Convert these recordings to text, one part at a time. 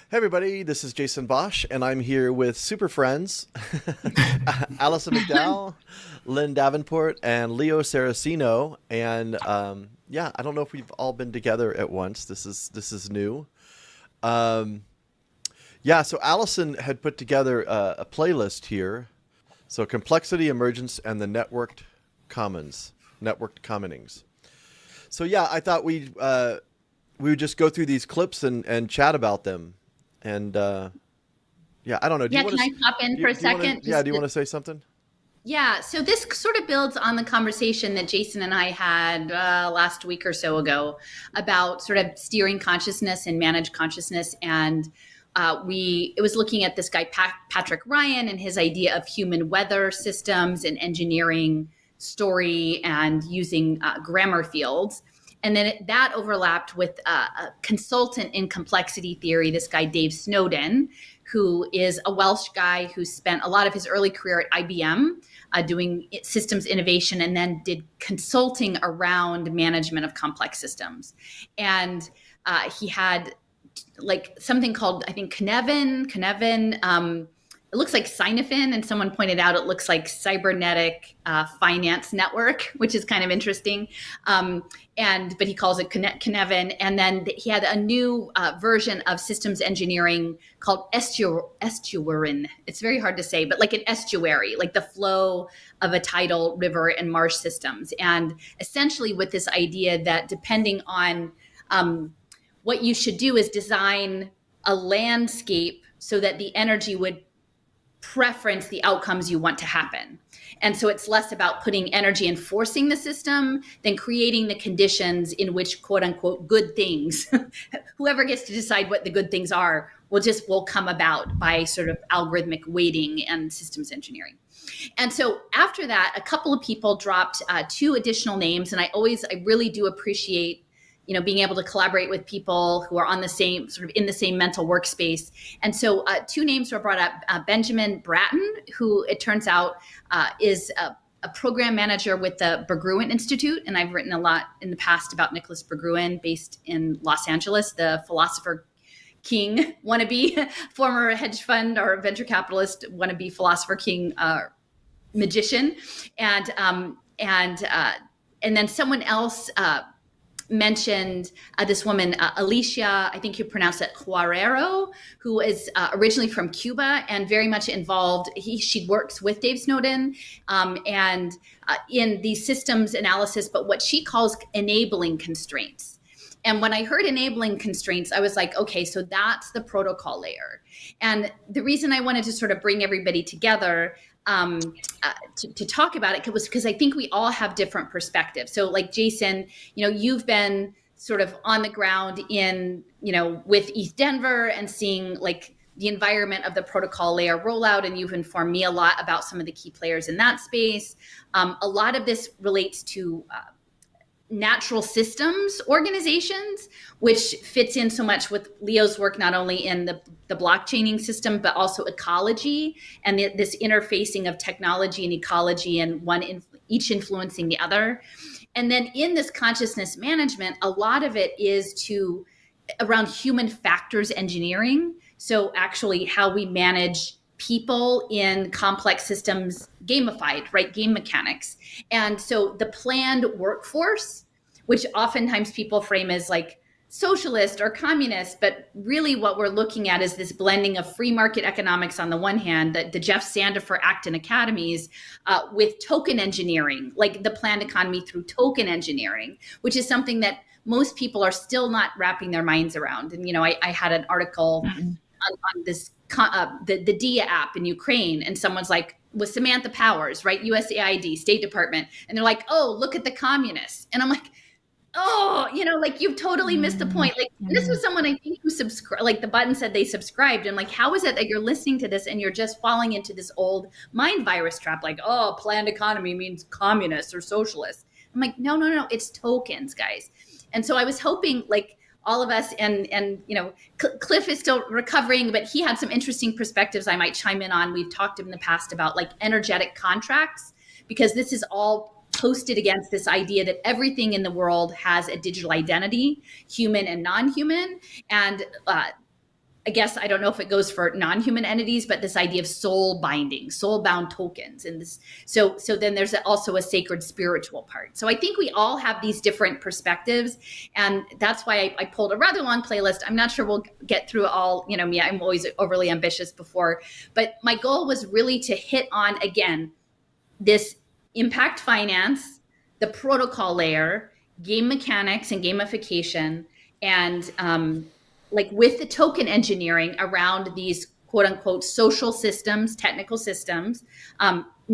Hey everybody, this is Jason Bosch, and I'm here with super friends, Alison McDowell, Lynn Davenport, and Leo Saraceno. And yeah, I don't know if we've all been together at once. This is new. Um, yeah, so Alison had put together a playlist here. So complexity, emergence, and the networked commonings. So yeah, I thought we would just go through these clips and chat about them. And yeah, I don't know. Yeah, can I pop in for a second? Do you want to say something? Yeah, so this sort of builds on the conversation that Jason and I had last week or so ago about sort of steering consciousness and managed consciousness. And it was looking at this guy, Patrick Ryan, and his idea of human weather systems and engineering story and using grammar fields. And then that overlapped with a consultant in complexity theory, this guy, Dave Snowden, who is a Welsh guy who spent a lot of his early career at IBM doing systems innovation and then did consulting around management of complex systems. And he had like something called, I think, Cynefin. It looks like Sinefin, and someone pointed out it looks like cybernetic finance network, which is kind of interesting. But he calls it Cynefin. And then he had a new version of systems engineering called estuarine. It's very hard to say, but like an estuary, like the flow of a tidal river and marsh systems. And essentially with this idea that depending on what you should do is design a landscape so that the energy would preference the outcomes you want to happen. And so it's less about putting energy and forcing the system than creating the conditions in which, quote unquote, good things, whoever gets to decide what the good things are, will come about by sort of algorithmic weighting and systems engineering. And so after that, a couple of people dropped two additional names. And I really do appreciate being able to collaborate with people who are on the same, sort of in the same mental workspace. And so two names were brought up. Benjamin Bratton, who it turns out is a program manager with the Berggruen Institute. And I've written a lot in the past about Nicholas Berggruen, based in Los Angeles, the philosopher king wannabe, former hedge fund or venture capitalist wannabe philosopher king magician. And then someone else mentioned this woman, Alicia, I think you pronounce it Guerrero, who is originally from Cuba and very much involved. She works with Dave Snowden and in the systems analysis, but what she calls enabling constraints. And when I heard enabling constraints, I was like, okay, so that's the protocol layer. And the reason I wanted to sort of bring everybody together to talk about it was because I think we all have different perspectives. So like Jason, you've been sort of on the ground in, with East Denver and seeing like the environment of the protocol layer rollout. And you've informed me a lot about some of the key players in that space. A lot of this relates to natural systems organizations, which fits in so much with Leo's work, not only in the blockchaining system, but also ecology and this interfacing of technology and ecology and each influencing the other. And then in this consciousness management, a lot of it is around human factors engineering. So actually how we manage people in complex systems, gamified, right? Game mechanics. And so the planned workforce, which oftentimes people frame as like socialist or communist, but really what we're looking at is this blending of free market economics on the one hand, the Jeff Sandifer Act and economies, with token engineering, like the planned economy through token engineering, which is something that most people are still not wrapping their minds around. And, I had an article on this the DIA app in Ukraine, and someone's like, with Samantha Powers, right? USAID, State Department. And they're like, oh, look at the communists. And I'm like, oh, like you've totally missed the point. Like this was someone I think who subscribed, like the button said they subscribed. And like, how is it that you're listening to this and you're just falling into this old mind virus trap? Like, oh, planned economy means communists or socialists. I'm like, no, it's tokens, guys. And so I was hoping like, all of us and Cliff is still recovering, but he had some interesting perspectives I might chime in on. We've talked in the past about like energetic contracts, because this is all posted against this idea that everything in the world has a digital identity, human and non-human. And I guess I don't know if it goes for non-human entities, but this idea of soul binding, soul-bound tokens, and this. So then there's also a sacred spiritual part. So I think we all have these different perspectives, and that's why I pulled a rather long playlist. I'm not sure we'll get through all. Me, I'm always overly ambitious before, but my goal was really to hit on again this impact finance, the protocol layer, game mechanics and gamification, and like with the token engineering around these quote unquote social systems, technical systems,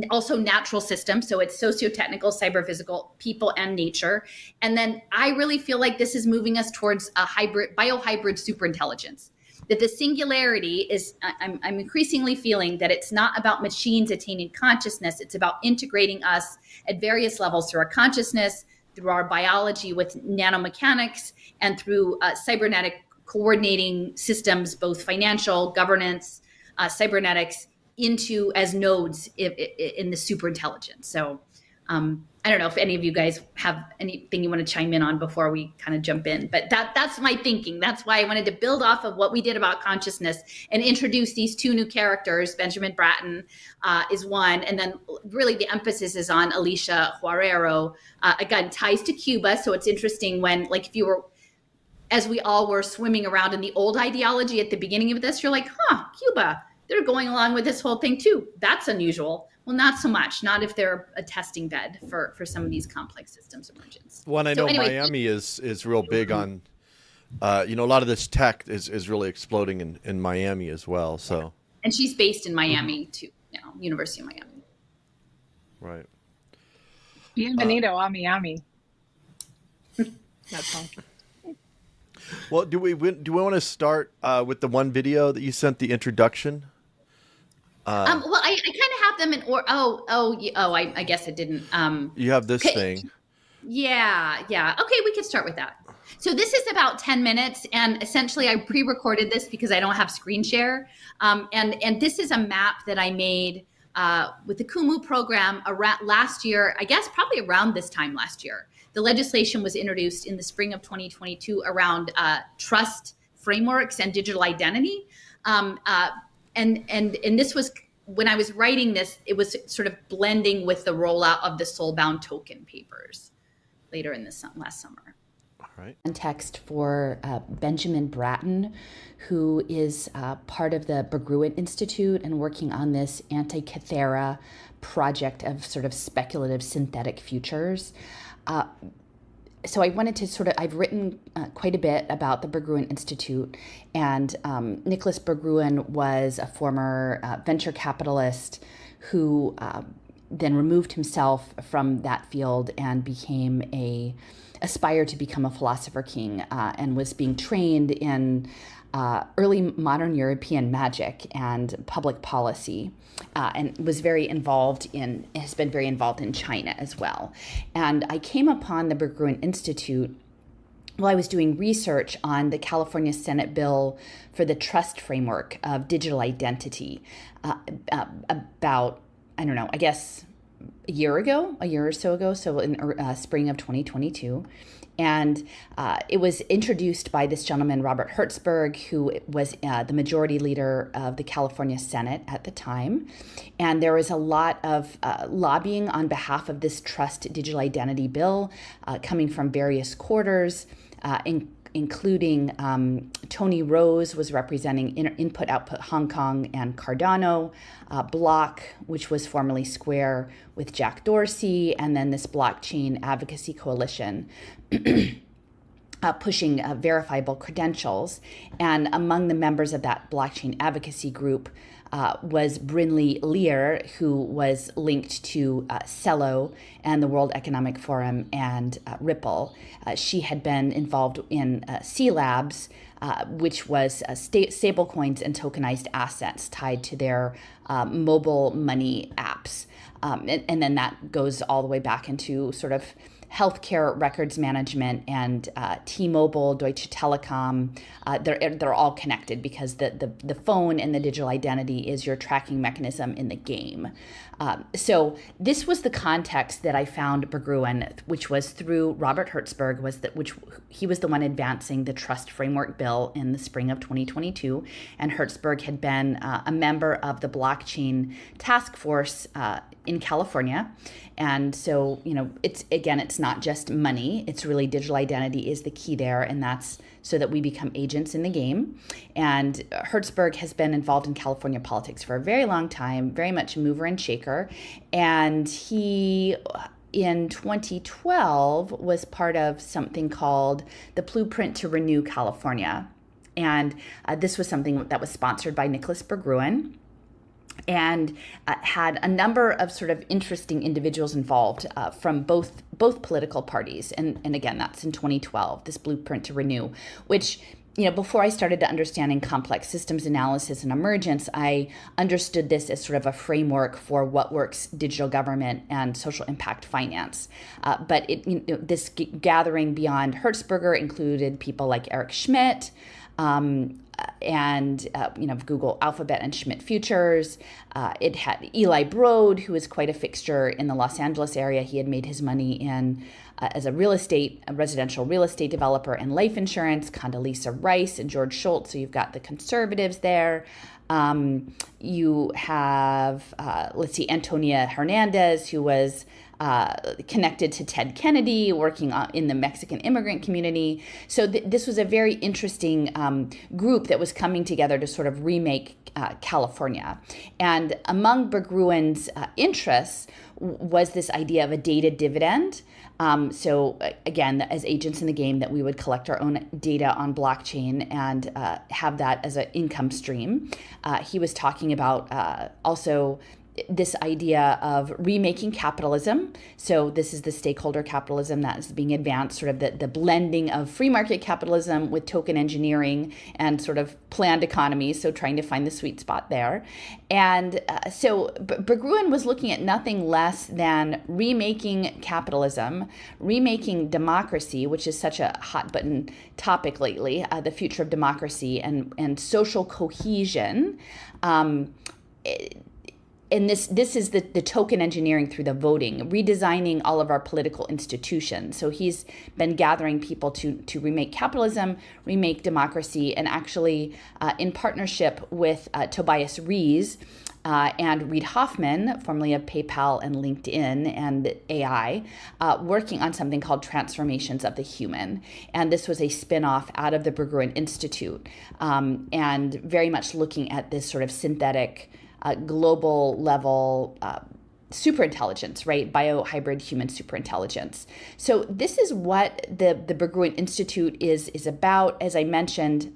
also natural systems. So it's socio-technical, cyber-physical, people and nature. And then I really feel like this is moving us towards a hybrid, biohybrid superintelligence. That the singularity is, I'm increasingly feeling that it's not about machines attaining consciousness. It's about integrating us at various levels through our consciousness, through our biology with nanomechanics, and through cybernetic coordinating systems, both financial, governance, cybernetics, into as nodes in the superintelligence. So I don't know if any of you guys have anything you want to chime in on before we kind of jump in, but that's my thinking. That's why I wanted to build off of what we did about consciousness and introduce these two new characters. Benjamin Bratton is one, and then really the emphasis is on Alicia Huarero. Again, ties to Cuba, so it's interesting when, like, if you were, as we all were, swimming around in the old ideology at the beginning of this, you're like, Cuba, they're going along with this whole thing too. That's unusual. Well, not so much. Not if they're a testing bed for some of these complex systems emergence. Well, I know Miami is real big on, a lot of this tech is really exploding in Miami as well. So, and she's based in Miami too now, University of Miami. Right. Bienvenido a Miami. That's all. Well, do we want to start with the one video that you sent, the introduction? Well, I kind of have them in or I guess it didn't. You have this thing. Yeah. Okay, we can start with that. So this is about 10 minutes, and essentially I pre-recorded this because I don't have screen share. And this is a map that I made with the Kumu program around last year. I guess probably around this time last year. The legislation was introduced in the spring of 2022 around trust frameworks and digital identity. And this was, when I was writing this, it was sort of blending with the rollout of the soul-bound token papers later in the last summer. All right. Context for Benjamin Bratton, who is part of the Berggruen Institute and working on this anti-Cathera project of sort of speculative synthetic futures. So I wanted to I've written quite a bit about the Berggruen Institute, and Nicholas Berggruen was a former venture capitalist who then removed himself from that field and aspired to become a philosopher king, and was being trained in early modern European magic and public policy, and has been very involved in China as well. And I came upon the Berggruen Institute while I was doing research on the California Senate bill for the trust framework of digital identity about, I don't know, I guess a year or so ago, so in spring of 2022. And it was introduced by this gentleman, Robert Hertzberg, who was the majority leader of the California Senate at the time. And there was a lot of lobbying on behalf of this trust digital identity bill coming from various quarters, including Tony Rose was representing Input Output Hong Kong and Cardano, Block, which was formerly Square with Jack Dorsey, and then this blockchain advocacy coalition pushing verifiable credentials. And among the members of that blockchain advocacy group was Brinley Lear, who was linked to Cello and the World Economic Forum and Ripple. She had been involved in C Labs, which was stablecoins and tokenized assets tied to their mobile money apps. And then that goes all the way back into sort of healthcare records management, and T-Mobile, Deutsche Telekom, they're all connected because the phone and the digital identity is your tracking mechanism in the game. So this was the context that I found Berggruen, which was through Robert Hertzberg, which he was the one advancing the Trust Framework Bill in the spring of 2022, and Hertzberg had been a member of the blockchain task force in California. And so, it's not just money, it's really digital identity is the key there, and that's so that we become agents in the game. And Hertzberg has been involved in California politics for a very long time, very much a mover and shaker. And he, in 2012, was part of something called the Blueprint to Renew California. And this was something that was sponsored by Nicholas Berggruen, and had a number of sort of interesting individuals involved from both political parties. And again, that's in 2012, this Blueprint to Renew, which, before I started to understanding complex systems analysis and emergence, I understood this as sort of a framework for what works digital government and social impact finance. But this gathering beyond Hertzberger included people like Eric Schmidt, and Google Alphabet and Schmidt Futures. It had Eli Broad, who is quite a fixture in the Los Angeles area. He had made his money in as a residential real estate developer and life insurance. Condoleezza Rice and George Shultz. So you've got the conservatives there. You have, Antonia Hernandez, who was connected to Ted Kennedy, working in the Mexican immigrant community. So this was a very interesting group that was coming together to sort of remake California. And among Berggruen's interests was this idea of a data dividend. So again, as agents in the game, that we would collect our own data on blockchain and have that as an income stream. He was talking about also this idea of remaking capitalism. So this is the stakeholder capitalism that is being advanced, sort of the blending of free market capitalism with token engineering and sort of planned economies. So trying to find the sweet spot there. And so Berggruen was looking at nothing less than remaking capitalism, remaking democracy, which is such a hot button topic lately, the future of democracy and social cohesion. And this is the token engineering through the voting, redesigning all of our political institutions. So he's been gathering people to remake capitalism, remake democracy, and actually in partnership with Tobias Rees and Reid Hoffman, formerly of PayPal and LinkedIn and AI, working on something called Transformations of the Human. And this was a spin-off out of the Berggruen Institute, and very much looking at this sort of synthetic global level superintelligence, right? Biohybrid human superintelligence. So this is what the Berggruen Institute is about. As I mentioned,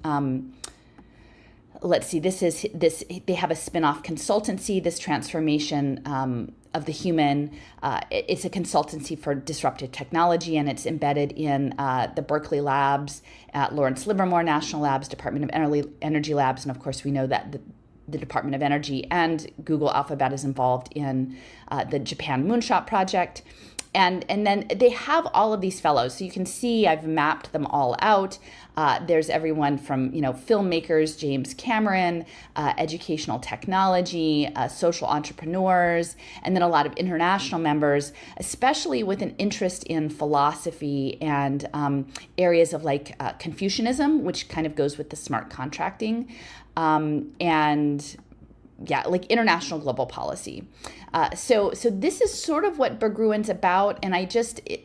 they have a spin-off consultancy, this transformation of the human. It's a consultancy for disruptive technology, and it's embedded in the Berkeley Labs, at Lawrence Livermore National Labs, Department of Energy Labs, and of course we know that the Department of Energy and Google Alphabet is involved in the Japan Moonshot project. And then they have all of these fellows. So you can see I've mapped them all out. There's everyone from, filmmakers, James Cameron, educational technology, social entrepreneurs, and then a lot of international members, especially with an interest in philosophy and areas of Confucianism, which kind of goes with the smart contracting. International global policy. So this is sort of what Berggruen's about. And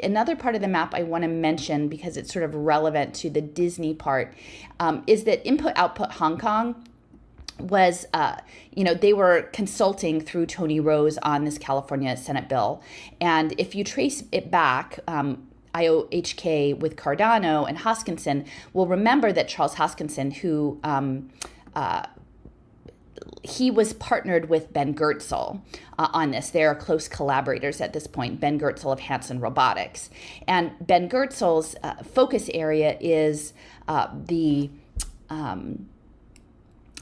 another part of the map I want to mention, because it's sort of relevant to the Disney part, is that Input Output Hong Kong was, they were consulting through Tony Rose on this California Senate bill. And if you trace it back, IOHK with Cardano and Hoskinson will remember that Charles Hoskinson, who he was partnered with Ben Goertzel on this. They are close collaborators at this point, Ben Goertzel of Hanson Robotics. And Ben Goertzel's focus area is the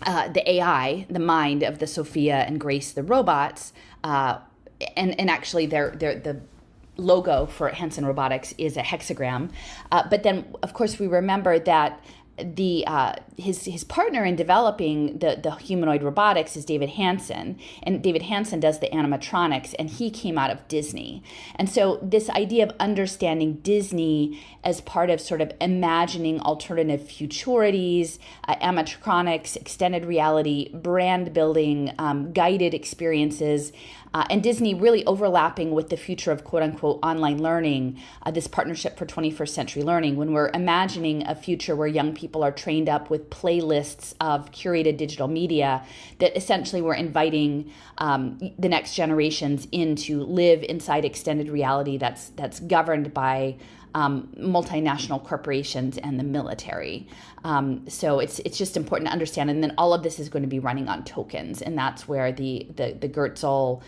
AI, the mind of the Sophia and Grace, the robots, and actually the logo for Hanson Robotics is a hexagram. But then, of course, we remember that his partner in developing the humanoid robotics is David Hanson, and David Hanson does the animatronics, and he came out of Disney. And so this idea of understanding Disney as part of sort of imagining alternative futurities, animatronics, extended reality, brand building, guided experiences, and Disney really overlapping with the future of quote unquote online learning, this partnership for 21st century learning, when we're imagining a future where young people are trained up with playlists of curated digital media, that essentially we're inviting the next generations in to live inside extended reality that's governed by multinational corporations and the military. So it's just important to understand. And then all of this is going to be running on tokens, and that's where the Gertzel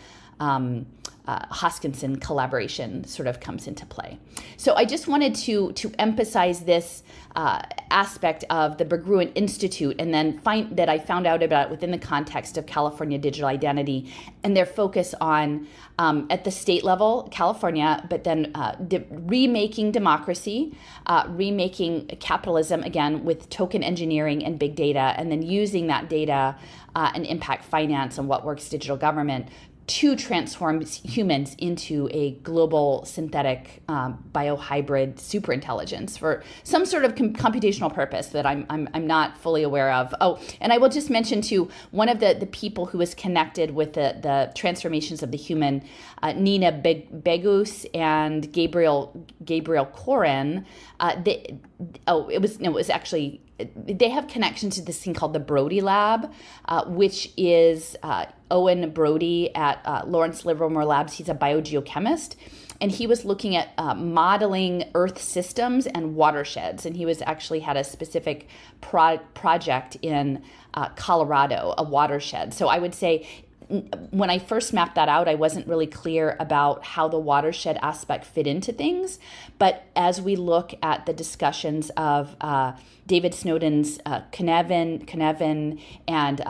Hoskinson collaboration sort of comes into play. So I just wanted to emphasize this aspect of the Berggruen Institute, and then I found out about it within the context of California digital identity and their focus on at the state level, California, but then remaking democracy, remaking capitalism, again, with token engineering and big data, and then using that data and impact finance and what works digital government to transform humans into a global synthetic biohybrid superintelligence for some sort of computational purpose that I'm not fully aware of. Oh, and I will just mention too, one of the people who was connected with the transformations of the human, Nina Begus and Gabriel Koren. They have connections to this thing called the Brody Lab, which is Owen Brody at Lawrence Livermore Labs. He's a biogeochemist, and he was looking at modeling Earth systems and watersheds. And he was actually had a specific project in Colorado, a watershed. So I would say, when I first mapped that out, I wasn't really clear about how the watershed aspect fit into things. But as we look at the discussions of David Snowden's Cynefin and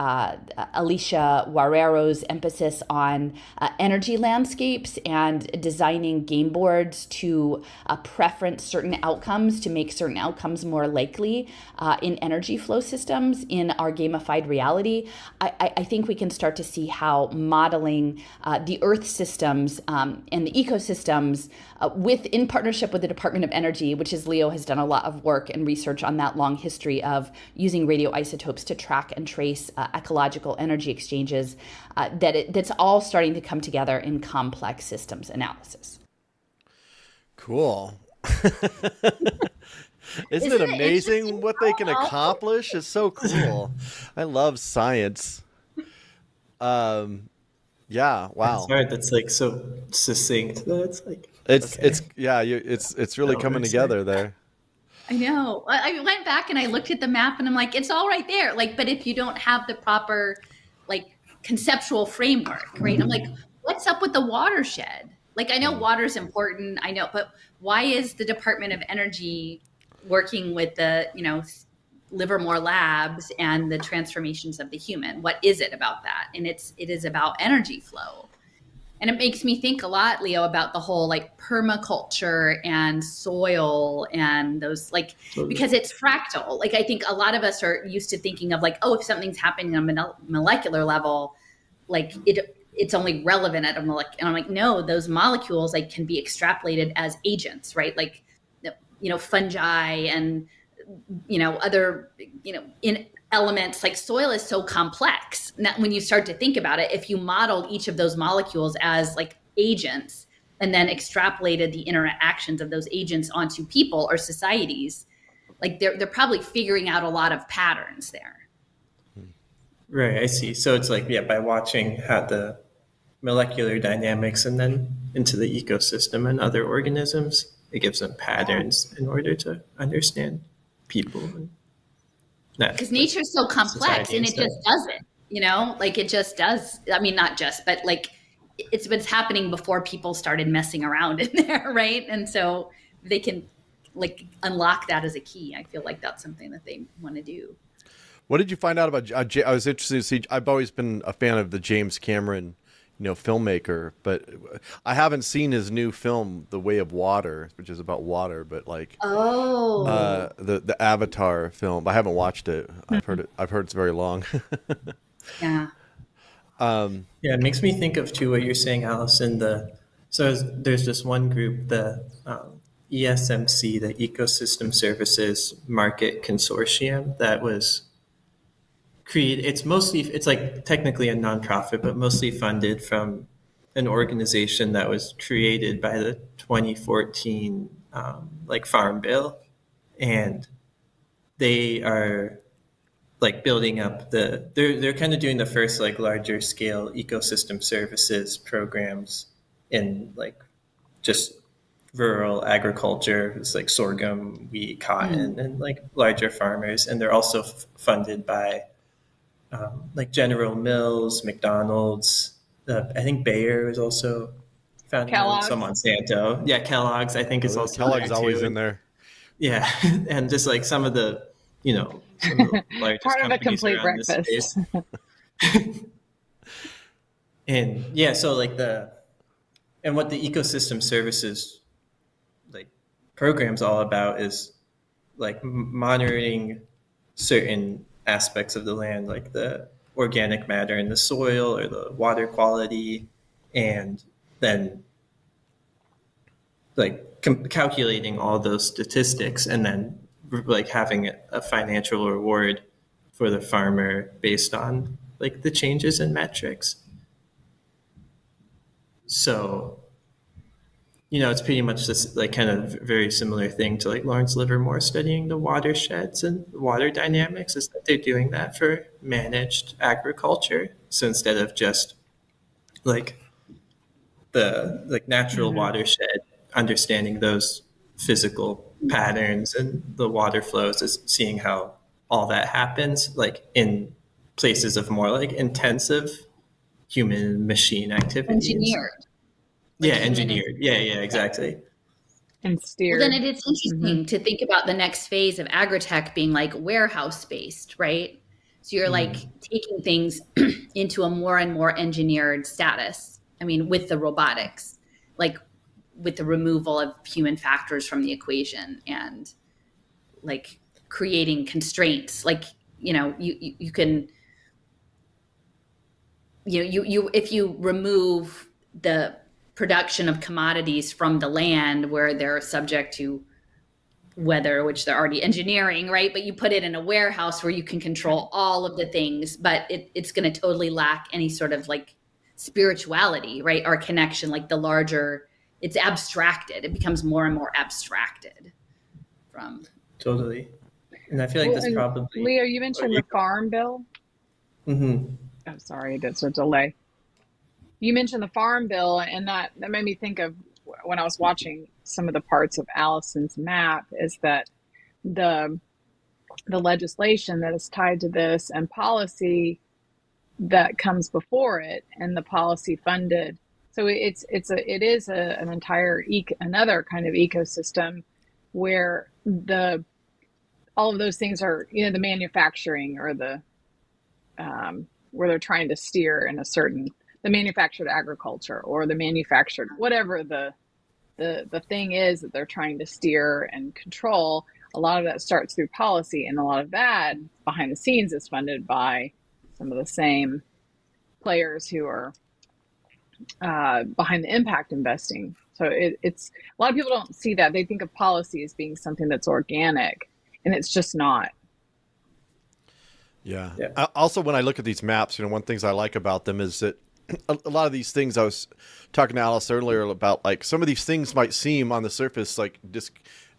Alicia Guerrero's emphasis on energy landscapes and designing game boards to preference certain outcomes, to make certain outcomes more likely in energy flow systems in our gamified reality, I think we can start to see how modeling the Earth systems and the ecosystems in partnership with the Department of Energy, which is Leo has done a lot of work and research on that long history of using radioisotopes to track and trace ecological energy exchanges, that's all starting to come together in complex systems analysis. Cool. Isn't it amazing what they can accomplish? It's so cool. I love science. Yeah, wow. Sorry, that's like so succinct. That's like it's really coming together there. I know. I went back and I looked at the map and I'm like, it's all right there. Like, but if you don't have the proper like conceptual framework, right? I'm like, what's up with the watershed? Like, I know water's important. I know, but why is the Department of Energy working with the, Livermore Labs and the transformations of the human? What is it about that? And it is about energy flow. And it makes me think a lot, Leo, about the whole like permaculture and soil and those because it's fractal. Like, I think a lot of us are used to thinking of like, oh, if something's happening on a molecular level, like it's only relevant at a molecular. And I'm like, no, those molecules like can be extrapolated as agents, right? Like, fungi and other, in elements like soil is so complex that when you start to think about it, if you modeled each of those molecules as like agents and then extrapolated the interactions of those agents onto people or societies, like they're probably figuring out a lot of patterns there. Right, I see. So it's like, by watching how the molecular dynamics and then into the ecosystem and other organisms, it gives them patterns in order to understand people. Because nature is so complex and it just does it, like it just does. I mean, not just, but like it's what's happening before people started messing around in there, right? And so they can like unlock that as a key. I feel like that's something that they want to do. What did you find out about? I was interested to see. I've always been a fan of the James Cameron filmmaker, but I haven't seen his new film, The Way of Water, which is about water, but like Oh, the Avatar film. I haven't watched it. I've heard it. I've heard it's very long. yeah. Yeah, it makes me think of too what you're saying, Alison. There's this one group, the ESMC, the Ecosystem Services Market Consortium, that was created. It's like technically a nonprofit, but mostly funded from an organization that was created by the 2014 like Farm Bill, and they are like building up they're kind of doing the first like larger scale ecosystem services programs in like just rural agriculture. It's like sorghum, wheat, cotton, and like larger farmers. And they're also funded by like General Mills, McDonald's. I think Bayer is also founding them. Kellogg's. Some Monsanto. Yeah, Kellogg's I think is also Kellogg's there always too. in there. Yeah, and just like some of the some of the largest Part of a companies complete around this breakfast. space. And yeah, so like what the ecosystem services like programs all about is like monitoring certain aspects of the land, like the organic matter in the soil or the water quality, and then like calculating all those statistics and then like having a financial reward for the farmer based on like the changes in metrics. So, it's pretty much this like kind of very similar thing to like Lawrence Livermore studying the watersheds and water dynamics, is that they're doing that for managed agriculture. So instead of just like the like natural watershed, understanding those physical patterns and the water flows, is seeing how all that happens like in places of more like intensive human machine activities. Engineered. Yeah, human engineered. Yeah, exactly. And steered. Well, then it is interesting to think about the next phase of agritech being like warehouse based, right? So you're like taking things into a more and more engineered status. I mean, with the robotics, like with the removal of human factors from the equation and like creating constraints. Like, you can, you if you remove the production of commodities from the land where they're subject to weather, which they're already engineering, right? But you put it in a warehouse where you can control all of the things, but it's going to totally lack any sort of like spirituality, right? Or connection, like the larger, it's abstracted. It becomes more and more abstracted from. Totally. And I feel like this and probably. Leo, you mentioned the Farm Bill. Mm-hmm. Oh, sorry, that's a delay. You mentioned the Farm Bill, and that made me think of when I was watching some of the parts of Alison's map, is that the legislation that is tied to this and policy that comes before it and the policy funded. So it is an entire another kind of ecosystem where all of those things are, the manufacturing or the where they're trying to steer in the manufactured agriculture or the manufactured whatever the thing is that they're trying to steer and control. A lot of that starts through policy, and a lot of that behind the scenes is funded by some of the same players who are behind the impact investing. So it's a lot of people don't see that. They think of policy as being something that's organic, and it's just not. Yeah. Also, when I look at these maps, one of the things I like about them is that a lot of these things, I was talking to Alice earlier about, like, some of these things might seem on the surface like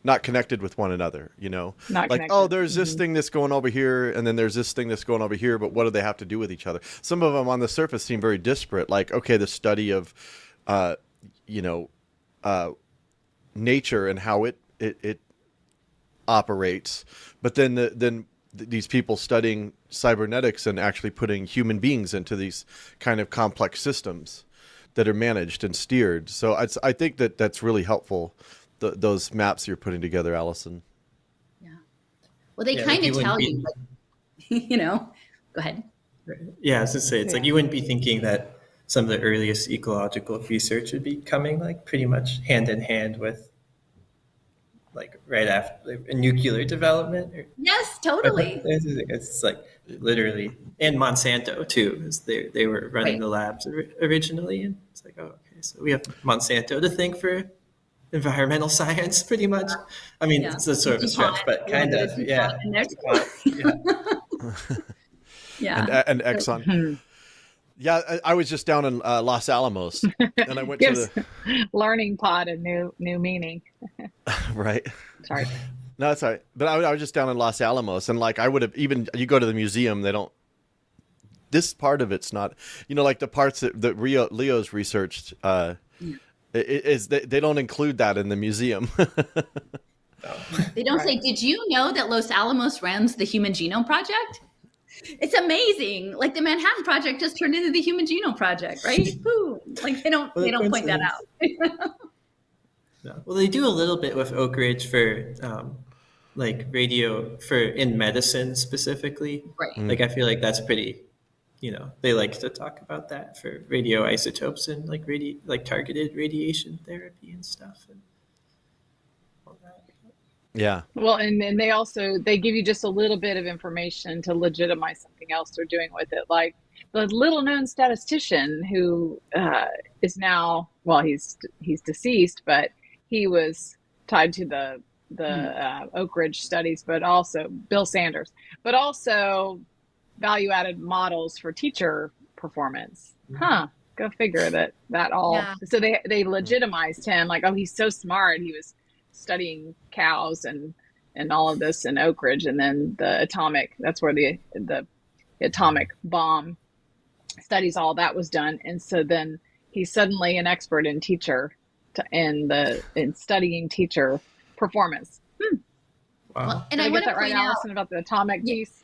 not connected with one another, Not like, connected. oh, there's this thing that's going over here, and then there's this thing that's going over here, but what do they have to do with each other? Some of them on the surface seem very disparate, like, okay, the study of nature and how it operates, but then these people studying cybernetics and actually putting human beings into these kind of complex systems that are managed and steered. So I think that's really helpful, those maps you're putting together, Alison. Yeah. Well, they kind of tell you, like, go ahead. Yeah, I was gonna say, it's like you wouldn't be thinking that some of the earliest ecological research would be coming like pretty much hand in hand with like right after like, a nuclear development. Yes, totally. It's like literally, and Monsanto too, is they were running Right. the labs originally, and it's like, oh, okay, so we have Monsanto to thank for environmental science, pretty much. I mean, Yeah. it's a sort of a stretch, but A kind little of, bit yeah. in there too. DuPont, yeah. Yeah. And Exxon. Yeah, I was just down in Los Alamos, and I went to Gives learning pod a new meaning. right. Sorry. No, that's all right. But I was just down in Los Alamos, and like I would have even you go to the museum, they don't. This part of it's not, like the parts that Leo's researched. They don't include that in the museum. They don't say, did you know that Los Alamos runs the Human Genome Project? It's amazing. Like the Manhattan Project just turned into the Human Genome Project, right? Woo. Like they don't point that out. No. Well, they do a little bit with Oak Ridge for like radio for in medicine specifically. Right. Like I feel like that's pretty, they like to talk about that for radioisotopes and like targeted radiation therapy and stuff. And all that. Yeah. Well, and they give you just a little bit of information to legitimize something else they're doing with it. Like the little known statistician who is now, well, he's deceased, but he was tied to the Oak Ridge studies, but also Bill Sanders, but also value added models for teacher performance. Huh. Go figure that all. Yeah. So they legitimized him like, oh, he's so smart. He was studying cows and all of this in Oak Ridge, and then that's where the atomic bomb studies, all that was done. And so then he's suddenly an expert in studying teacher performance. Wow. Well, and Did I get that right, out, Alison, about the atomic piece?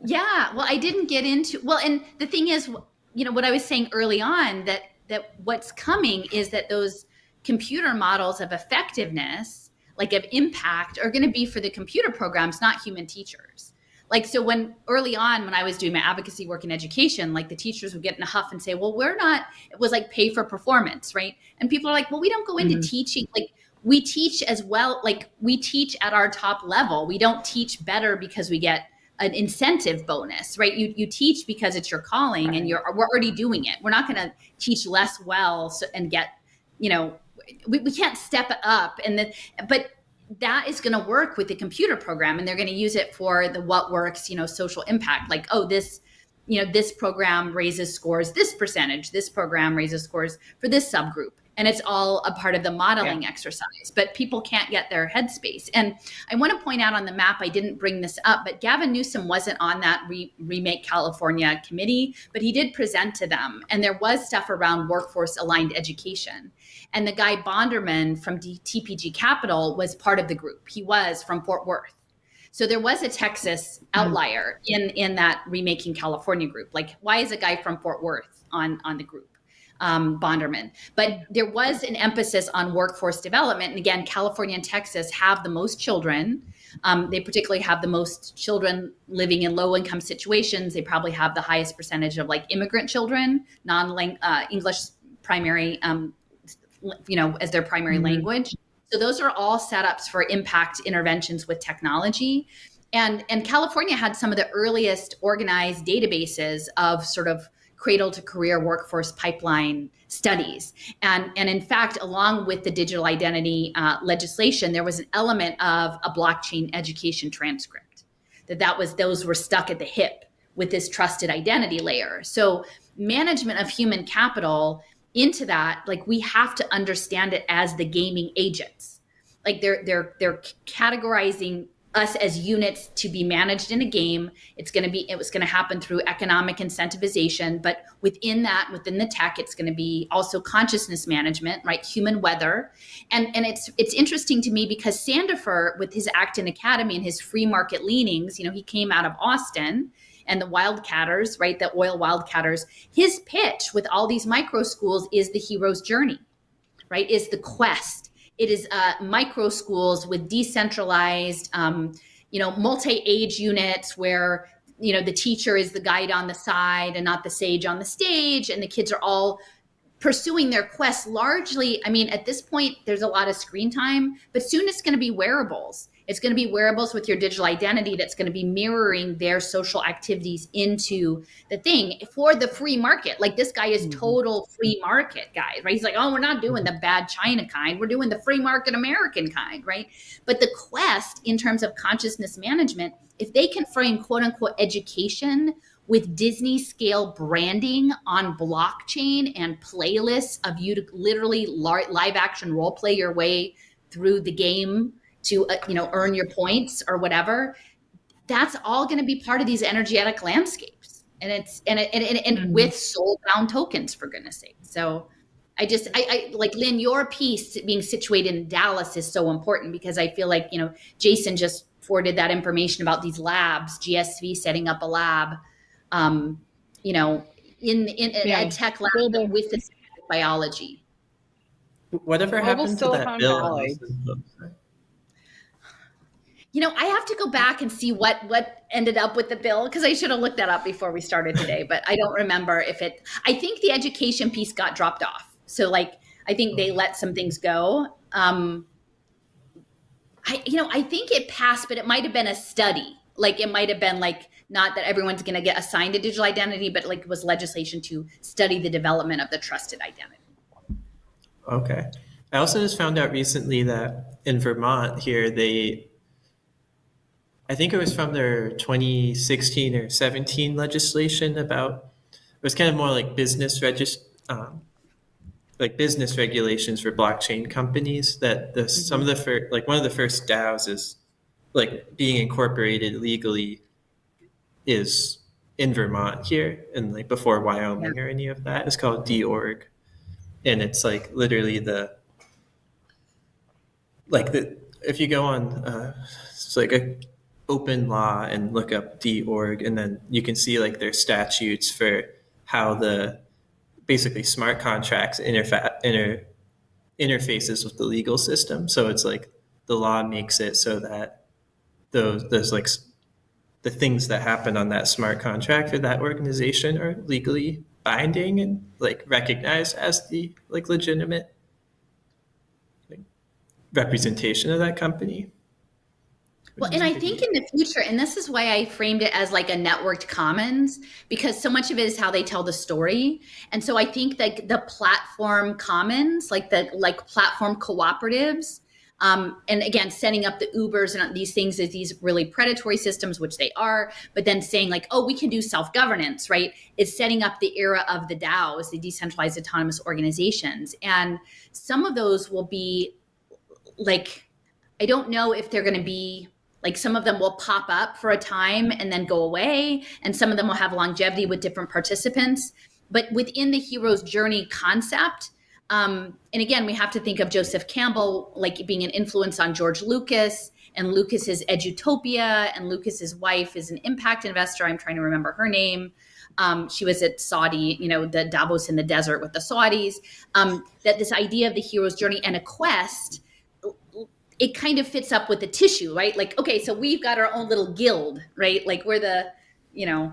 Yeah. Well, I didn't get into, and the thing is, what I was saying early on, that what's coming is that those computer models of effectiveness, like of impact, are going to be for the computer programs, not human teachers. Like, so early on, when I was doing my advocacy work in education, like the teachers would get in a huff and say, well, it was like pay for performance, right? And people are like, well, we don't go into teaching. Like we teach as well. Like we teach at our top level. We don't teach better because we get an incentive bonus, right? You teach because it's your calling, right. And we're already doing it. We're not going to teach less well and get, we can't step up. But that is going to work with the computer program, and they're going to use it for the what works, social impact. Like, oh, this program raises scores this percentage. This program raises scores for this subgroup. And it's all a part of the modeling exercise, but people can't get their headspace. And I want to point out on the map, I didn't bring this up, but Gavin Newsom wasn't on that Remake California committee, but he did present to them. And there was stuff around workforce aligned education. And the guy Bonderman from TPG Capital was part of the group. He was from Fort Worth. So there was a Texas outlier in that Remaking California group. Like, why is a guy from Fort Worth on the group? Bonderman. But there was an emphasis on workforce development. And again, California and Texas have the most children. They particularly have the most children living in low income situations. They probably have the highest percentage of like immigrant children, English primary, as their primary language. So those are all setups for impact interventions with technology. And California had some of the earliest organized databases of sort of cradle to career workforce pipeline studies. And in fact, along with the digital identity legislation, there was an element of a blockchain education transcript, those were stuck at the hip with this trusted identity layer. So management of human capital into that, like we have to understand it as the gaming agents. Like they're categorizing us as units to be managed in a game. It was going to happen through economic incentivization, but within the tech, it's going to be also consciousness management, right? Human weather. And it's interesting to me because Sandifer, with his Acton Academy and his free market leanings, he came out of Austin and the Wildcatters, right? The oil Wildcatters, his pitch with all these micro schools is the hero's journey, right? Is the quest. It is micro schools with decentralized, multi-age units where the teacher is the guide on the side and not the sage on the stage, and the kids are all pursuing their quest largely. I mean, at this point, there's a lot of screen time, but soon it's going to be wearables. It's going to be wearables with your digital identity that's going to be mirroring their social activities into the thing for the free market. Like, this guy is total free market guy, right? He's like, oh, we're not doing the bad China kind. We're doing the free market American kind, right? But the quest in terms of consciousness management, if they can frame quote unquote education with Disney scale branding on blockchain and playlists of you to literally live action role play your way through the game to earn your points or whatever, that's all going to be part of these energetic landscapes, and it's with soul bound tokens, for goodness sake. So I like, Lynn, your piece being situated in Dallas is so important, because I feel like Jason just forwarded that information about these labs, GSV setting up a lab, in an ed tech lab with the biology. Whatever happened to that bill? Allison? I have to go back and see what ended up with the bill, because I should have looked that up before we started today, but I don't remember I think the education piece got dropped off. So I think they let some things go. I think it passed, but it might've been a study. It might've been not that everyone's going to get assigned a digital identity, but it was legislation to study the development of the trusted identity. Okay. I also just found out recently that in Vermont here, I think it was from their 2016 or 17 legislation about, it was kind of more like business business regulations for blockchain companies, that some of the first, one of the first DAOs is being incorporated legally is in Vermont here, and before Wyoming or any of that. It's called DORG, and it's literally if you go on it's a open law and look up DORG, and then you can see their statutes for how the basically smart contracts interfaces with the legal system. So it's the law makes it so that those the things that happen on that smart contract for that organization are legally binding and recognized as the legitimate representation of that company. Well, and I think in the future, and this is why I framed it as a networked commons, because so much of it is how they tell the story. And so I think the platform commons, the platform cooperatives, and again, setting up the Ubers and these things as these really predatory systems, which they are, but then saying we can do self-governance, right? It's setting up the era of the DAOs, the decentralized autonomous organizations. And some of those will be I don't know if they're going to be some of them will pop up for a time and then go away. And some of them will have longevity with different participants. But within the hero's journey concept, and again, we have to think of Joseph Campbell being an influence on George Lucas, and Lucas's Edutopia, and Lucas's wife is an impact investor. I'm trying to remember her name. She was at Saudi, the Davos in the desert with the Saudis. That this idea of the hero's journey and a quest, it kind of fits up with the tissue, right? Okay, so we've got our own little guild, right? We're the,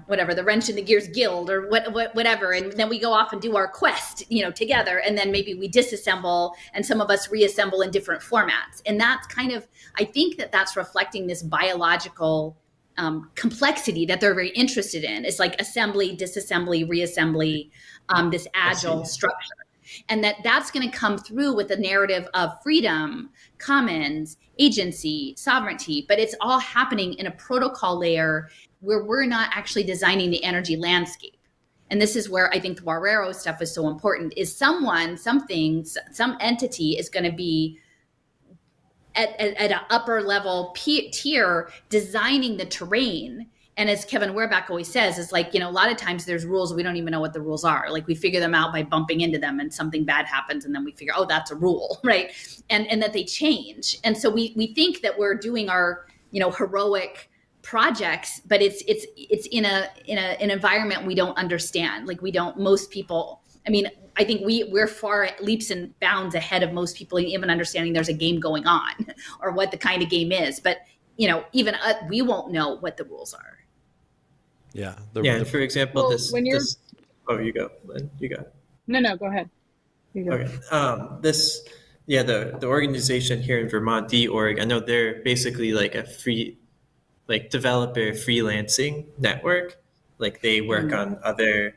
whatever, the wrench in the gears guild or whatever. And then we go off and do our quest, together. And then maybe we disassemble and some of us reassemble in different formats. And that's kind of, I think that's reflecting this biological complexity that they're very interested in. It's assembly, disassembly, reassembly, this agile structure. And that's going to come through with a narrative of freedom, commons, agency, sovereignty, but it's all happening in a protocol layer where we're not actually designing the energy landscape. And this is where I think the Warrero stuff is so important, is someone, something, some entity is going to be at an upper level tier designing the terrain. And as Kevin Werbach always says, it's a lot of times there's rules, we don't even know what the rules are. We figure them out by bumping into them and something bad happens. And then we figure, oh, that's a rule, right? And that they change. And so we think that we're doing our, heroic projects, but it's in an environment we don't understand. Most people, I think we're far leaps and bounds ahead of most people in even understanding there's a game going on or what the kind of game is. But, even we won't know what the rules are. Yeah. Yeah, and for example, Well, when you're this. Oh, you go, Lynn. You go. no, go ahead. You go. Okay. The organization here in Vermont, D.org, I know they're basically like a free, like developer freelancing network. Like they work on other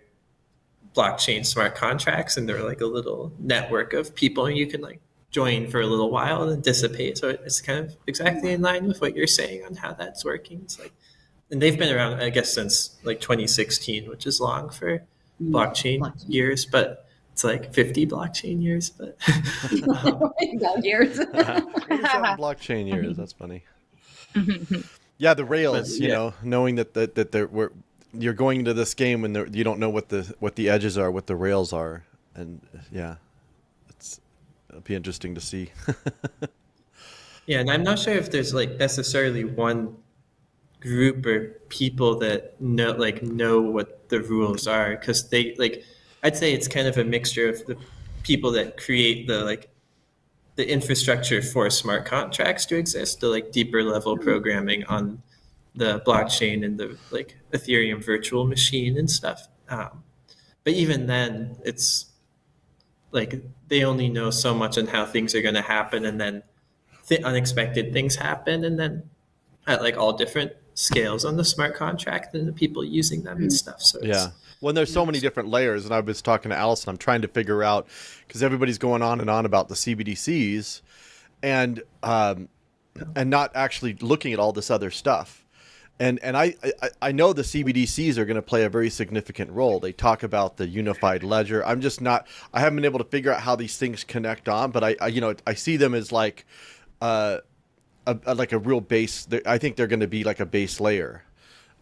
blockchain smart contracts, and they're like a little network of people you can like join for a little while and then dissipate. So it's kind of exactly in line with what you're saying on how that's working. It's like, and they've been around, I guess, since like 2016, which is long for blockchain years, but it's like 50 blockchain years. But Years. 87 blockchain years. That's funny. Yeah, the rails. But, you know, knowing that you're going into this game and you don't know what the edges are, what the rails are, and yeah, it'll be interesting to see. yeah, and I'm not sure if there's like necessarily one group or people that know what the rules are, because they like, I'd say it's kind of a mixture of the people that create the infrastructure for smart contracts to exist, the like deeper level programming on the blockchain and the like Ethereum virtual machine and stuff. But even then, it's like they only know so much on how things are going to happen, and then unexpected things happen, and then at like all different scales on the smart contract and the people using them and stuff. So Yeah. Well, there's so many different layers, and I was talking to Alison. I'm trying to figure out, because everybody's going on and on about the CBDCs, and not actually looking at all this other stuff. And I know the CBDCs are going to play a very significant role. They talk about the unified ledger. I haven't been able to figure out how these things connect on, but I see them as like like a real base. I think they're going to be like a base layer.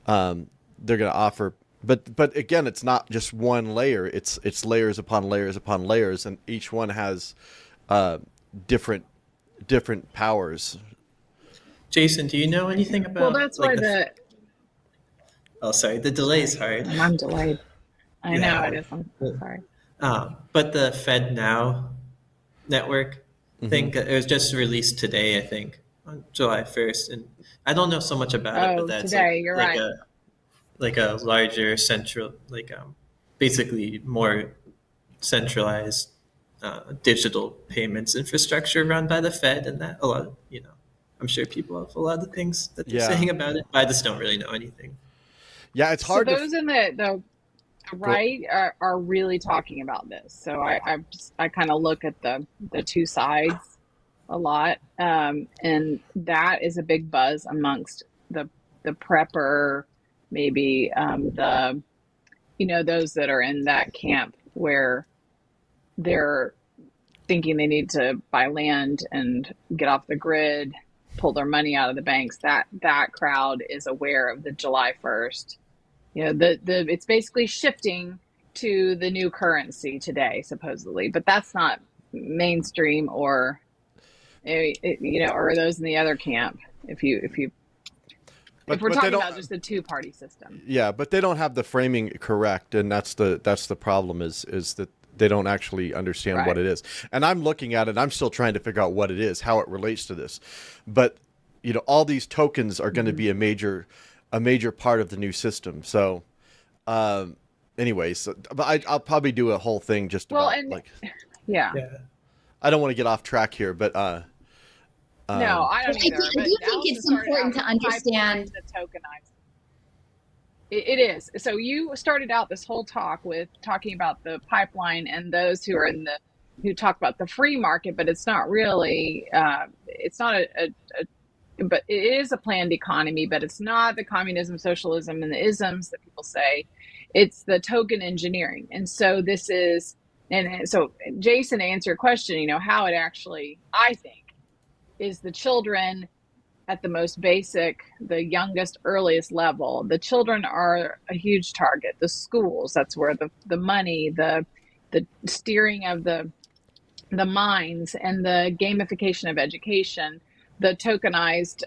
They're going to offer, but again, it's not just one layer. It's layers upon layers upon layers, and each one has different powers. Jason, do you know anything about? Well, that's why Oh, sorry, the delay's hard. I'm delayed. I Yeah. know it is. I'm sorry. But the FedNow network thing, it was just released today, I think, on July 1st. And I don't know so much about it, but that's today, you're right. Like a larger central, basically more centralized digital payments infrastructure run by the Fed, and that a lot of, I'm sure people have a lot of things that they're saying about it. I just don't really know anything. Yeah, it's hard. So those in the right are really talking about this. So I kind of look at the two sides a lot, and that is a big buzz amongst the prepper, maybe those that are in that camp where they're thinking they need to buy land and get off the grid, pull their money out of the banks. That crowd is aware of the July 1st. It's basically shifting to the new currency today, supposedly, but that's not mainstream or those in the other camp. If we're talking about just the two-party system. Yeah, but they don't have the framing correct, and that's the problem is that they don't actually understand what it is. And I'm looking at it, I'm still trying to figure out what it is, how it relates to this. But all these tokens are going to be a major part of the new system. So anyways, but I'll probably do a whole thing just about yeah. I don't want to get off track here, but no, I don't either. I do think it's important to understand the tokenized. It is. So you started out this whole talk with talking about the pipeline and those who are who talk about the free market, but it's not really. It's not but it is a planned economy, but it's not the communism, socialism, and the isms that people say. It's the token engineering, and so this is. And so, Jason, to answer your question, how it actually, I think, is the children at the most basic, the youngest, earliest level. The children are a huge target. The schools, that's where the money, the steering of the minds, and the gamification of education, the tokenized,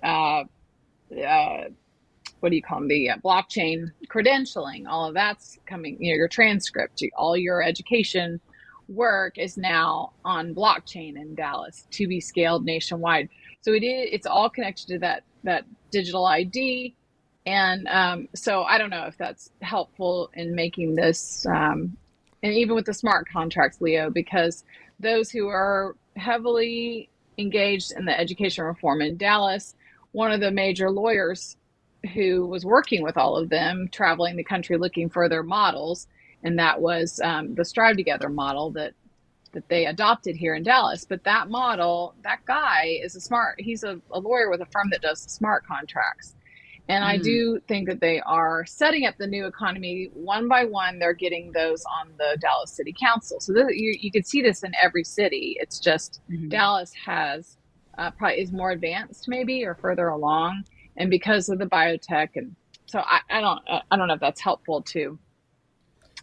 what do you call them? The blockchain credentialing, all of that's coming, your transcript, all your education work is now on blockchain in Dallas to be scaled nationwide. So it's all connected to that digital ID, And so I don't know if that's helpful in making this, and even with the smart contracts, Leo, because those who are heavily engaged in the education reform in Dallas, one of the major lawyers who was working with all of them, traveling the country looking for their models, and that was the Strive Together model that they adopted here in Dallas. But that model, that guy is he's a lawyer with a firm that does smart contracts. And I do think that they are setting up the new economy one by one. They're getting those on the Dallas City Council. So you can see this in every city. It's just Dallas has probably is more advanced maybe or further along. And because of the biotech. And so I don't know if that's helpful to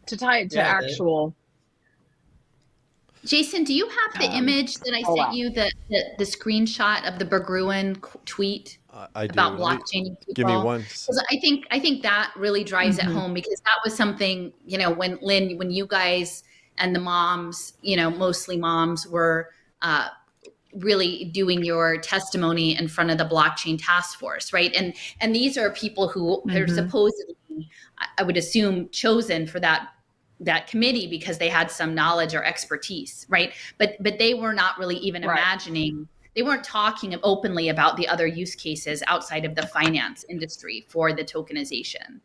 tie it to actual. Jason, do you have the image that I sent you, the screenshot of the Berggruen tweet I do. about blockchain people? Give me one. 'Cause I think that really drives it home, because that was something, when Lynn, when you guys and the moms, mostly moms, were really doing your testimony in front of the blockchain task force, right? And these are people who are supposedly, I would assume, chosen for that committee because they had some knowledge or expertise, right? But they were not really even imagining, they weren't talking openly about the other use cases outside of the finance industry for the tokenization.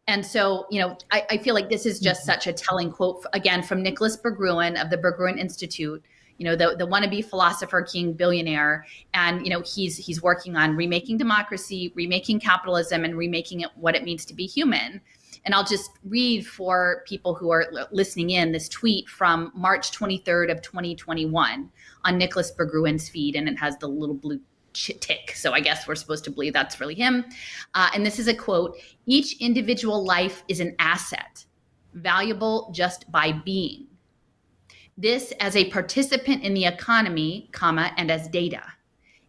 And so, I feel like this is just such a telling quote, again, from Nicholas Berggruen of the Berggruen Institute, the wannabe philosopher king billionaire. And, he's working on remaking democracy, remaking capitalism, and remaking it what it means to be human. And I'll just read for people who are listening in this tweet from March 23rd of 2021 on Nicholas Berggruen's feed, and it has the little blue tick. So I guess we're supposed to believe that's really him. And this is a quote: "Each individual life is an asset, valuable just by being. This as a participant in the economy, and as data.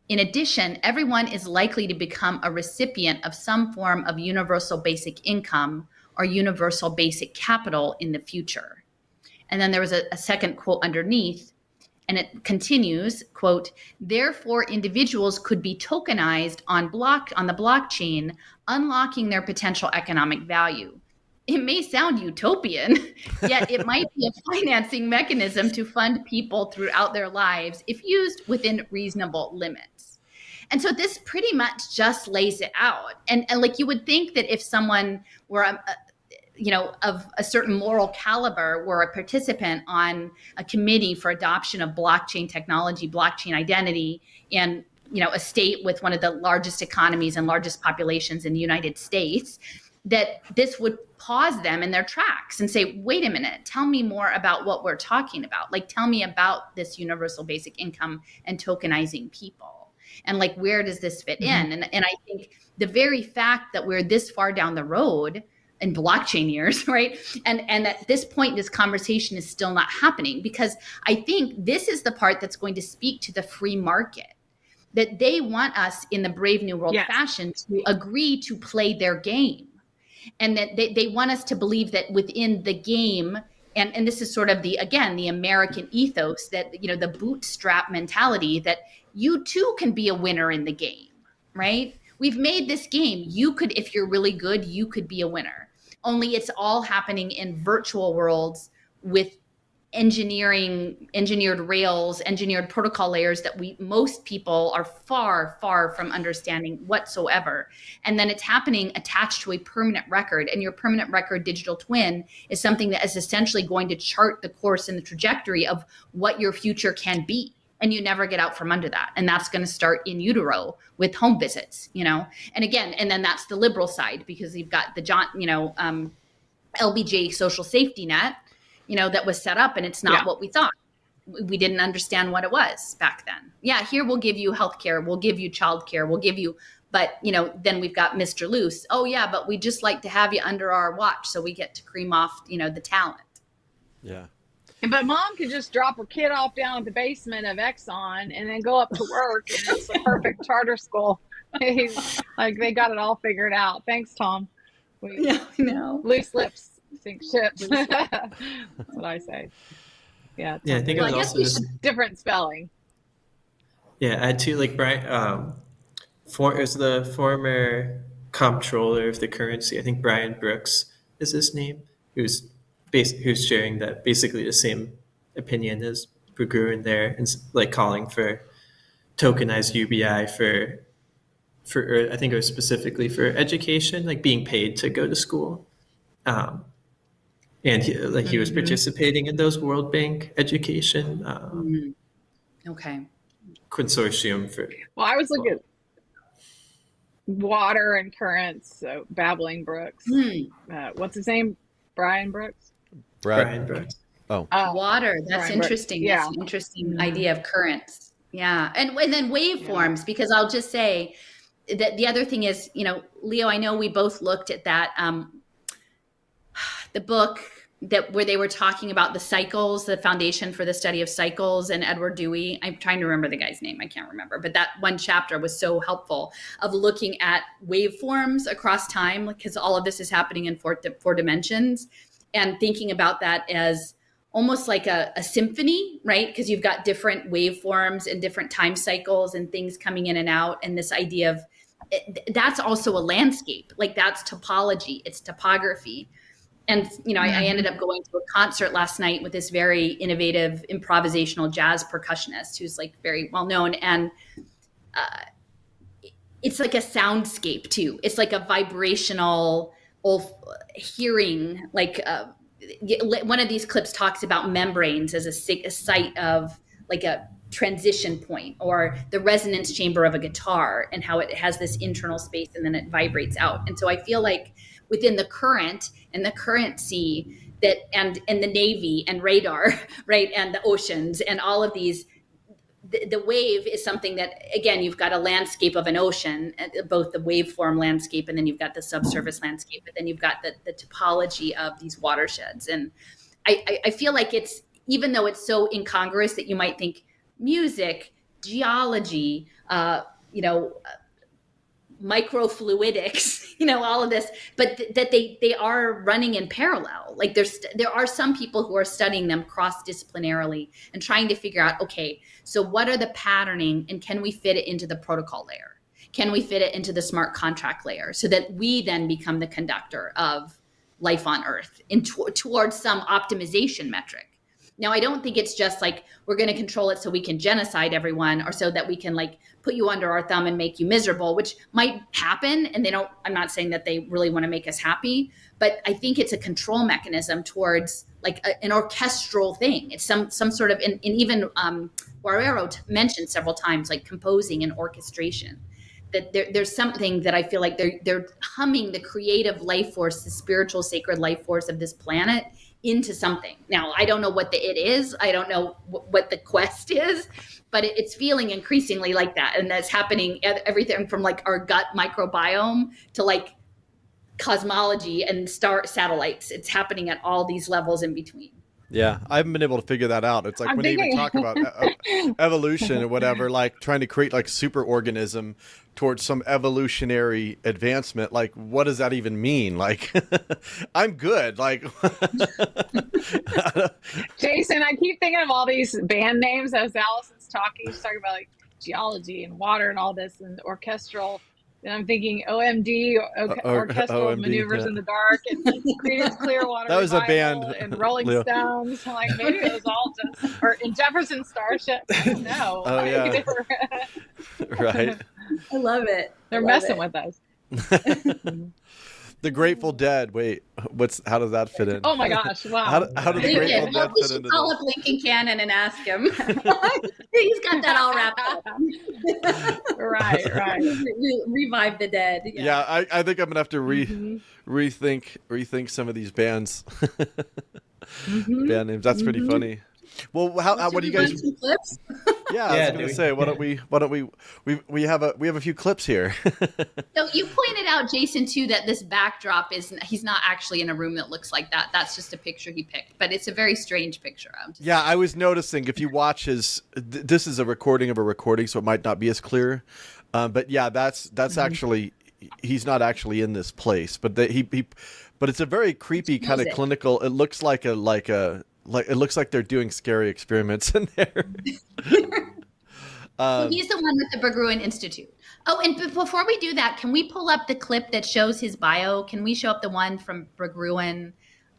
In addition, everyone is likely to become a recipient of some form of universal basic income or universal basic capital in the future." And then there was a second quote underneath, and it continues, quote, "Therefore, individuals could be tokenized on the blockchain, unlocking their potential economic value. It may sound utopian, yet it might be a financing mechanism to fund people throughout their lives if used within reasonable limits." And so this pretty much just lays it out. And like, you would think that if someone were of a certain moral caliber were a participant on a committee for adoption of blockchain technology, blockchain identity, and a state with one of the largest economies and largest populations in the United States, that this would pause them in their tracks and say, wait a minute, tell me more about what we're talking about. Like, tell me about this universal basic income and tokenizing people. And like, where does this fit in? And I think the very fact that we're this far down the road in blockchain years, right? And at this point, this conversation is still not happening, because I think this is the part that's going to speak to the free market, that they want us in the Brave New World fashion to agree to play their game. And that they want us to believe that within the game, and this is sort of the American ethos, that, the bootstrap mentality, that you too can be a winner in the game, right? We've made this game. You could, if you're really good, you could be a winner. Only it's all happening in virtual worlds with engineered rails, engineered protocol layers that most people are far, far from understanding whatsoever. And then it's happening attached to a permanent record. And your permanent record digital twin is something that is essentially going to chart the course and the trajectory of what your future can be. And you never get out from under that. And that's going to start in utero with home visits, And again, and then that's the liberal side, because you've got the LBJ social safety net, that was set up, and it's not what we thought. We didn't understand what it was back then. Yeah, here we'll give you healthcare, we'll give you childcare, we'll give you, but then we've got Mr. Loose. Oh yeah, but we just like to have you under our watch so we get to cream off, the talent. Yeah. But mom could just drop her kid off down at the basement of Exxon and then go up to work, and it's the perfect charter school. Like, they got it all figured out. Thanks, Tom. I know. Loose lips sink ships. That's what I say. Yeah. Yeah, I think it was also just different spelling. Yeah, I had two, like, Brian. It was the former comptroller of the currency. I think Brian Brooks is his name, who's sharing that basically the same opinion as Berggruen there, and like calling for tokenized UBI for I think it was specifically for education, like being paid to go to school. And he was participating in those World Bank education Okay. consortium for. Well, I was looking at water and currents. So Babbling Brooks. What's his name? Brian Brooks. Brian Brooks. Water. That's Brian interesting. Brooks. That's an interesting idea of currents. Yeah. And then waveforms, because I'll just say that the other thing is, Leo, I know we both looked at that, the book where they were talking about the cycles, the Foundation for the Study of Cycles, and Edward Dewey. I'm trying to remember the guy's name. I can't remember, but that one chapter was so helpful of looking at waveforms across time, because all of this is happening in four dimensions, and thinking about that as almost like a symphony, right? Because you've got different waveforms and different time cycles and things coming in and out. And this idea of that's also a landscape, like that's topology, it's topography. And, I ended up going to a concert last night with this very innovative improvisational jazz percussionist who's like very well known. And it's like a soundscape too. It's like a vibrational hearing, like one of these clips talks about membranes as a site of like a transition point, or the resonance chamber of a guitar, and how it has this internal space and then it vibrates out. And so I feel like within the current and the currency that and the Navy and radar, right, and the oceans and all of these, the wave is something that, again, you've got a landscape of an ocean, both the waveform landscape, and then you've got the subsurface landscape, but then you've got the topology of these watersheds. And I feel like it's, even though it's so incongruous that you might think music, geology, microfluidics, all of this, but that they are running in parallel. Like there are some people who are studying them cross-disciplinarily and trying to figure out, okay, so what are the patterning, and can we fit it into the protocol layer? Can we fit it into the smart contract layer, so that we then become the conductor of life on Earth towards some optimization metric? Now, I don't think it's just like we're going to control it so we can genocide everyone, or so that we can like put you under our thumb and make you miserable, which might happen. And I'm not saying that they really want to make us happy, but I think it's a control mechanism towards like an orchestral thing. It's some sort of, and even Guerrero mentioned several times, like composing and orchestration. That there's something that I feel like they're humming the creative life force, the spiritual sacred life force of this planet into something. Now, I don't know what it is. I don't know what the quest is, but it's feeling increasingly like that. And that's happening everything from like our gut microbiome to like cosmology and star satellites. It's happening at all these levels in between. Yeah, I haven't been able to figure that out. It's like when they even talk about evolution or whatever, like trying to create like super organism towards some evolutionary advancement. Like, what does that even mean? Like, I'm good. Like, Jason, I keep thinking of all these band names as Allison's talking. She's talking about like geology and water and all this and orchestral. And I'm thinking OMD, orchestral OMD, maneuvers in the dark, and Creedence Clearwater that was a Revival band, and Rolling Leo. Stones. Like maybe it was all just, or in Jefferson Starship. I don't know. Oh, yeah. Right. I love it. They're messing with us. The Grateful Dead. Wait, how does that fit in? Oh my gosh! Wow. How do the Grateful Dead We fit should into call this? up Lincoln Cannon and ask him. He's got that all wrapped up. Right. Revive the dead. Yeah, I think I'm gonna have to rethink some of these bands. Band names. That's pretty funny. Well, what do you guys? Some clips? Yeah, I was gonna say, why don't we have a few clips here. So you pointed out, Jason, too, that this backdrop he's not actually in a room that looks like that. That's just a picture he picked, but it's a very strange picture. Yeah, I was noticing if you watch this is a recording of a recording, so it might not be as clear. But yeah, that's actually, he's not actually in this place, but but it's a very creepy kind of clinical. It looks like it looks like they're doing scary experiments in there. He's the one with the Berggruen Institute. Oh, and before we do that, can we pull up the clip that shows his bio? Can we show up the one from Berggruen?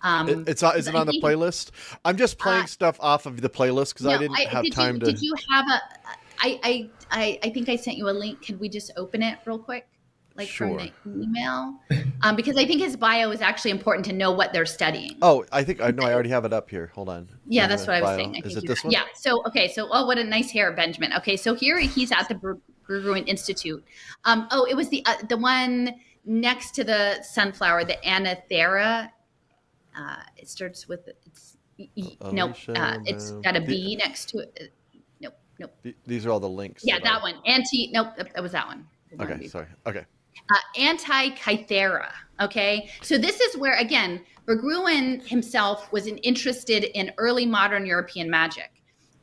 Is it on the playlist? I'm just playing stuff off of the playlist because I didn't have time to. Did you have a? I think I sent you a link. Could we just open it real quick, like Sure. from the email? Because I think his bio is actually important to know what they're studying. Oh, I already have it up here. Hold on. Yeah, that's what I was saying. Is it this one? Yeah. So oh, what a nice hair, Benjamin. Okay, so here he's at the Berggruen Institute. It was the one next to the sunflower, the Anathera. It starts with it's got a B next to it. Nope. These are all the links. Yeah, that one. That was that one. Okay, sorry. Okay. Anti-Kythera. Okay, so this is where again Berggruen himself was interested in early modern European magic,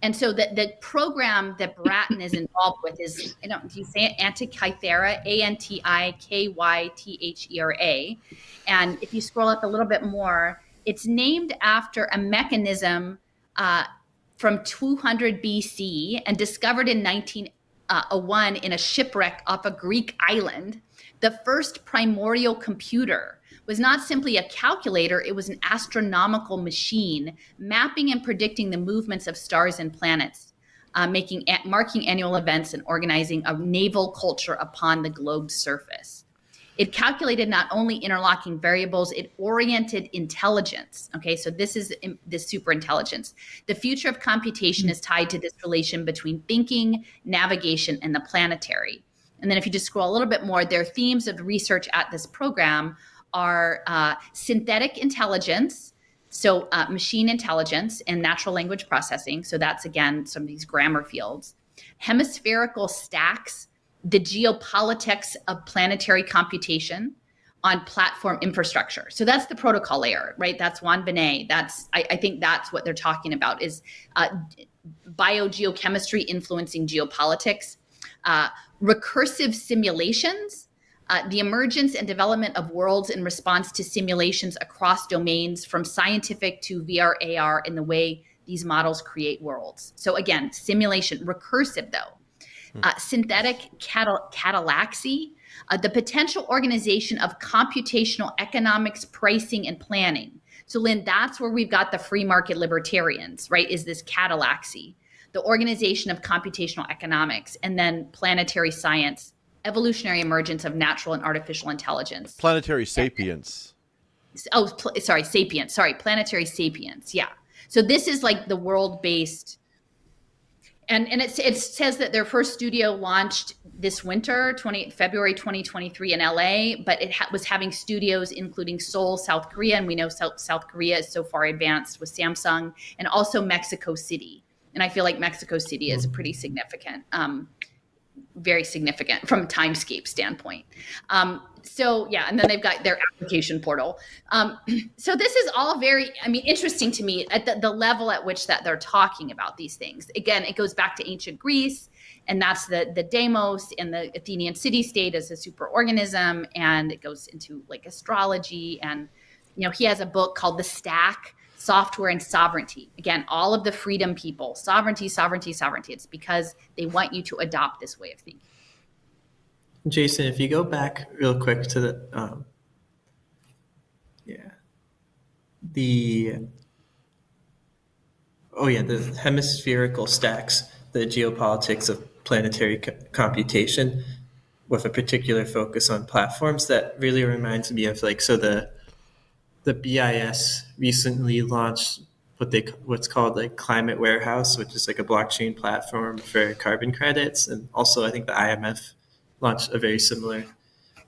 and so the program that Bratton is involved with is do you say it Anti-Kythera? Antikythera, and if you scroll up a little bit more, it's named after a mechanism from 200 BC and discovered in 1901 in a shipwreck off a Greek island. The first primordial computer was not simply a calculator, it was an astronomical machine mapping and predicting the movements of stars and planets, marking annual events and organizing a naval culture upon the globe's surface. It calculated not only interlocking variables, it oriented intelligence. Okay, so this is this super intelligence. The future of computation is tied to this relation between thinking, navigation, and the planetary. And then if you just scroll a little bit more, their themes of research at this program are synthetic intelligence, so machine intelligence and natural language processing. So that's, again, some of these grammar fields. Hemispherical stacks, the geopolitics of planetary computation on platform infrastructure. So that's the protocol layer, right? That's Juan Benet. I think that's what they're talking about is biogeochemistry influencing geopolitics, recursive simulations, the emergence and development of worlds in response to simulations across domains from scientific to VR, AR in the way these models create worlds. So again, simulation, recursive though. Synthetic catalaxy, the potential organization of computational economics, pricing, and planning. So Lynn, that's where we've got the free market libertarians, right? Is this catalaxy, the organization of computational economics, and then planetary science, evolutionary emergence of natural and artificial intelligence. Planetary sapience. Sapience. Sorry, planetary sapience. Yeah. So this is like the world-based. And it says that their first studio launched this winter, February 2023 in LA, but it was having studios including Seoul, South Korea, and we know South Korea is so far advanced with Samsung, and also Mexico City. And I feel like Mexico City is pretty significant, very significant from a timescape standpoint. So yeah, and then they've got their application portal. So this is all very, interesting to me at the level at which that they're talking about these things. Again, it goes back to ancient Greece, and that's the demos and the Athenian city-state as a superorganism, and it goes into like astrology. And he has a book called The Stack: Software and Sovereignty. Again, all of the freedom people, sovereignty, sovereignty, sovereignty. It's because they want you to adopt this way of thinking. Jason, if you go back real quick to the hemispherical stacks, the geopolitics of planetary computation, with a particular focus on platforms, that really reminds me of the BIS recently launched what's called like Climate Warehouse, which is like a blockchain platform for carbon credits, and also I think the IMF launched a very similar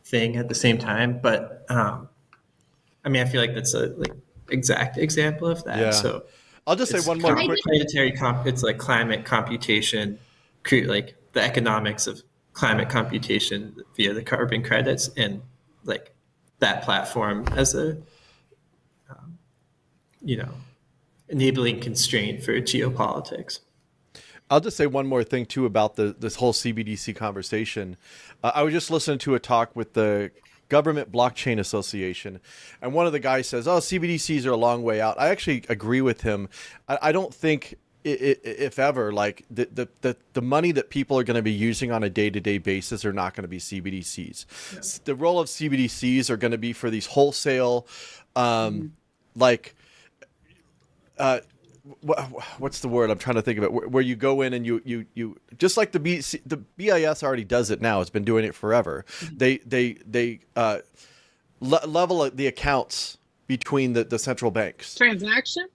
thing at the same time. But I feel like that's a exact example of that. Yeah. So I'll just say one more quick. Planetary it's like climate computation, like the economics of climate computation via the carbon credits, and like that platform as a enabling constraint for geopolitics. I'll just say one more thing too about this whole CBDC conversation. I was just listening to a talk with the Government Blockchain Association, and one of the guys says, "Oh, CBDCs are a long way out." I actually agree with him. I don't think if ever, like the money that people are going to be using on a day-to-day basis are not going to be CBDCs. Yeah. The role of CBDCs are going to be for these wholesale, like, what's the word I'm trying to think of it, where you go in and you just like the BIS already does it now. It's been doing it forever. They level the accounts between the central banks. Transaction?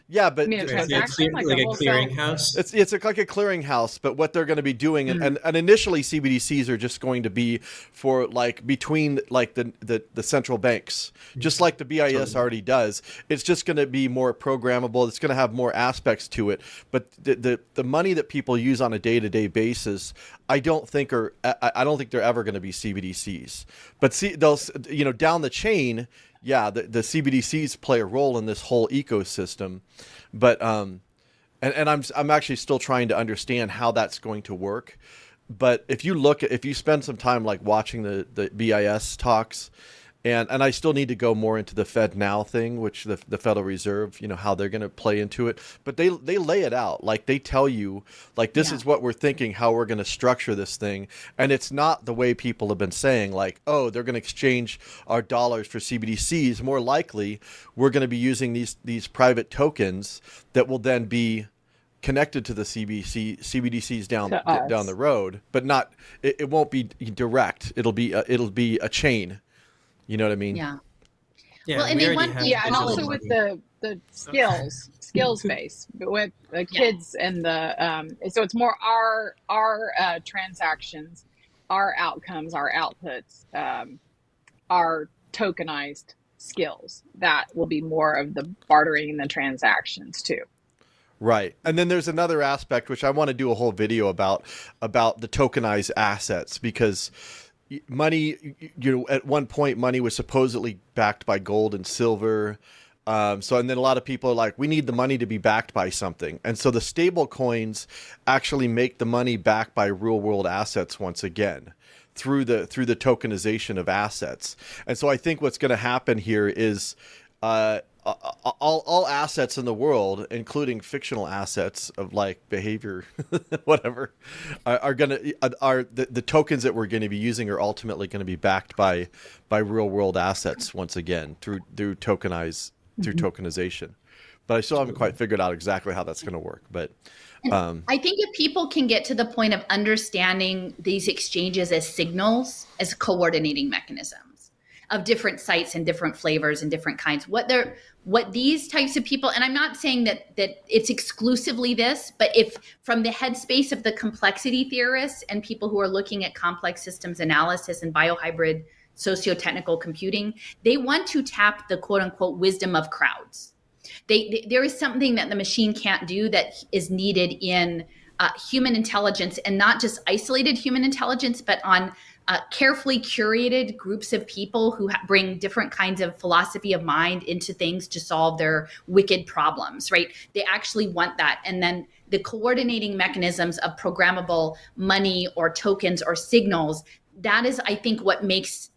Yeah, but You mean a transaction? Like Like a a wholesale? clearinghouse. it's like a clearinghouse, but what they're going to be doing, and initially CBDCs are just going to be for like between like the central banks, just like the BIS already does. It's just going to be more programmable. It's going to have more aspects to it. But the money that people use on a day-to-day basis, I don't think they're ever going to be CBDCs. But they'll, down the chain. Yeah, the CBDCs play a role in this whole ecosystem, but and I'm actually still trying to understand how that's going to work. But if you spend some time like watching the BIS talks, and I still need to go more into the Fed Now thing, which the Federal Reserve, how they're going to play into it. But they lay it out, like they tell you, like this is what we're thinking, how we're going to structure this thing, and it's not the way people have been saying, like, oh, they're going to exchange our dollars for CBDCs. More likely, we're going to be using these private tokens that will then be connected to the CBDCs down the road, but not. It won't be direct. It'll be a chain. You know what I mean? Yeah. Yeah, Well, and we they already want have Yeah, and digital also with money. the skills base with the kids and the so it's more our transactions, our outcomes, our outputs, our tokenized skills that will be more of the bartering and the transactions too. Right. And then there's another aspect which I want to do a whole video about the tokenized assets, because money, at one point money was supposedly backed by gold and silver. And then a lot of people are like, we need the money to be backed by something. And so the stable coins actually make the money backed by real world assets once again through the tokenization of assets. And so I think what's going to happen here is all assets in the world, including fictional assets of like behavior, whatever, are the tokens that we're going to be using are ultimately going to be backed by real world assets once again through tokenization. But I still haven't quite figured out exactly how that's going to work. But I think if people can get to the point of understanding these exchanges as signals, as coordinating mechanisms of different sites and different flavors and different kinds, what these types of people, and I'm not saying that it's exclusively this, but if from the headspace of the complexity theorists and people who are looking at complex systems analysis and biohybrid socio-technical computing, they want to tap the quote unquote wisdom of crowds. There is something that the machine can't do that is needed in human intelligence, and not just isolated human intelligence, but on carefully curated groups of people who bring different kinds of philosophy of mind into things to solve their wicked problems, right? They actually want that. And then the coordinating mechanisms of programmable money or tokens or signals, that is, I think, what makes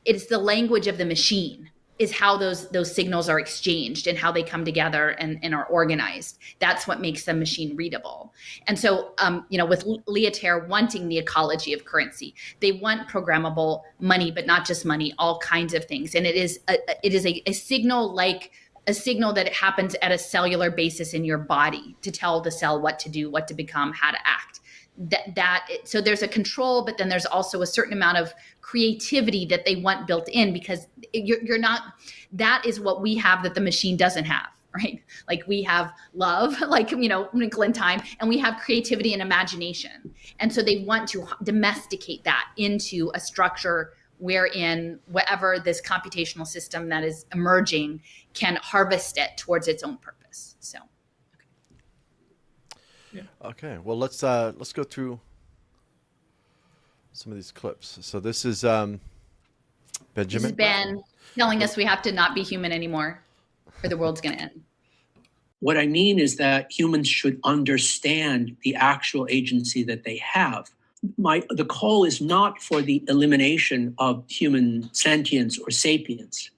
it's the language of the machine, is how those signals are exchanged and how they come together and are organized. That's what makes them machine readable. And so, with Leotaire wanting the ecology of currency, they want programmable money, but not just money, all kinds of things. And it is a signal, like a signal that it happens at a cellular basis in your body to tell the cell what to do, what to become, how to act. So there's a control, but then there's also a certain amount of creativity that they want built in, because you're not, that is what we have that the machine doesn't have, right? Like we have love, like, wrinkle in time, and we have creativity and imagination. And so they want to domesticate that into a structure wherein whatever this computational system that is emerging can harvest it towards its own purpose. So. Yeah. Okay. Well, let's go through some of these clips. So this is Benjamin. This is Ben telling us we have to not be human anymore, or the world's going to end. What I mean is that humans should understand the actual agency that they have. The call is not for the elimination of human sentience or sapience,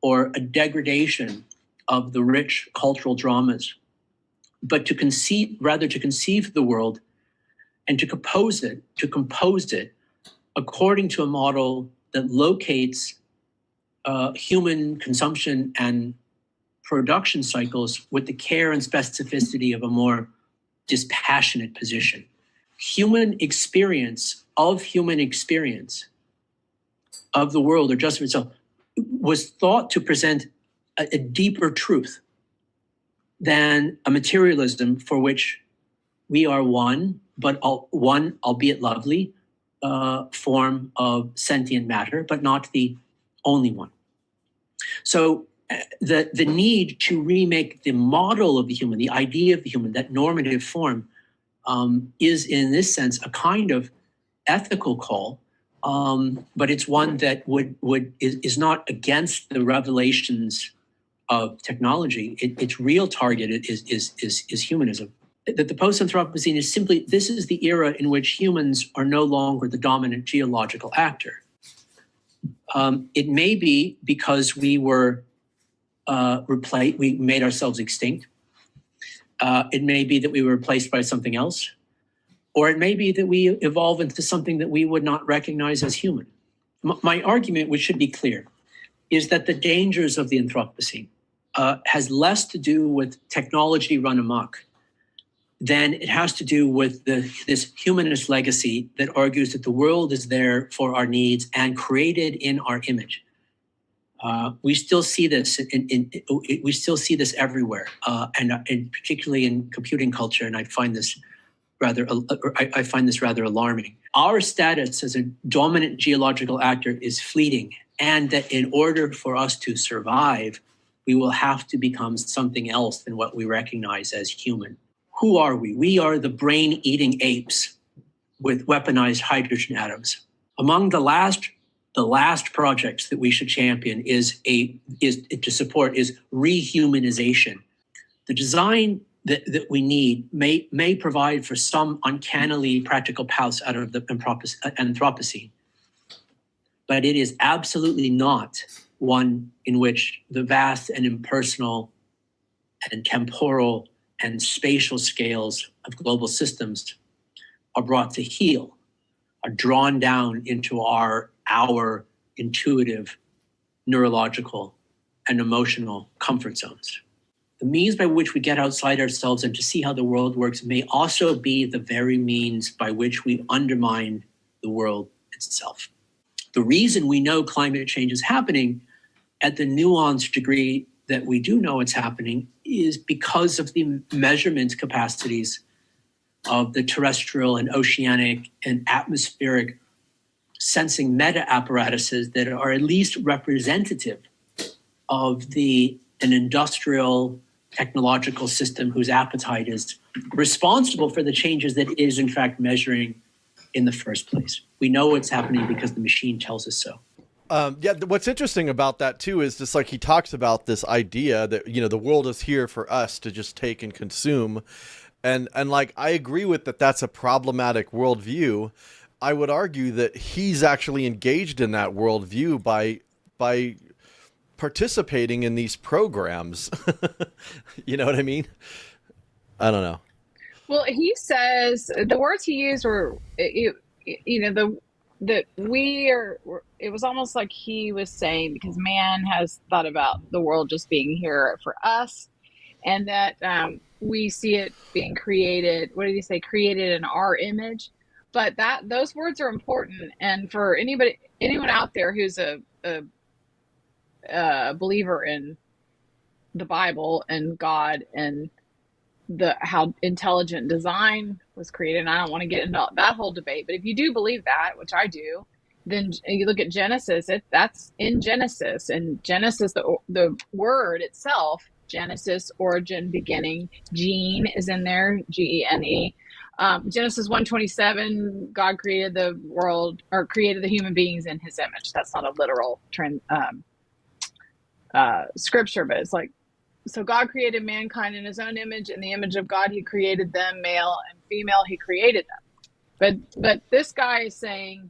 or a degradation of the rich cultural dramas but to conceive the world and to compose it according to a model that locates human consumption and production cycles with the care and specificity of a more dispassionate position. Human experience of the world or just itself was thought to present a deeper truth than a materialism for which we are one, albeit lovely, form of sentient matter, but not the only one. So the need to remake the model of the human, the idea of the human, that normative form, is in this sense a kind of ethical call, but it's one that is not against the revelations of technology. Its real target is humanism. That the post-anthropocene is simply, this is the era in which humans are no longer the dominant geological actor. It may be because we were we made ourselves extinct. It may be that we were replaced by something else, or it may be that we evolve into something that we would not recognize as human. My argument, which should be clear, is that the dangers of the Anthropocene has less to do with technology run amok than it has to do with this humanist legacy that argues that the world is there for our needs and created in our image. We still see this we still see this everywhere, and particularly in computing culture. And I find this rather alarming. Our status as a dominant geological actor is fleeting, and that in order for us to survive, we will have to become something else than what we recognize as human. Who are we? We are the brain-eating apes with weaponized hydrogen atoms. Among the last projects that we should champion is rehumanization. The design that we need may provide for some uncannily practical paths out of the Anthropocene, but it is absolutely not one in which the vast and impersonal and temporal and spatial scales of global systems are brought to heel, are drawn down into our intuitive, neurological, and emotional comfort zones. The means by which we get outside ourselves and to see how the world works may also be the very means by which we undermine the world itself. The reason we know climate change is happening at the nuanced degree that we do know it's happening is because of the measurement capacities of the terrestrial and oceanic and atmospheric sensing meta apparatuses that are at least representative of an industrial technological system whose appetite is responsible for the changes that it is in fact measuring in the first place. We know it's happening because the machine tells us so. What's interesting about that too is just like he talks about this idea that, the world is here for us to just take and consume. And like, I agree with that. That's a problematic worldview. I would argue that he's actually engaged in that worldview by participating in these programs. You know what I mean? I don't know. Well, he says the words he used were, that it was almost like he was saying, because man has thought about the world just being here for us, and that we see it being created. What did he say? Created in our image. But those words are important. And for anyone out there who's a believer in the Bible and God and how intelligent design was created, and I don't want to get into that whole debate, but if you do believe that, which I do, then you look at Genesis, that's in Genesis. And Genesis, the word itself, Genesis, origin, beginning, gene is in there, Gene. Genesis 1:27, God created the world, or created the human beings in his image. That's not a literal scripture, but it's like, so God created mankind in his own image. In the image of God, he created them, male and female, he created them. But this guy is saying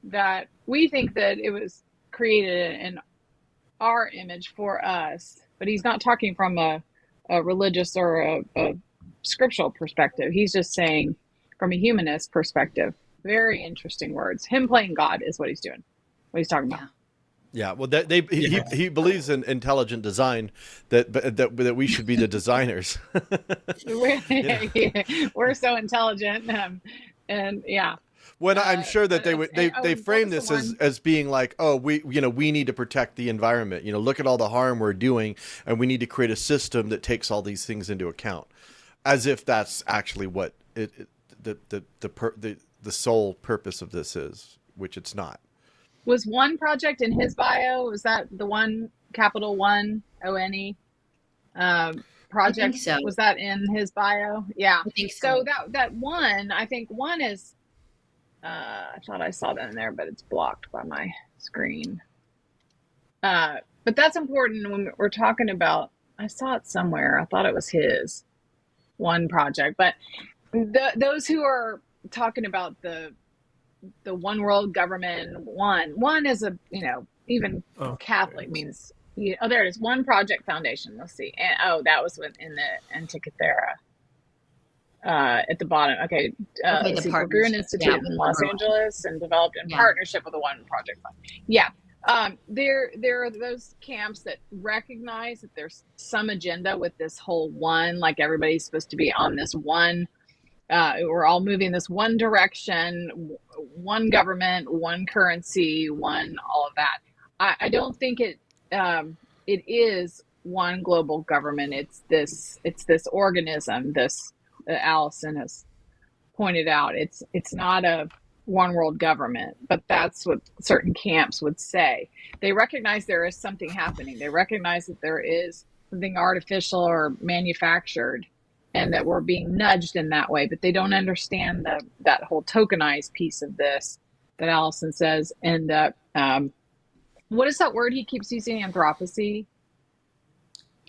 that we think that it was created in our image for us, but he's not talking from a religious or a scriptural perspective. He's just saying from a humanist perspective, very interesting words. Him playing God is what he's doing, what he's talking about. Yeah, well, he believes in intelligent design, that we should be the designers. We're so intelligent, and yeah. When I'm sure that they frame this as being like, oh, we need to protect the environment. Look at all the harm we're doing, and we need to create a system that takes all these things into account, as if that's actually what the sole purpose of this is, which it's not. Was one project in his bio? Was that the one, capital One, ONE project? I think so. Was that in his bio? Yeah. I think so. So that one, I think one is, I thought I saw that in there, but it's blocked by my screen. But that's important when we're talking about, I saw it somewhere. I thought it was his one project, but those who are talking about the one world government, one is a, even Catholic means, there it is, One Project Foundation. Let's see. And, that was in the Antikythera. At the bottom. Okay. Let's see, Berggruen Institute in Los Angeles, and developed in partnership with the One Project Fund. Yeah. There are those camps that recognize that there's some agenda with this whole one, like everybody's supposed to be on this one. We're all moving this one direction, one government, one currency, all of that. I don't think it is one global government. It's this organism, this Alison has pointed out. It's not a one world government, but that's what certain camps would say. They recognize there is something happening. They recognize that there is something artificial or manufactured, and that we're being nudged in that way, but they don't understand that whole tokenized piece of this that Alison says. And what is that word he keeps using? Anthropocene?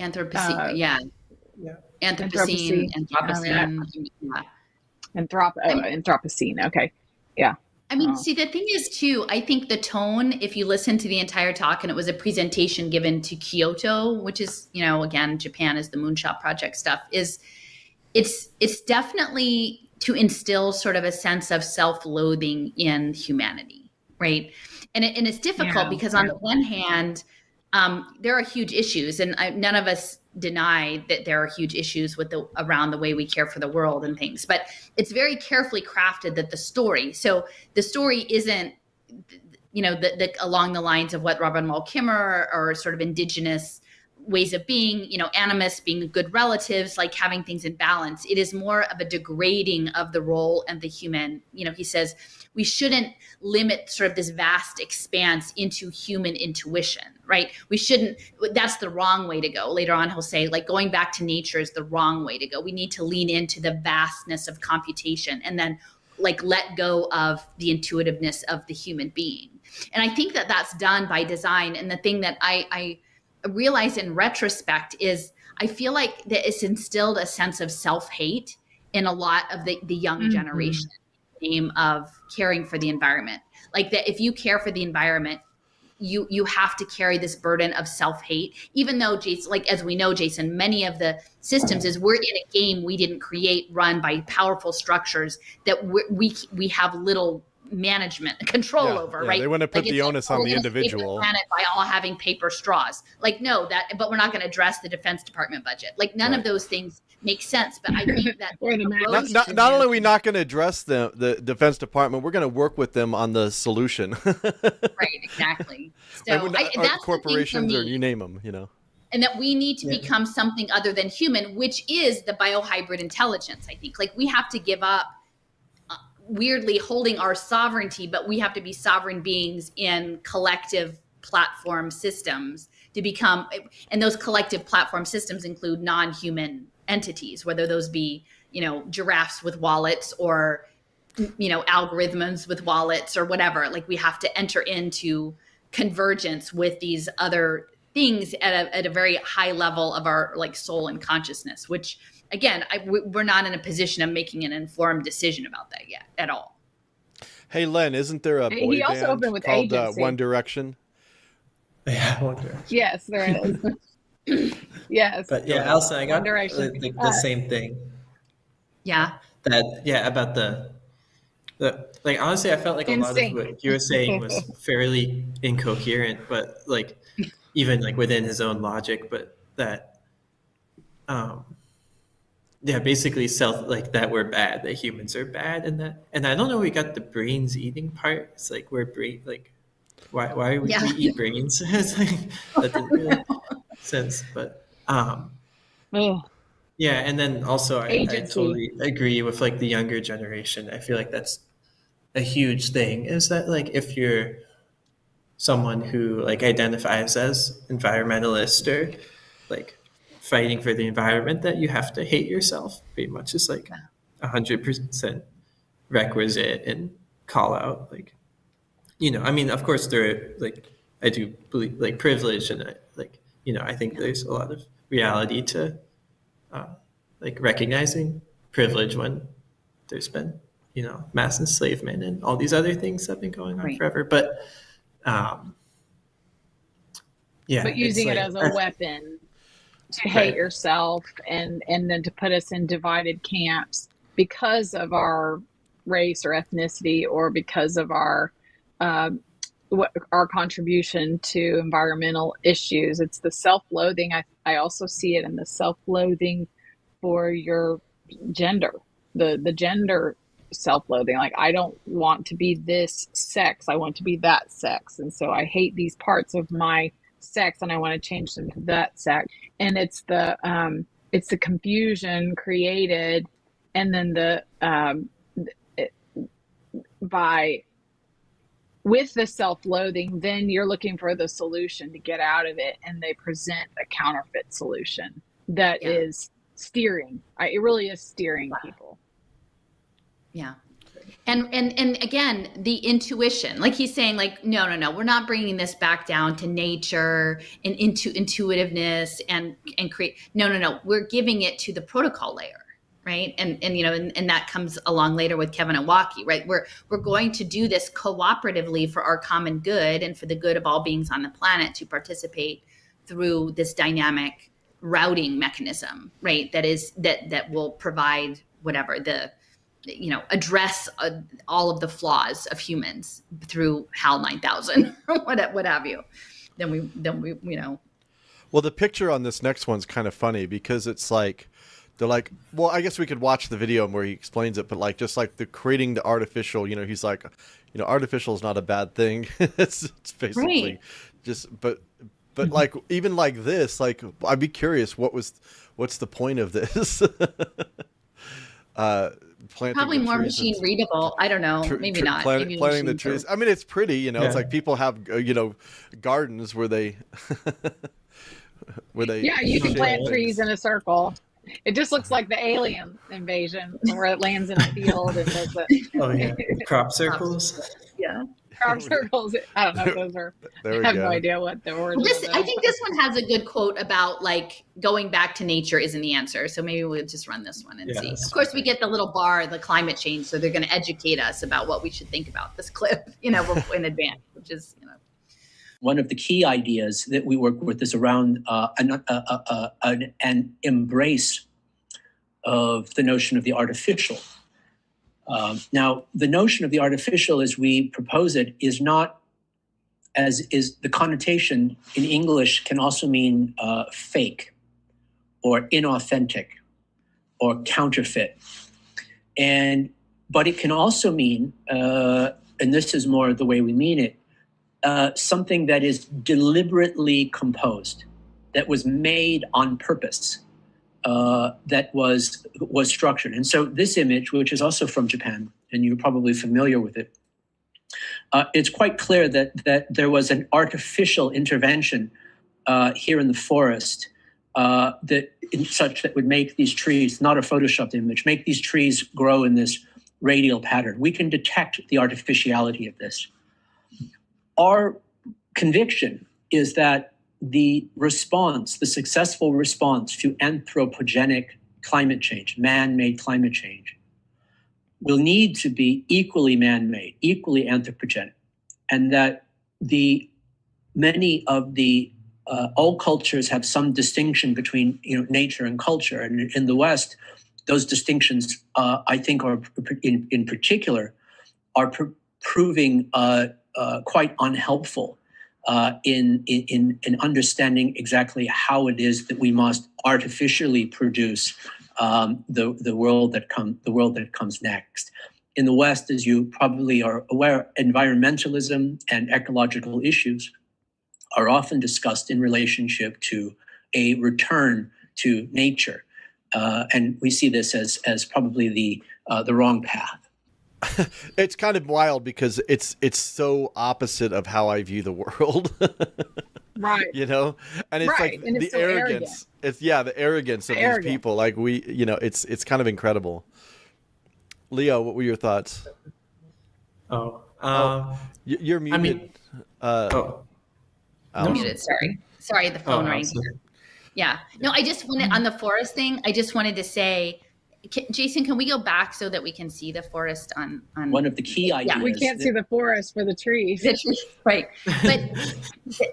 Anthropocene, yeah. Anthropocene. Anthropocene. Okay. Yeah. I mean, see, the thing is too, I think the tone, if you listen to the entire talk, and it was a presentation given to Kyoto, which is, again, Japan is the Moonshot Project stuff, it's definitely to instill sort of a sense of self-loathing in humanity, right? And it's difficult because on the one hand, there are huge issues, and none of us deny that there are huge issues around the way we care for the world and things, but it's very carefully crafted that the story isn't, along the lines of what Robin Wall Kimmerer or sort of indigenous ways of being, animus, being good relatives, like having things in balance. It is more of a degrading of the role and the human. He says we shouldn't limit sort of this vast expanse into human intuition, right? We shouldn't, that's the wrong way to go. Later on, he'll say, like, going back to nature is the wrong way to go. We need to lean into the vastness of computation and then like let go of the intuitiveness of the human being. And I think that that's done by design. And the thing that I realize in retrospect is I feel like that it's instilled a sense of self-hate in a lot of the young generation in the name of caring for the environment. Like that if you care for the environment, you have to carry this burden of self-hate, even though, Jason, like as we know, Jason, many of the systems is we're in a game we didn't create, run by powerful structures that we have little management control over, right? They want to put the onus on the individual. The planet by all having paper straws. Like, no, but we're not going to address the Defense Department budget. Like, none of those things make sense. But I think that not only are we not going to address the Defense Department, we're going to work with them on the solution. Right, exactly. So that's corporations, or you name them, And that we need to become something other than human, which is the biohybrid intelligence. I think, like, we have to give up weirdly holding our sovereignty, but we have to be sovereign beings in collective platform systems to become, and those collective platform systems include non-human entities, whether those be, giraffes with wallets or, algorithms with wallets or whatever. Like, we have to enter into convergence with these other things at a very high level of our like soul and consciousness, which again, we're not in a position of making an informed decision about that yet at all. Hey, Lynn, isn't there a boy band called One Direction? Yeah, One Direction. Yes, there is. Yes. But yeah, Alison, I got the same thing. Yeah. About the like, honestly, I felt like a lot of Insane. what you were saying was fairly incoherent, but like even like within his own logic, but that um yeah, basically like that we're bad, that humans are bad, and I don't know, we got the brains eating part. It's like we're brain like why would Yeah. we eat brains? It's like that didn't really make sense. But Ugh. yeah, and then also I Agency. totally agree with like the younger generation. I feel like that's a huge thing, is that like if you're someone who like identifies as environmentalist or like fighting for the environment, that you have to hate yourself pretty much is like 100% requisite, and call out like, I mean, of course there are like, I do believe like privilege, and like, I think there's a lot of reality to uh, like recognizing privilege when there's been mass enslavement and all these other things that have been going on Right. forever. But yeah, But using it as a weapon to hate yourself, and then to put us in divided camps because of our race or ethnicity, or because of our contribution to environmental issues. It's the self-loathing. I also see it in the self-loathing for your gender, the gender self-loathing. Like, I don't want to be this sex, I want to be that sex, and so I hate these parts of my sex and I want to change them to that sex. And it's the confusion created, and then with the self-loathing, then you're looking for the solution to get out of it, and they present a counterfeit solution that is steering. It really is steering people. Yeah. And again, the intuition, like he's saying, like, no, we're not bringing this back down to nature and into intuitiveness and create. No, we're giving it to the protocol layer, right? And that comes along later with Kevin and Waki, right? We're going to do this cooperatively for our common good and for the good of all beings on the planet to participate through this dynamic routing mechanism, right? That will provide whatever address all of the flaws of humans through HAL 9000 or what have you. Then we Well, the picture on this next one's kind of funny, because it's like, they're like, well, I guess we could watch the video where he explains it, but like, just like the creating the artificial, he's like, artificial is not a bad thing. it's basically right. just, but like, even like this, like, I'd be curious, what's the point of this? Probably more machine readable. I don't know. Maybe not. Planting the trees. I mean, it's pretty, It's like people have, gardens where they, Yeah, you can plant trees in a circle. It just looks like the alien invasion, where it lands in a field and does it. Oh yeah, crop circles. Yeah. Crop circles. I don't know if those are. I have no idea what the word is. I think this one has a good quote about like going back to nature isn't the answer. So maybe we'll just run this one and see. Of course, we get the little bar, the climate change. So they're going to educate us about what we should think about this clip, in advance, which is, One of the key ideas that we work with is around an embrace of the notion of the artificial. Now, the notion of the artificial, as we propose it, is not, as is the connotation in English, can also mean fake or inauthentic or counterfeit. But it can also mean, and this is more the way we mean it, something that is deliberately composed, that was made on purpose, that was structured. And so this image, which is also from Japan, and you're probably familiar with it, it's quite clear that there was an artificial intervention here in the forest that would make these trees, not a photoshopped image, make these trees grow in this radial pattern. We can detect the artificiality of this. Our conviction is that the successful response to anthropogenic climate change, man-made climate change, will need to be equally man-made, equally anthropogenic, and that many of the all cultures have some distinction between nature and culture, and in the West, those distinctions, I think, are in particular are proving quite unhelpful in understanding exactly how it is that we must artificially produce the world that comes next. In the West, as you probably are aware, environmentalism and ecological issues are often discussed in relationship to a return to nature, and we see this as probably the wrong path. It's kind of wild because it's so opposite of how I view the world. Right. You know, and it's Right. like And it's the so arrogance. It's the arrogance of these people. Like it's kind of incredible. Leo, what were your thoughts? You're muted. I mean, Alison. Muted. Sorry, the phone rang. Yeah. No, I just wanted on the forest thing. I just wanted to say, Jason, can we go back so that we can see the forest on One of the key ideas. We can't see the forest for the trees. Right. But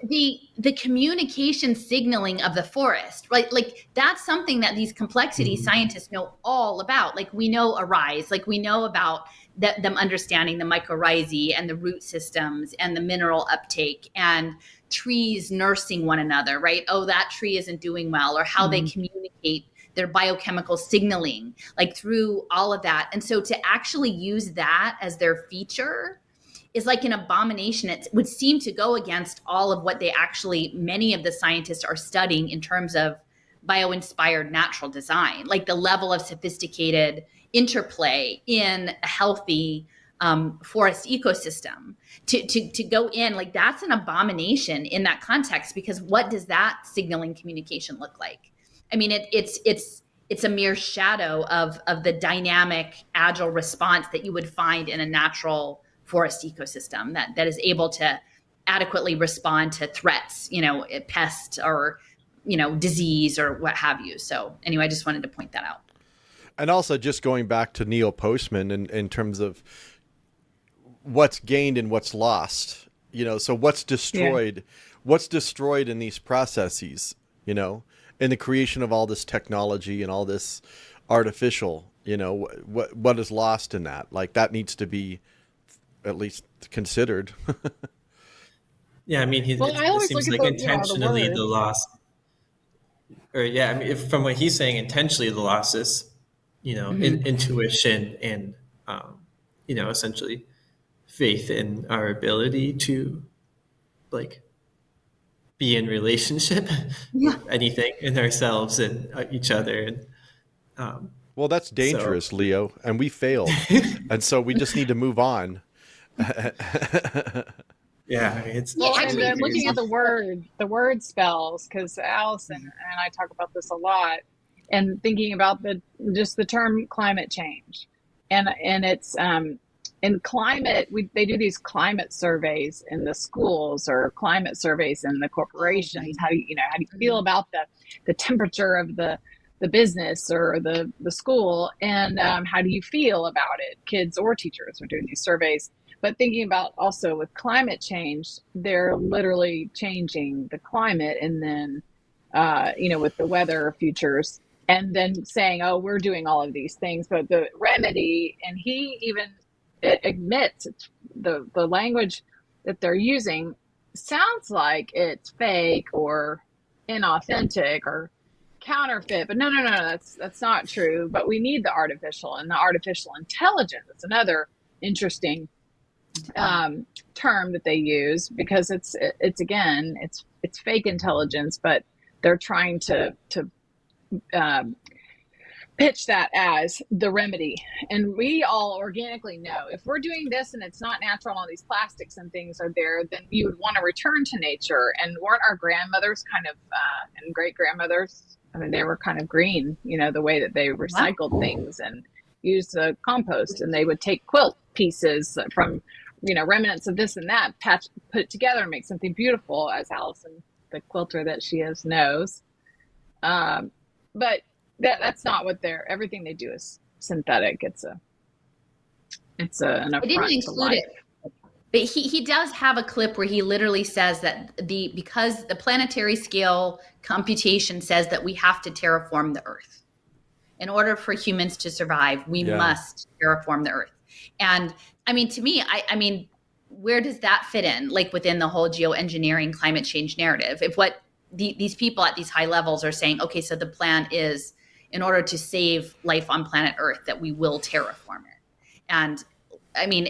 the communication signaling of the forest, right? Like that's something that these complexity scientists know all about. Like we know arise, like we know about them understanding the mycorrhizae and the root systems and the mineral uptake and trees nursing one another, right? Oh, that tree isn't doing well, or how they communicate their biochemical signaling, like through all of that. And so to actually use that as their feature is like an abomination. It would seem to go against all of what many of the scientists are studying in terms of bio-inspired natural design, like the level of sophisticated interplay in a healthy forest ecosystem. To go in, like that's an abomination in that context, because what does that signaling communication look like? I mean, it's a mere shadow of the dynamic, agile response that you would find in a natural forest ecosystem that is able to adequately respond to threats, pest or, disease or what have you. So anyway, I just wanted to point that out. And also just going back to Neil Postman in terms of what's gained and what's lost, so what's destroyed in these processes, in the creation of all this technology and all this artificial, what is lost in that? Like that needs to be at least considered. Yeah, I mean, it seems like intentionally the loss, or I mean, from what he's saying, intentionally the loss is, intuition and, essentially faith in our ability to, like, be in relationship with anything in ourselves and each other. And well, that's dangerous, Leo, and we failed, and so we just need to move on. Yeah, it's and looking at the word spells, because Alison and I talk about this a lot, and thinking about the term climate change, and it's in climate, they do these climate surveys in the schools or climate surveys in the corporations. How do you feel about the temperature of the business or the school, and how do you feel about it? Kids or teachers are doing these surveys. But thinking about also with climate change, they're literally changing the climate, and then with the weather futures, and then saying, oh, we're doing all of these things, but the remedy, and he even admits the language that they're using sounds like it's fake or inauthentic or counterfeit, but no, that's not true. But we need the artificial, and the artificial intelligence. It's another interesting term that they use, because it's fake intelligence, but they're trying to pitch that as the remedy. And we all organically know if we're doing this and it's not natural, all these plastics and things are there, then you would want to return to nature. And weren't our grandmothers kind of and great grandmothers, I mean, they were kind of green, the way that they recycled things and used the compost, and they would take quilt pieces from remnants of this and that, put it together and make something beautiful, as Alison, the quilter that she is, knows. But that's not what everything they do is synthetic. It's an affront. I didn't include it, but he does have a clip where he literally says that because the planetary scale computation says that we have to terraform the Earth. In order for humans to survive, we must terraform the Earth. And I mean, to me, I mean, where does that fit in, like within the whole geoengineering climate change narrative? If what these people at these high levels are saying, okay, so the plan is in order to save life on planet Earth that we will terraform it. And I mean,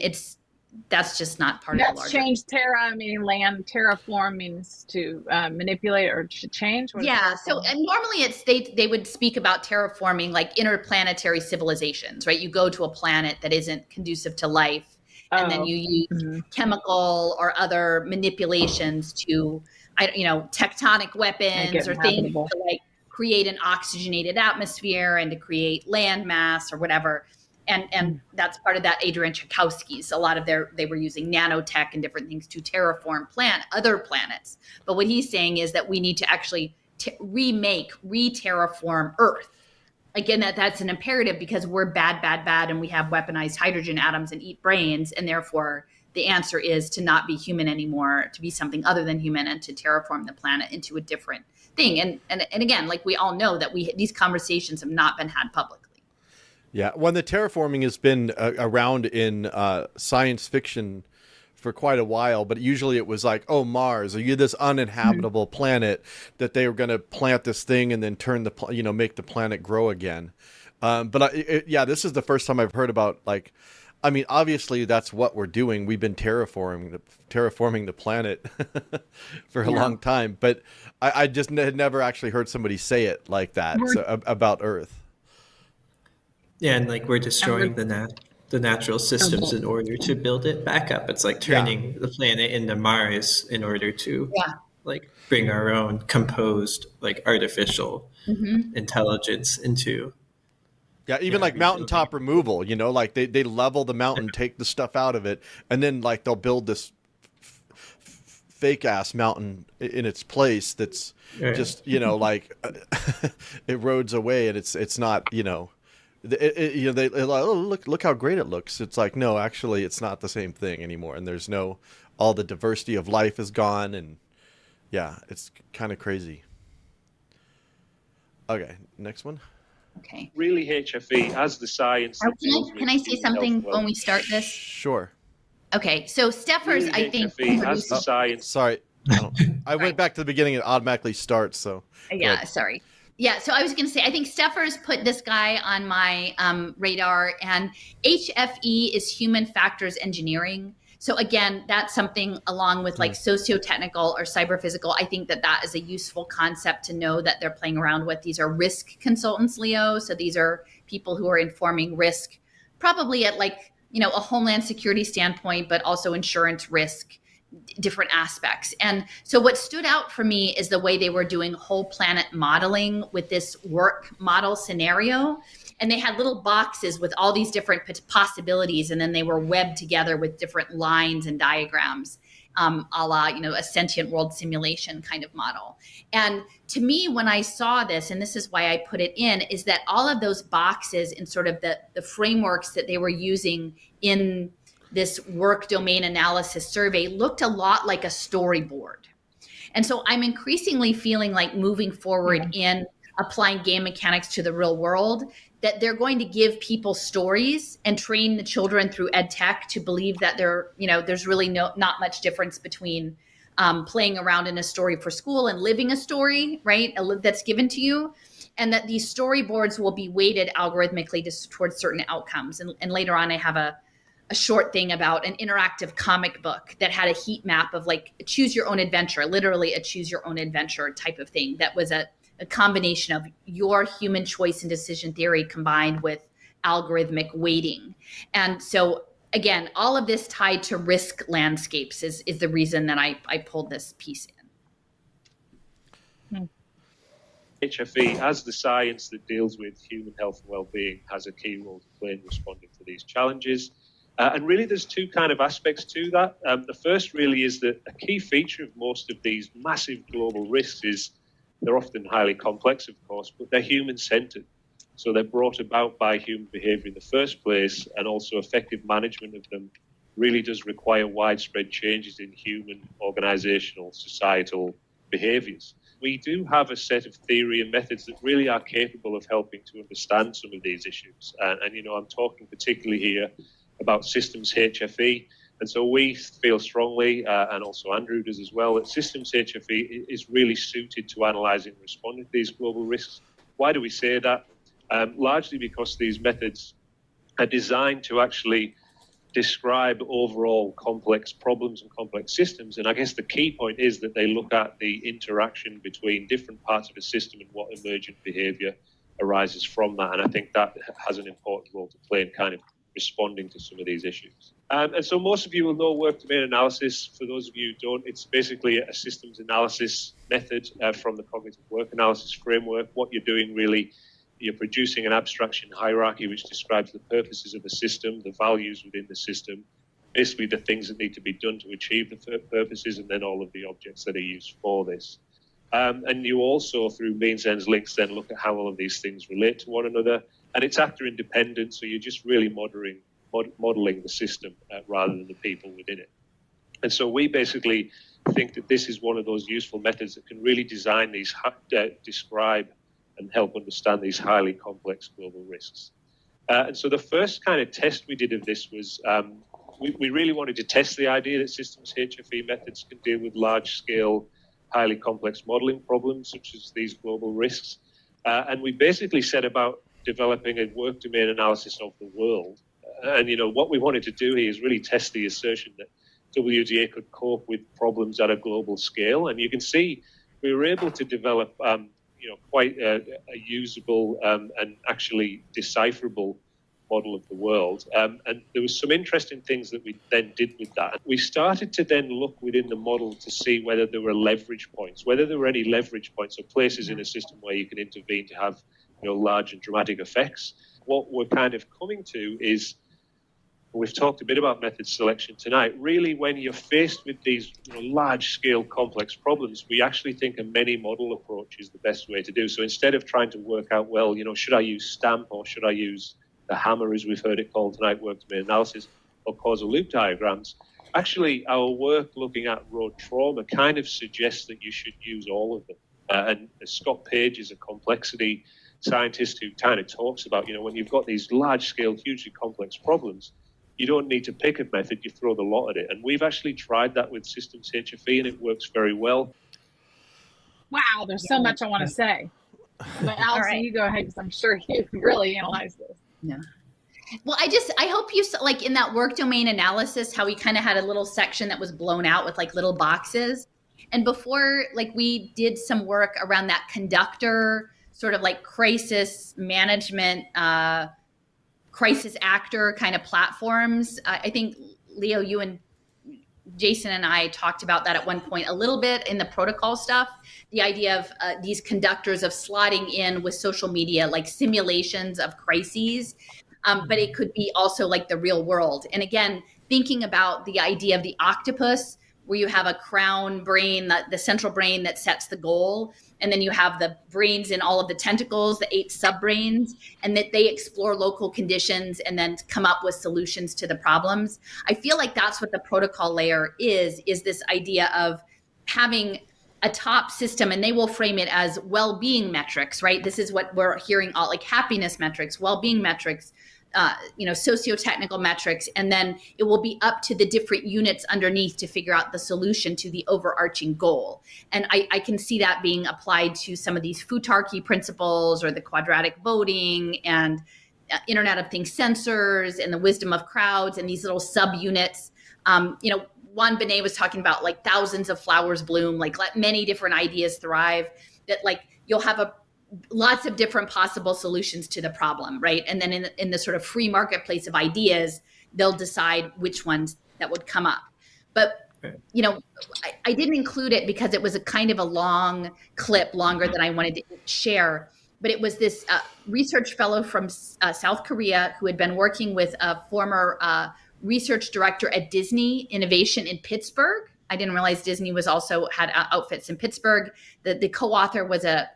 that's just not part of the larger. That's changed terra, meaning land. Terraform means to manipulate or to change. So and normally they would speak about terraforming like interplanetary civilizations, right? You go to a planet that isn't conducive to life, and then you use chemical or other manipulations to, tectonic weapons or things to like create an oxygenated atmosphere and to create land mass or whatever. And that's part of that Adrian Tchaikovsky's. A lot of they were using nanotech and different things to terraform other planets. But what he's saying is that we need to actually re-terraform Earth. Again, that's an imperative because we're bad, and we have weaponized hydrogen atoms and eat brains. And therefore, the answer is to not be human anymore, to be something other than human, and to terraform the planet into a different thing. And again, like we all know that these conversations have not been had publicly. Yeah, when the terraforming has been around in science fiction for quite a while, but usually it was like, oh, Mars, are you this uninhabitable planet that they were going to plant this thing and then turn make the planet grow again. This is the first time I've heard about like, I mean, obviously that's what we're doing. We've been terraforming the planet for a long time, but I just had never actually heard somebody say it like that about Earth. Yeah, and like we're destroying the natural systems in order to build it back up. It's like turning the planet into Mars in order to like bring our own composed, like artificial intelligence into. Yeah, even like mountaintop removal, like they level the mountain, take the stuff out of it, and then like they'll build this fake ass mountain in its place that's just, like erodes away, and it's not, they like, oh, look how great it looks. It's like, no, actually it's not the same thing anymore, and there's all the diversity of life is gone, and it's kind of crazy. Okay, next one. Okay. Really, HFE as the science. Can I say something when we start this? Sure. Okay, so Steffers, really, I think. HFE as the science. Sorry, I went back to the beginning. It automatically starts. So. Yeah, sorry. Yeah, so I was going to say, I think Steffers put this guy on my radar, and HFE is human factors engineering. So again, that's something along with like socio-technical or cyber-physical. I think that is a useful concept to know that they're playing around with. These are risk consultants, Leo. So these are people who are informing risk, probably at like, a homeland security standpoint, but also insurance risk, different aspects. And so what stood out for me is the way they were doing whole planet modeling with this work model scenario. And they had little boxes with all these different possibilities, and then they were webbed together with different lines and diagrams, a la, a sentient world simulation kind of model. And to me, when I saw this, and this is why I put it in, is that all of those boxes and sort of the frameworks that they were using in this work domain analysis survey looked a lot like a storyboard. And so I'm increasingly feeling like moving forward in applying game mechanics to the real world, that they're going to give people stories and train the children through ed tech to believe that there's really not much difference between playing around in a story for school and living a story, right? That's given to you. And that these storyboards will be weighted algorithmically towards certain outcomes. And later on, I have a short thing about an interactive comic book that had a heat map of like a choose your own adventure, literally a choose your own adventure type of thing. That was a combination of your human choice and decision theory combined with algorithmic weighting. And so again, all of this tied to risk landscapes is the reason that I pulled this piece in. HFE, as the science that deals with human health and well-being, has a key role to play in responding to these challenges. And really, there's two kind of aspects to that. The first really is that a key feature of most of these massive global risks is they're often highly complex, of course, but they're human-centered. So they're brought about by human behavior in the first place, and also effective management of them really does require widespread changes in human, organizational, societal behaviors. we do have a set of theory and methods that really are capable of helping to understand some of these issues. And I'm talking particularly here about systems HFE. And so we feel strongly, and also Andrew does as well, that systems HFE is really suited to analysing and responding to these global risks. Why do we say that? Largely because these methods are designed to actually describe overall complex problems and complex systems. And I guess the key point is that they look at the interaction between different parts of a system and what emergent behaviour arises from that. And I think that has an important role to play in kind of responding to some of these issues. And so most of you will know work domain analysis. For those of you who don't, it's basically a systems analysis method from the cognitive work analysis framework. What you're doing really, you're producing an abstraction hierarchy which describes the purposes of the system, the values within the system, basically the things that need to be done to achieve the purposes, and then all of the objects that are used for this. And you also, through means, ends, links, then look at how all of these things relate to one another. And it's actor independent, so you're just really modeling the system rather than the people within it. And so we basically think that this is one of those useful methods that can really design these, describe and help understand these highly complex global risks. And so the first kind of test we did of this was we really wanted to test the idea that systems HFE methods can deal with large-scale, highly complex modeling problems such as these global risks. And we basically set about developing a work domain analysis of the world. And, what we wanted to do here is really test the assertion that WDA could cope with problems at a global scale. And you can see we were able to develop, quite a usable and actually decipherable model of the world. And there was some interesting things that we then did with that. We started to then look within the model to see whether there were leverage points, whether there were any leverage points or places in a system where you can intervene to have large and dramatic effects. What we're kind of coming to is, we've talked a bit about method selection tonight. Really, when you're faced with these large-scale complex problems, we actually think a many model approach is the best way to do. So instead of trying to work out, should I use STAMP or should I use the hammer, as we've heard it called tonight, work domain analysis, or causal loop diagrams, actually our work looking at road trauma kind of suggests that you should use all of them. And Scott Page is a complexity scientist who kind of talks about, when you've got these large-scale, hugely complex problems, you don't need to pick a method, you throw the lot at it. And we've actually tried that with systems HFE, and it works very well. Wow, there's so much I want to say. But Alison, right. You go ahead, because I'm sure you really analyzed this. Yeah. Well, I hope you, like in that work domain analysis, how we kind of had a little section that was blown out with like little boxes. And before, like we did some work around that conductor, sort of like crisis management, crisis actor kind of platforms. I think, Leo, you and Jason and I talked about that at one point a little bit in the protocol stuff, the idea of these conductors of slotting in with social media, like simulations of crises, but it could be also like the real world. And again, thinking about the idea of the octopus, where you have a crown brain, the central brain that sets the goal, and then you have the brains in all of the tentacles, the 8 subbrains, and that they explore local conditions and then come up with solutions to the problems. I feel like that's what the protocol layer is this idea of having a top system, and they will frame it as well-being metrics, right? This is what we're hearing, all like happiness metrics, well-being metrics, socio-technical metrics, and then it will be up to the different units underneath to figure out the solution to the overarching goal. And I can see that being applied to some of these futarchy principles or the quadratic voting and Internet of Things sensors and the wisdom of crowds and these little subunits. Juan Benet was talking about like thousands of flowers bloom, like let many different ideas thrive, that like you'll have lots of different possible solutions to the problem, right? And then in the sort of free marketplace of ideas, they'll decide which ones that would come up. But, I didn't include it because it was a kind of a long clip, longer than I wanted to share. But it was this research fellow from South Korea who had been working with a former research director at Disney Innovation in Pittsburgh. I didn't realize Disney was also had outfits in Pittsburgh. The co-author was a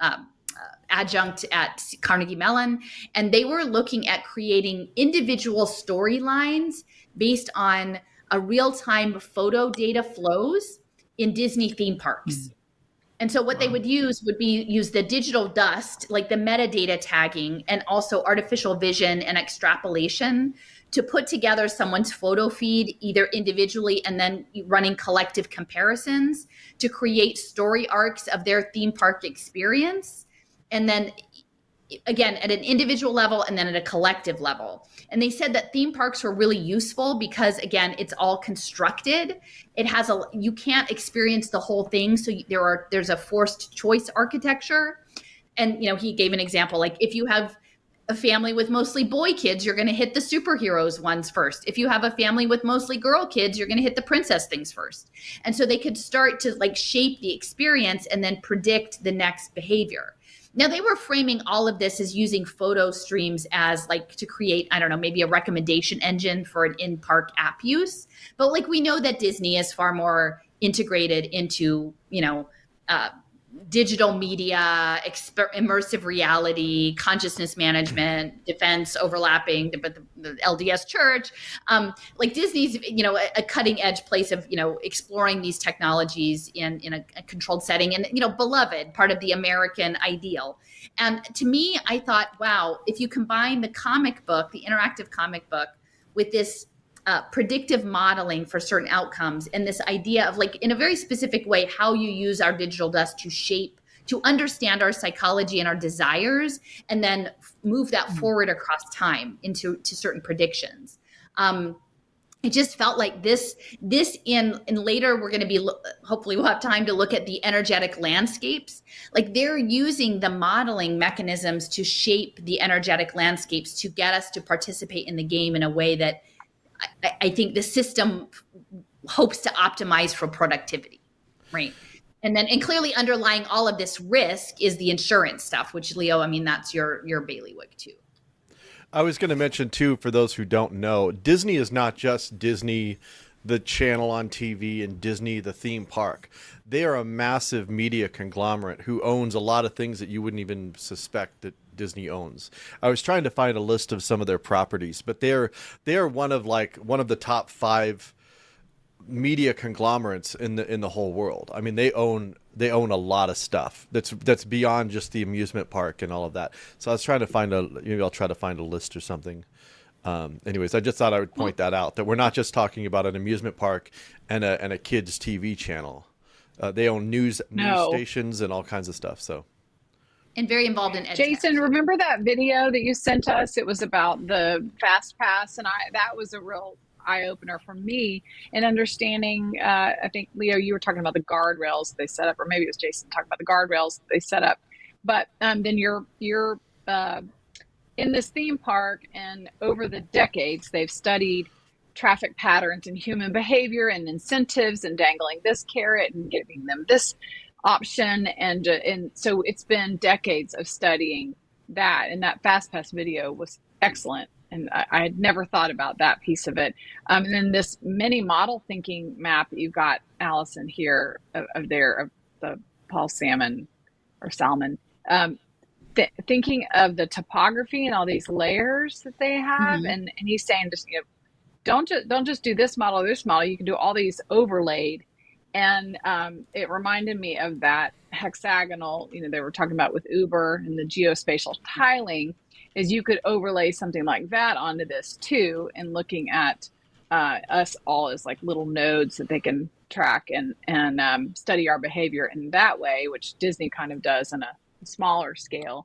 adjunct at Carnegie Mellon, and they were looking at creating individual storylines based on a real-time photo data flows in Disney theme parks. And so what they would use the digital dust, like the metadata tagging, and also artificial vision and extrapolation to put together someone's photo feed, either individually and then running collective comparisons to create story arcs of their theme park experience. And then again, at an individual level and then at a collective level. And they said that theme parks were really useful because, again, it's all constructed. You can't experience the whole thing. So there's a forced choice architecture. And, he gave an example, like if you have a family with mostly boy kids, you're going to hit the superheroes ones first. If you have a family with mostly girl kids, you're going to hit the princess things first. And so they could start to like shape the experience and then predict the next behavior. Now, they were framing all of this as using photo streams as like to create, I don't know, maybe a recommendation engine for an in-park app use. But like we know that Disney is far more integrated into, digital media, immersive reality, consciousness management, defense, overlapping, but the LDS church. Like Disney's, a cutting edge place of, exploring these technologies in a controlled setting and, beloved, part of the American ideal. And to me, I thought, wow, if you combine the comic book, the interactive comic book with this predictive modeling for certain outcomes and this idea of like in a very specific way how you use our digital dust to understand our psychology and our desires and then move that forward across time into certain predictions. It just felt like this in later we're going to be, hopefully we'll have time to look at the energetic landscapes. Like they're using the modeling mechanisms to shape the energetic landscapes to get us to participate in the game in a way that I think the system hopes to optimize for productivity, right? And clearly underlying all of this risk is the insurance stuff, which Leo, that's your bailiwick too. I was going to mention too, for those who don't know, Disney is not just Disney, the channel on TV, and Disney, the theme park. They are a massive media conglomerate who owns a lot of things that you wouldn't even suspect that Disney owns. I was trying to find a list of some of their properties, but they are one of the top 5 media conglomerates in the whole world. They own a lot of stuff that's beyond just the amusement park and all of that. So I was trying to find maybe I'll try to find a list or something. Anyways, I just thought I would point that out, that we're not just talking about an amusement park and a kids TV channel. They own news stations and all kinds of stuff. So. And very involved in Jason, remember that video that you sent us? It was about the Fast Pass, and that was a real eye-opener for me in understanding. I think, Leo, you were talking about the guardrails they set up, or maybe it was Jason talking about the guardrails they set up. But then you're in this theme park, and over the decades, they've studied traffic patterns and human behavior and incentives and dangling this carrot and giving them this option, and so it's been decades of studying that, and that Fast Pass video was excellent, and I had never thought about that piece of it. And then this mini model thinking map that you've got, Alison, here of the Paul Salmon, thinking of the topography and all these layers that they have, and he's saying just don't just do this model or this model, you can do all these overlaid. And it reminded me of that hexagonal, they were talking about with Uber and the geospatial tiling, is you could overlay something like that onto this too, and looking at us all as like little nodes that they can track and study our behavior in that way, which Disney kind of does on a smaller scale.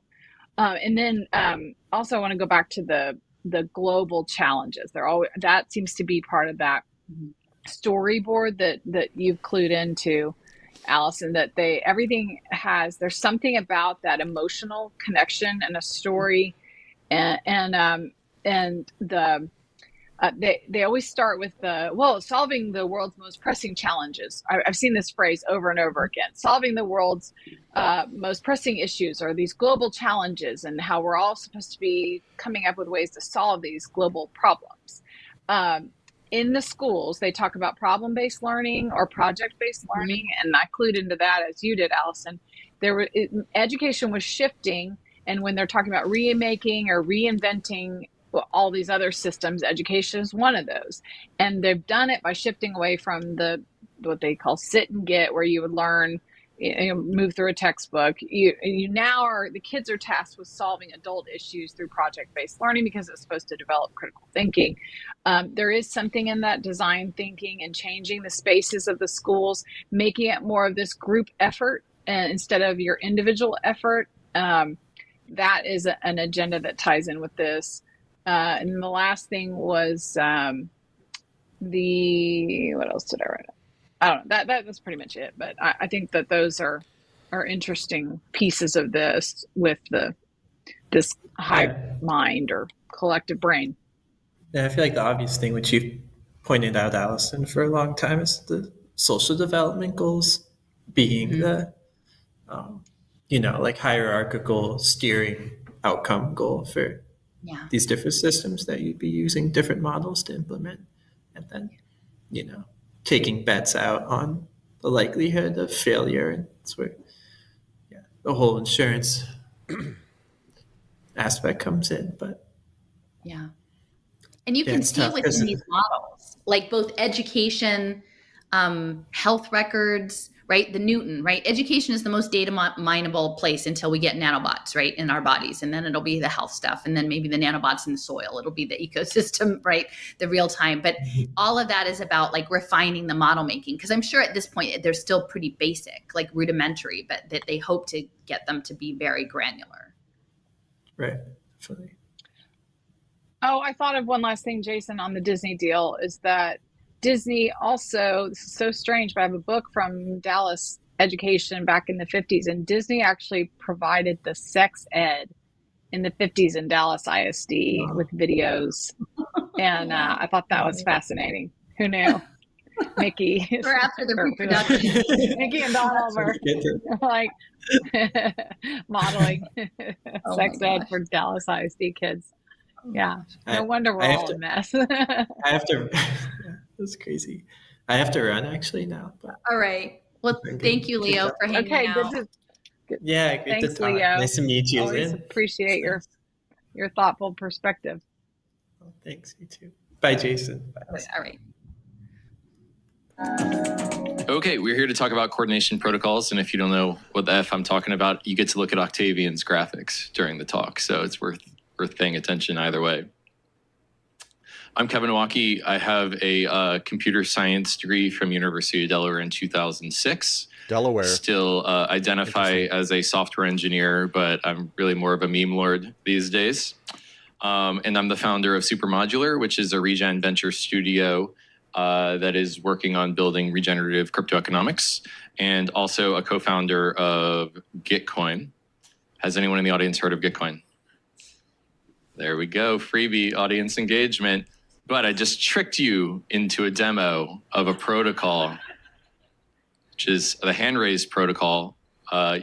And then also I want to go back to the global challenges. That seems to be part of that storyboard that you've clued into, Alison, that everything there's something about that emotional connection and a story, and they always start with solving the world's most pressing challenges. I've seen this phrase over and over again. Solving the world's most pressing issues are these global challenges, and how we're all supposed to be coming up with ways to solve these global problems. In the schools, they talk about problem-based learning or project-based learning, and I clued into that as you did, Alison. Education was shifting, and when they're talking about remaking or reinventing all these other systems, education is one of those. And they've done it by shifting away from what they call sit and get, where you would learn move through a textbook. You now are, the kids are tasked with solving adult issues through project-based learning because it's supposed to develop critical thinking. There is something in that design thinking and changing the spaces of the schools, making it more of this group effort instead of your individual effort. That is an agenda that ties in with this. And the last thing was what else did I write? I don't know. That's pretty much it. But I think that those are interesting pieces of this with this hive mind or collective brain. Yeah, I feel like the obvious thing, which you've pointed out, Alison, for a long time, is the social development goals being the, like hierarchical steering outcome goal for these different systems that you'd be using different models to implement, and then, taking bets out on the likelihood of failure. And that's where the whole insurance aspect comes in. But and you can see within these models, like both education, health records, right? The Newton, right? Education is the most data mineable place until we get nanobots, right, in our bodies. And then it'll be the health stuff. And then maybe the nanobots in the soil. It'll be the ecosystem, right? The real time. But all of that is about like refining the model making. Because I'm sure at this point, they're still pretty basic, like rudimentary, but that they hope to get them to be very granular. Right. Definitely. Oh, I thought of one last thing, Jason, on the Disney deal is that Disney also, this is so strange, but I have a book from Dallas Education back in the 50s, and Disney actually provided the sex ed in the 50s in Dallas ISD with videos. And I thought that was fascinating. Who knew? Mickey. Or after the reproduction. Mickey and Donald were like modeling sex ed for Dallas ISD kids. Yeah. No wonder we're all a mess. I have to... That's crazy. I have to run actually now. But all right. Well, thank you, Leo, for hanging out. Good to talk. Leo. Nice to meet you, Always Lynn. Appreciate your thoughtful perspective. Oh, thanks, you too. Bye, Jason. Bye. All right. Okay, we're here to talk about coordination protocols. And if you don't know what the F I'm talking about, you get to look at Octavian's graphics during the talk. So it's worth paying attention either way. I'm Kevin Owaki. I have a computer science degree from University of Delaware in 2006. Delaware. Still identify as a software engineer, but I'm really more of a meme lord these days. And I'm the founder of Supermodular, which is a regen venture studio that is working on building regenerative cryptoeconomics, and also a co-founder of Gitcoin. Has anyone in the audience heard of Gitcoin? There we go, freebie audience engagement. But I just tricked you into a demo of a protocol, which is the hand raise protocol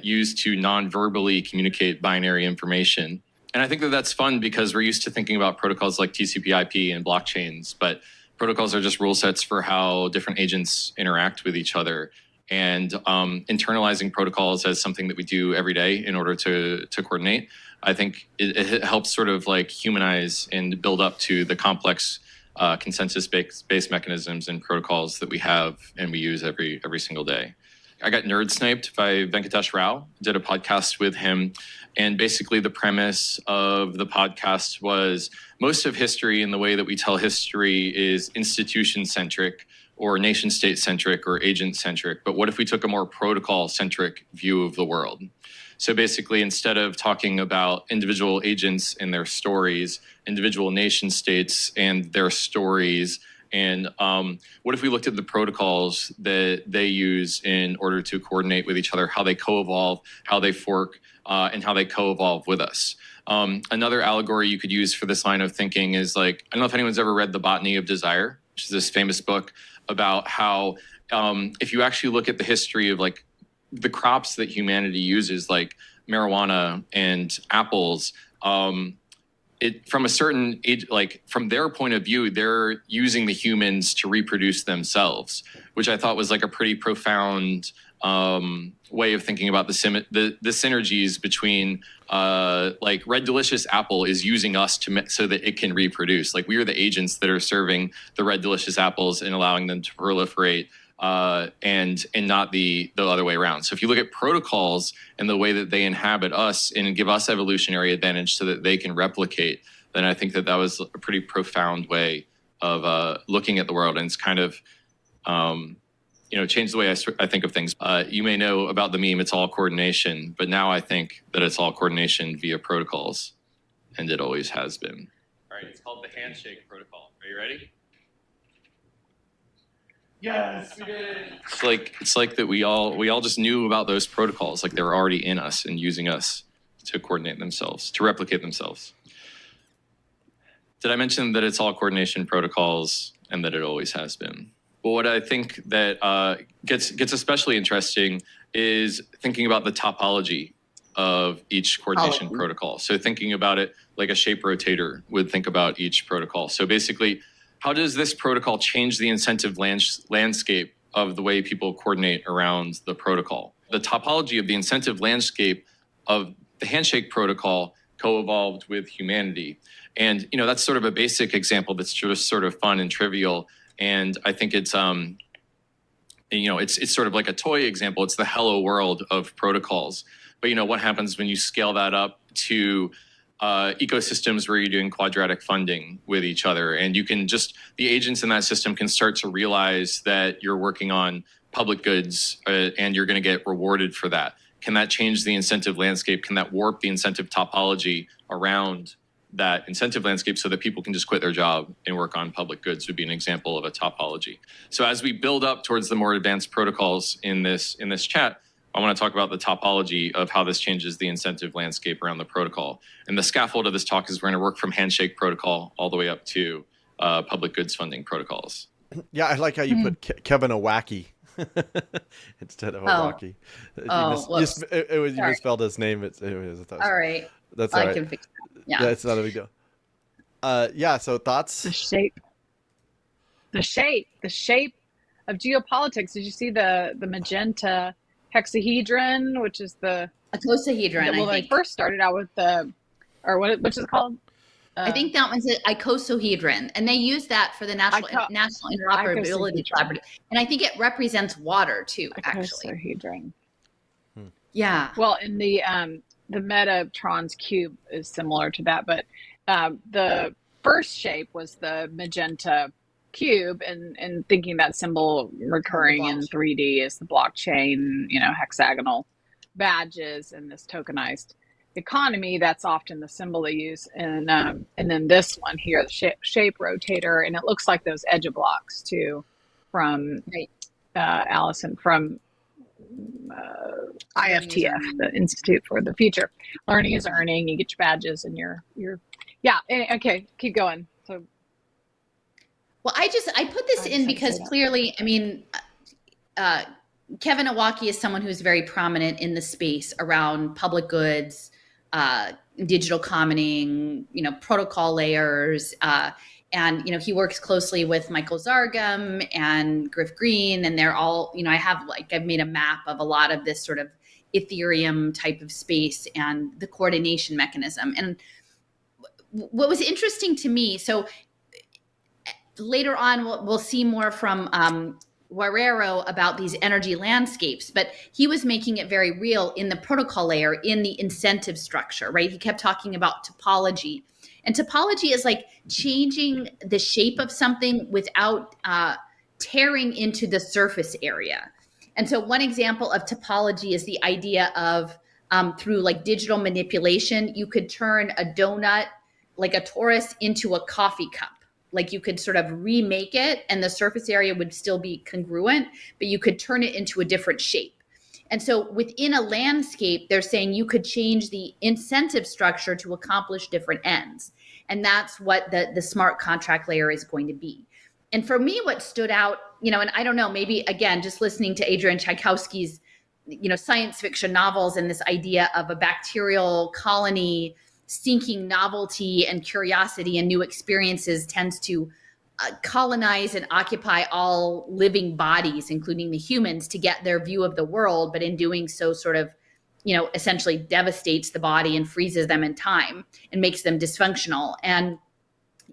used to non-verbally communicate binary information. And I think that that's fun because we're used to thinking about protocols like TCP/IP and blockchains, but protocols are just rule sets for how different agents interact with each other. And internalizing protocols as something that we do every day in order to coordinate, I think it helps sort of like humanize and build up to the complex consensus-based mechanisms and protocols that we have and we use every single day. I got nerd sniped by Venkatesh Rao, did a podcast with him. And basically the premise of the podcast was most of history and the way that we tell history is institution-centric or nation-state-centric or agent-centric. But what if we took a more protocol-centric view of the world? So basically, instead of talking about individual agents and their stories, individual nation states and their stories, and what if we looked at the protocols that they use in order to coordinate with each other, how they co-evolve, how they fork, and how they co-evolve with us? Another allegory you could use for this line of thinking is like, I don't know if anyone's ever read The Botany of Desire, which is this famous book about how if you actually look at the history of like the crops that humanity uses, like marijuana and apples, from a certain age, like from their point of view, they're using the humans to reproduce themselves, which I thought was like a pretty profound way of thinking about the synergies between like Red Delicious Apple is using us so that it can reproduce. Like we are the agents that are serving the Red Delicious apples and allowing them to proliferate and not the other way around. So if you look at protocols and the way that they inhabit us and give us evolutionary advantage so that they can replicate, then I think that was a pretty profound way of looking at the world. And it's kind of, changed the way I think of things. You may know about the meme, it's all coordination, but now I think that it's all coordination via protocols, and it always has been. All right, it's called the handshake protocol. Are you ready? Yes, we did. It's like that we all just knew about those protocols, like they were already in us and using us to coordinate themselves, to replicate themselves. Did I mention that it's all coordination protocols and that it always has been? Well, what I think that gets especially interesting is thinking about the topology of each coordination protocol. So thinking about it like a shape rotator would think about each protocol. So basically, how does this protocol change the incentive landscape of the way people coordinate around the protocol? The topology of the incentive landscape of the handshake protocol co-evolved with humanity. And, that's sort of a basic example that's just sort of fun and trivial. And I think it's, it's sort of like a toy example. It's the hello world of protocols. But, what happens when you scale that up to ecosystems where you're doing quadratic funding with each other, and the agents in that system can start to realize that you're working on public goods and you're going to get rewarded for that. Can that change the incentive landscape? Can that warp the incentive topology around that incentive landscape so that people can just quit their job and work on public goods? Would be an example of a topology. So as we build up towards the more advanced protocols in this chat, I want to talk about the topology of how this changes the incentive landscape around the protocol. And the scaffold of this talk is we're going to work from handshake protocol all the way up to public goods funding protocols. Yeah, I like how you put Kevin a wacky instead of a wacky. You misspelled his name. All right. That's all right. I can fix that. Yeah. It's not a big deal. So thoughts? The shape of geopolitics. Did you see the magenta hexahedron, which is the icosahedron? Well, they first started out with which is it called? I think that one's an icosahedron, and they use that for the National Interoperability Collaborative, and I think it represents water too. Actually, icosahedron. Yeah. Well, in the Metatron's cube is similar to that, but the first shape was the magenta cube, and thinking that symbol recurring in 3D is the blockchain, hexagonal badges and this tokenized economy. That's often the symbol they use. And then this one here, the shape rotator, and it looks like those edge blocks too from Alison from IFTF, the Institute for the Future. Learning is earning. You get your badges and you're okay, keep going. So well, I put this in because clearly, Kevin Iwaki is someone who's very prominent in the space around public goods, digital commoning, protocol layers, and he works closely with Michael Zargam and Griff Green, and they're all, I've made a map of a lot of this sort of Ethereum type of space and the coordination mechanism. And what was interesting to me, so later on we'll see more from Guerrero about these energy landscapes, but he was making it very real in the protocol layer, in the incentive structure, right? He kept talking about topology. And topology is like changing the shape of something without tearing into the surface area. And so one example of topology is the idea of through like digital manipulation, you could turn a donut, like a torus, into a coffee cup. Like you could sort of remake it and the surface area would still be congruent, but you could turn it into a different shape. And so within a landscape, they're saying you could change the incentive structure to accomplish different ends. And that's what the smart contract layer is going to be. And for me, what stood out, and I don't know, maybe again, just listening to Adrian Tchaikovsky's, science fiction novels and this idea of a bacterial colony seeking novelty and curiosity and new experiences tends to colonize and occupy all living bodies, including the humans, to get their view of the world. But in doing so, sort of, essentially devastates the body and freezes them in time and makes them dysfunctional. And,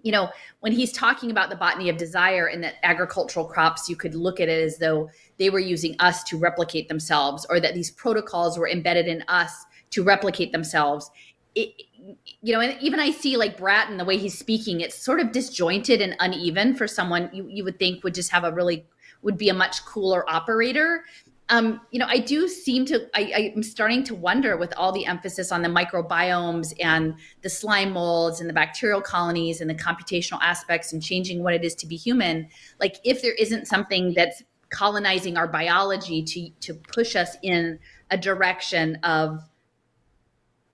you know, when he's talking about the botany of desire and that agricultural crops, you could look at it as though they were using us to replicate themselves, or that these protocols were embedded in us to replicate themselves. You know, and even I see like Bratton, the way he's speaking, it's sort of disjointed and uneven for someone you would think would just have would be a much cooler operator. You know, I do seem to, I'm starting to wonder, with all the emphasis on the microbiomes and the slime molds and the bacterial colonies and the computational aspects and changing what it is to be human, like if there isn't something that's colonizing our biology to push us in a direction of,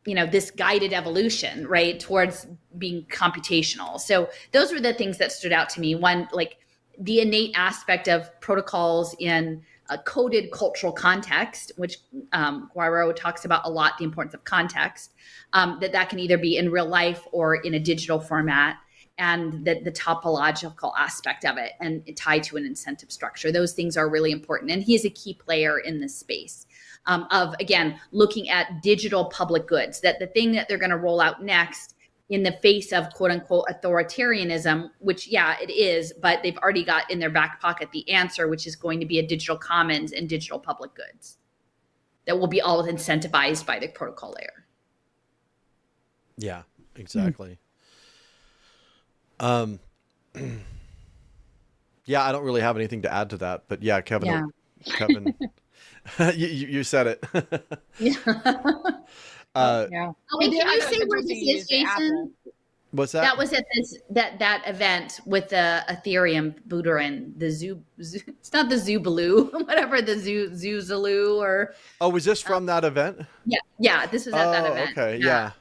you know, this guided evolution, right, towards being computational. So those were the things that stood out to me. One, like the innate aspect of protocols in a coded cultural context, which Guerrero talks about a lot, the importance of context, that can either be in real life or in a digital format, and the topological aspect of it and tied to an incentive structure. Those things are really important. And he is a key player in this space of, again, looking at digital public goods, that the thing that they're going to roll out next in the face of quote unquote authoritarianism, which, yeah, it is, but they've already got in their back pocket the answer, which is going to be a digital commons and digital public goods that will be all incentivized by the protocol layer. Yeah, exactly. Yeah, I don't really have anything to add to that, but yeah, Kevin, you said it. Yeah. Oh, wait, can you say where this is, Jason? What's that? That was at that event with the Ethereum Buterin, the it's not the Zoobaloo, whatever, the Zoozaloo or. Oh, was this from that event? Yeah, this was at that event. Okay, yeah.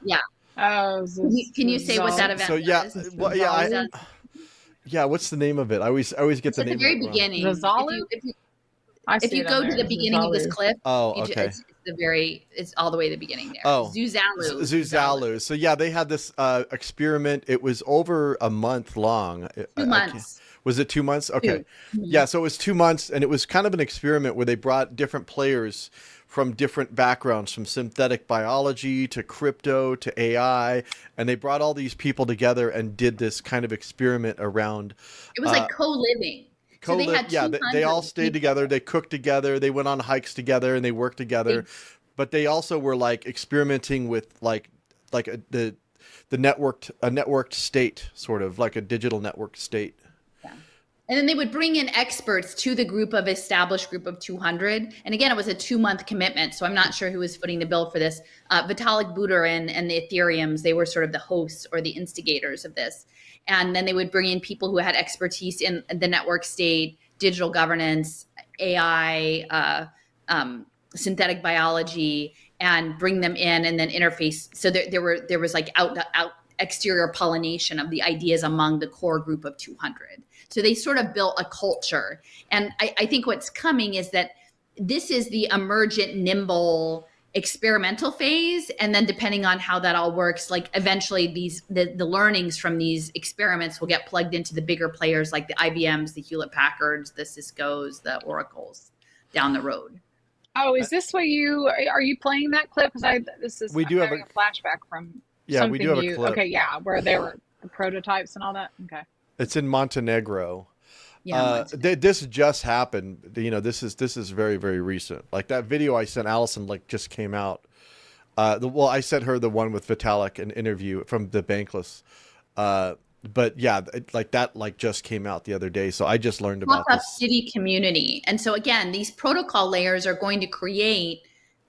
Oh, can you say what that event was? So well, yeah, what's the name of it? I always get the name. At the very beginning. Zazalu? If you go to the beginning of this clip, okay. It's all the way to the beginning there. Oh, Zoozalu. So yeah, they had this experiment. It was over a month long. 2 months. Was it 2 months? Okay. Yeah, so it was 2 months, and it was kind of an experiment where they brought different players from different backgrounds, from synthetic biology to crypto to AI, and they brought all these people together and did this kind of experiment around. It was like co-living. So they all stayed together. They cooked together. They went on hikes together, and they worked together. But they also were like experimenting with like the networked state, sort of like a digital networked state. Yeah. And then they would bring in experts to the established group of 200. And again, it was a 2-month commitment. So I'm not sure who was footing the bill for this. Vitalik Buterin and the Ethereums, they were sort of the hosts or the instigators of this. And then they would bring in people who had expertise in the network state, digital governance, AI, synthetic biology, and bring them in and then interface. So there was like exterior pollination of the ideas among the core group of 200. So they sort of built a culture. And I think what's coming is that this is the emergent, nimble, experimental phase, and then depending on how that all works, like eventually the learnings from these experiments will get plugged into the bigger players like the IBMs, the Hewlett Packards, the Ciscos, the Oracles down the road. Oh, is this what are you playing that clip? Because we do have a flashback from we do have a clip. Okay, yeah, where there were the prototypes and all that. Okay, it's in Montenegro. Yeah, this just happened. You know, this is very, very recent. Like that video I sent Alison, like just came out. I sent her the one with Vitalik, an interview from the Bankless. But yeah, that just came out the other day. So I just learned about this city community. And so again, these protocol layers are going to create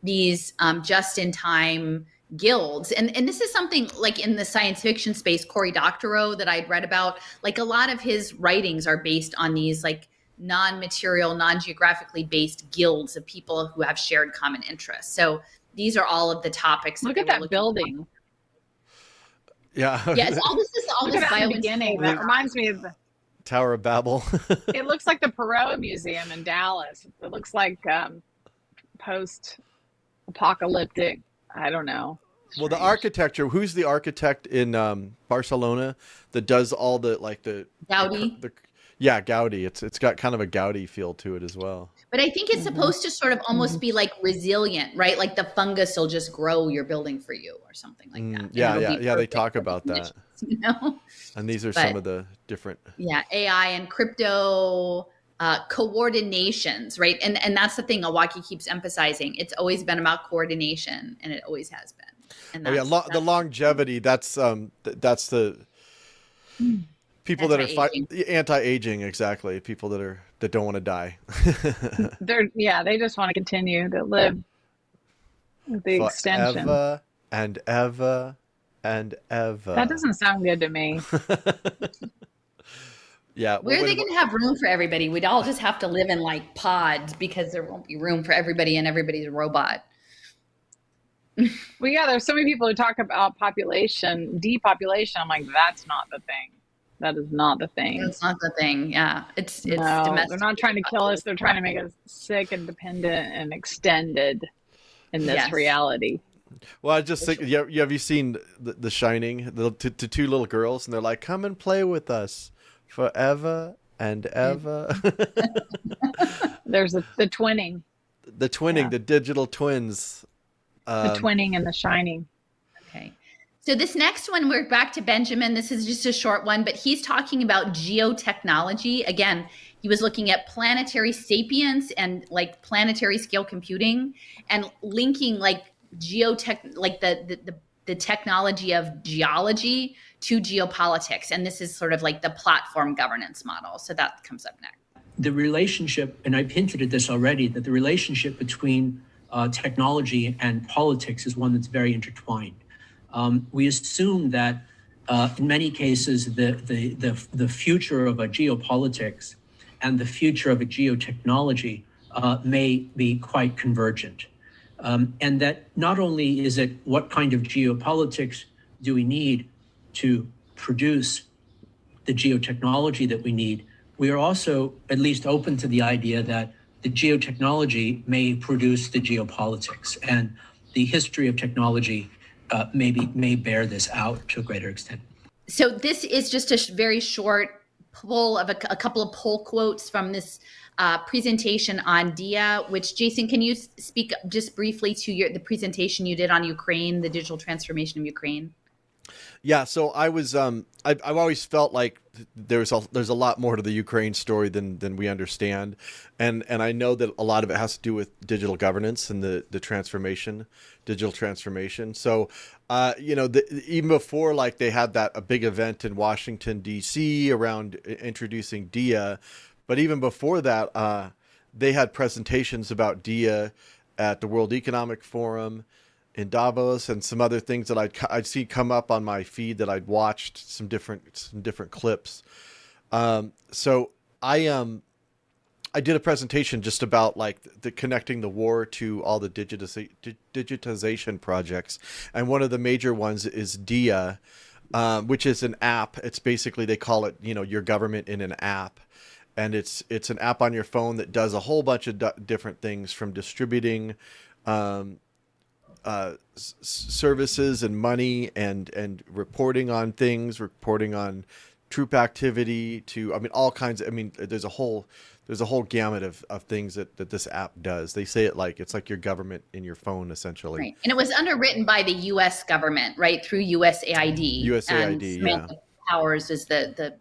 these just-in-time guilds. And this is something like in the science fiction space, Cory Doctorow that I'd read about, like a lot of his writings are based on these like non-material, non-geographically based guilds of people who have shared common interests. So these are all of the topics. Look at that building. Yeah. Yeah. It's all this beginning. That reminds me of the Tower of Babel. It looks like the Perot Museum in Dallas. It looks like post-apocalyptic. I don't know. Strange. Well, the architecture. Who's the architect in Barcelona that does all the Gaudi? Gaudi. It's got kind of a Gaudi feel to it as well. But I think it's supposed to sort of almost be like resilient, right? Like the fungus will just grow your building for you or something like that. Yeah. They talk about that. you know. And these are But some of the different. yeah, AI and crypto coordinations, right? And that's the thing Awaki keeps emphasizing. It's always been about coordination, and it always has been. And Oh yeah, the longevity. That's the people that are anti-aging, exactly. People that don't want to die. They just want to continue to live with the extension. Forever and ever and ever. That doesn't sound good to me. Yeah. Where are they going to have room for everybody? We'd all just have to live in like pods because there won't be room for everybody and everybody's a robot. Well, yeah, there's so many people who talk about depopulation. I'm like, that's not the thing. That is not the thing. That's not the thing. Yeah. It's domestic. They're not trying to kill us. They're trying to make us sick and dependent and extended in this reality. Well, I just think, have you seen The Shining? The two little girls, and they're like, "Come and play with us forever and ever." There's the twinning. The twinning, the digital twins. The twinning and The Shining. Okay. So this next one, we're back to Benjamin. This is just a short one, but he's talking about geotechnology. Again, he was looking at planetary sapience and like planetary scale computing and linking like geotech, like the technology of geology to geopolitics. And this is sort of like the platform governance model. So that comes up next. The relationship, and I've hinted at this already, that the relationship between technology and politics is one that's very intertwined. We assume that in many cases the future of a geopolitics and the future of a geotechnology may be quite convergent. And that not only is it what kind of geopolitics do we need to produce the geotechnology that we need, we are also at least open to the idea that the geotechnology may produce the geopolitics, and the history of technology may bear this out to a greater extent. So this is just a very short pull of a couple of pull quotes from this presentation on DIA, which Jason, can you speak just briefly to the presentation you did on Ukraine, the digital transformation of Ukraine? Yeah, so I was I've always felt like there's a lot more to the Ukraine story than we understand, and I know that a lot of it has to do with digital governance and the digital transformation. So even before like they had a big event in Washington D.C. around introducing DIA, but even before that they had presentations about DIA at the World Economic Forum in Davos, and some other things that I'd see come up on my feed that I'd watched some different clips. So I did a presentation just about like connecting the war to all the digitization projects, and one of the major ones is DIA, which is an app. It's basically, they call it your government in an app. And it's an app on your phone that does a whole bunch of different things, from distributing services and money and reporting on things, reporting on troop activity to, all kinds of, there's a whole gamut of things that this app does. They say it's like your government in your phone, essentially. Right. And it was underwritten by the U.S. government, right, through USAID. USAID, and Samantha Powers is the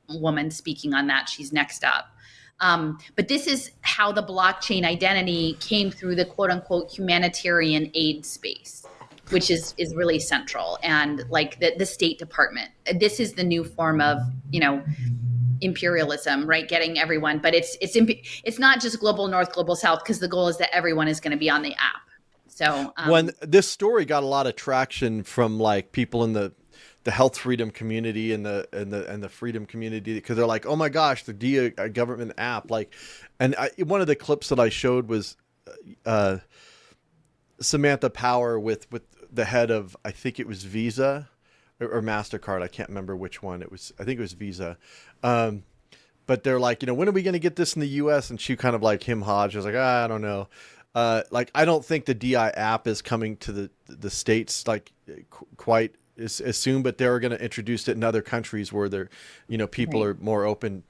woman speaking on that. She's next up. But this is how the blockchain identity came through the quote unquote humanitarian aid space, which is really central. And like the State Department, this is the new form of, imperialism, right? Getting everyone, but it's not just global North, global South, because the goal is that everyone is going to be on the app. So when this story got a lot of traction from like people in the health freedom community and the freedom community, because they're like, oh my gosh, the DIA government app, one of the clips that I showed was Samantha Power with the head of, I think it was Visa or MasterCard, I can't remember which one it was. I think it was Visa. But they're like, when are we going to get this in the US? And she kind of like Hodge was like, I don't know. I don't think the DI app is coming to the States quite as soon, but they're going to introduce it in other countries where they're, people are more open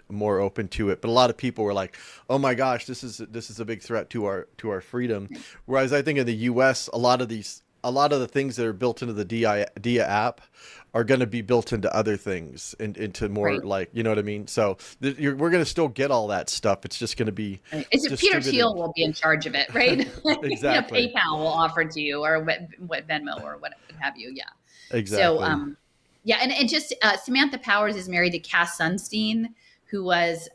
to it. But a lot of people were like, oh my gosh, this is a big threat to our freedom. Whereas I think in the US, a lot of a lot of the things that are built into the Dia app are going to be built into other things and into more Right. like, you know what I mean? So we're going to still get all that stuff. It's just going to be It's Peter distributed. Thiel will be in charge of it, right? Like, Exactly. PayPal will offer to you, or what Venmo or what have you. Yeah. Exactly. So, yeah, and just Samantha Powers is married to Cass Sunstein, who was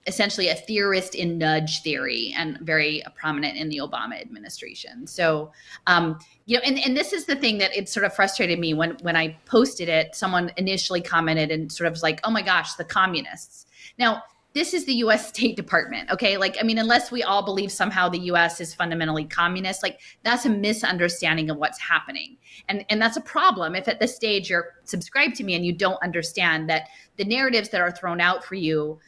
essentially a theorist in nudge theory and very prominent in the Obama administration. So, and this is the thing that it sort of frustrated me when I posted it. Someone initially commented and sort of was like, "Oh my gosh, the communists." Now, this is the U.S. State Department, okay? Like, I mean, unless we all believe somehow the U.S. is fundamentally communist, like that's a misunderstanding of what's happening. And that's a problem if at this stage you're subscribed to me and you don't understand that the narratives that are thrown out for you,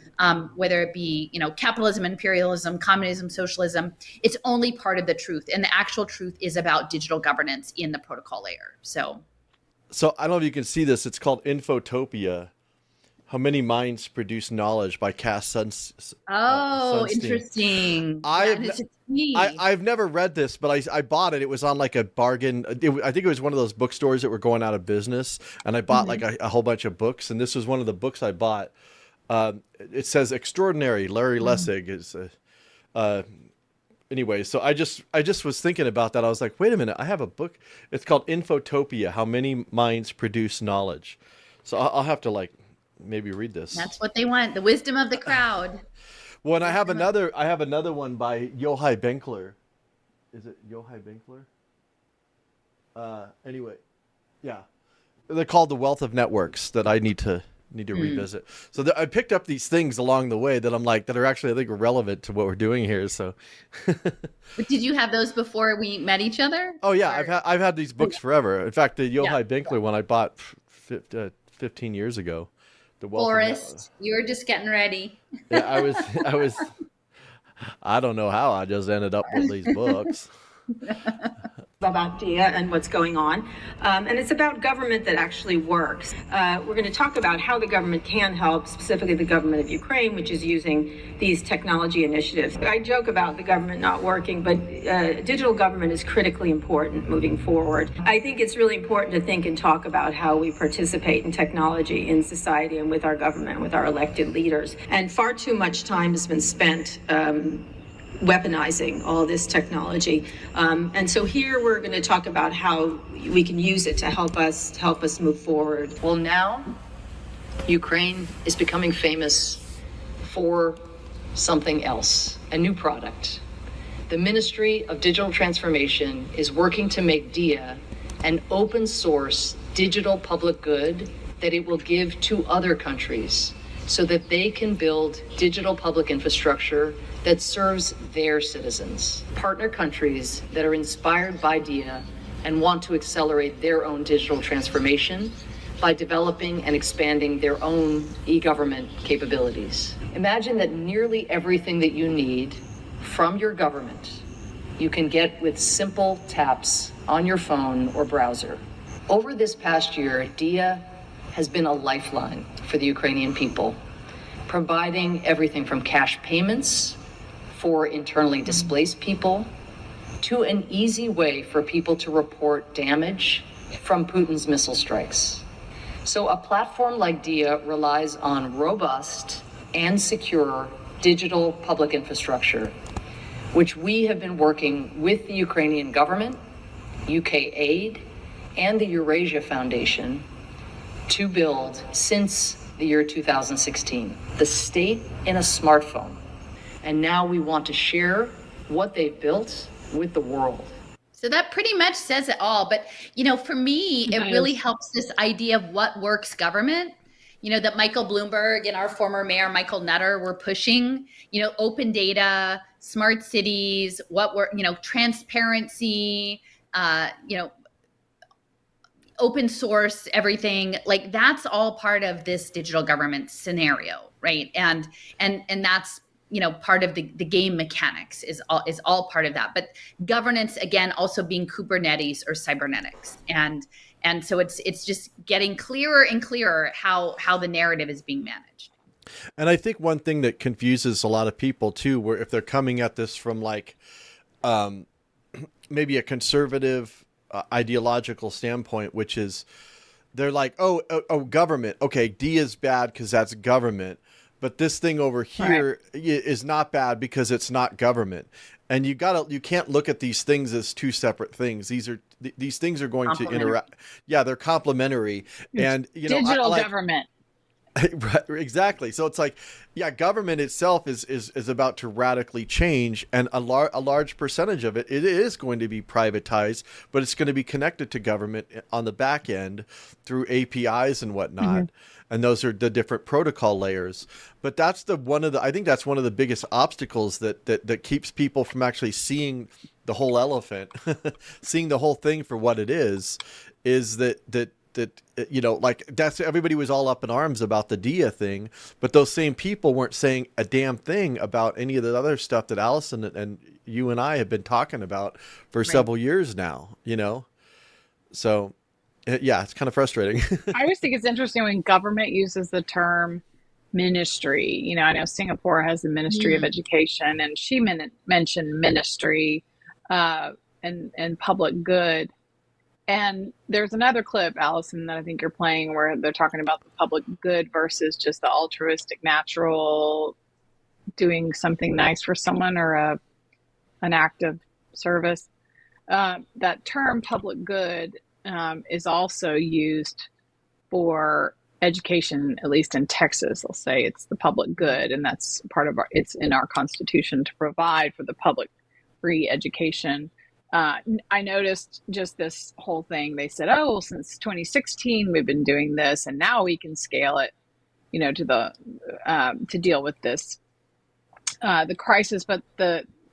whether it be, capitalism, imperialism, communism, socialism, it's only part of the truth. And the actual truth is about digital governance in the protocol layer. So I don't know if you can see this. It's called Infotopia. How Many Minds Produce Knowledge by Cass Sunstein. Interesting. I've never read this, but I bought it. It was on like a bargain. I think it was one of those bookstores that were going out of business, and I bought like a whole bunch of books, and this was one of the books I bought. It says Extraordinary. Larry Lessig is. Anyway, so I just was thinking about that. I was like, wait a minute, I have a book. It's called Infotopia: How Many Minds Produce Knowledge. So I'll have to maybe read this. That's what they want. The wisdom of the crowd. Well, and I have another one by Yochai Benkler. Is it Yochai Benkler? Anyway, yeah. They're called The Wealth of Networks that I need to revisit. So I picked up these things along the way that I'm like, that are actually, I think, relevant to what we're doing here. So But did you have those before we met each other? Oh yeah, I've had these books forever. In fact, the Yochai Benkler one I bought 15 years ago. The Wealth of Forrest, you were just getting ready. Yeah, I was. I don't know how I just ended up with these books. About DIA and what's going on. And it's about government that actually works. We're going to talk about how the government can help, specifically the government of Ukraine, which is using these technology initiatives. I joke about the government not working, but digital government is critically important moving forward. I think it's really important to think and talk about how we participate in technology in society and with our government, with our elected leaders. And far too much time has been spent weaponizing all this technology. And so here we're going to talk about how we can use it to help us move forward. Well, now Ukraine is becoming famous for something else, a new product. The Ministry of Digital Transformation is working to make DIA an open source digital public good that it will give to other countries so that they can build digital public infrastructure that serves their citizens. Partner countries that are inspired by DIA and want to accelerate their own digital transformation by developing and expanding their own e-government capabilities. Imagine that nearly everything that you need from your government, you can get with simple taps on your phone or browser. Over this past year, DIA has been a lifeline for the Ukrainian people, providing everything from cash payments for internally displaced people to an easy way for people to report damage from Putin's missile strikes. So a platform like DIA relies on robust and secure digital public infrastructure, which we have been working with the Ukrainian government, UK Aid, and the Eurasia Foundation to build since the year 2016. The state in a smartphone. And now we want to share what they've built with the world. So that pretty much says it all. But, for me, it really helps this idea of what works government, that Michael Bloomberg and our former mayor, Michael Nutter, were pushing, open data, smart cities, transparency, open source, everything. Like that's all part of this digital government scenario, right? And that's, part of the game mechanics is all part of that. But governance, again, also being Kubernetes or cybernetics. And so it's just getting clearer and clearer how the narrative is being managed. And I think one thing that confuses a lot of people too, where if they're coming at this from maybe a conservative ideological standpoint, which is they're like, oh, government. Okay, D is bad because that's government. But this thing over here is not bad because it's not government. And you can't look at these things as two separate things. These things are going to interact. Yeah, they're complementary. And digital government. Right, exactly. So it's like, yeah, government itself is about to radically change, and a large percentage of it is going to be privatized, but it's going to be connected to government on the back end through APIs and whatnot. Mm-hmm. And those are the different protocol layers. But that's I think that's one of the biggest obstacles that keeps people from actually seeing the whole elephant, seeing the whole thing for what it is that like that's everybody was all up in arms about the DIA thing, but those same people weren't saying a damn thing about any of the other stuff that Alison and you and I have been talking about for several years now, So, yeah, it's kind of frustrating. I always think it's interesting when government uses the term ministry. I know Singapore has the Ministry of Education, and she mentioned ministry and public good. And there's another clip, Alison, that I think you're playing where they're talking about the public good versus just the altruistic, natural, doing something nice for someone or an act of service. That term public good is also used for education, at least in Texas. They'll say it's the public good, and that's it's in our Constitution to provide for the public free education. I noticed just this whole thing. They said, "Oh, since 2016, we've been doing this, and now we can scale it, to deal with this the crisis." But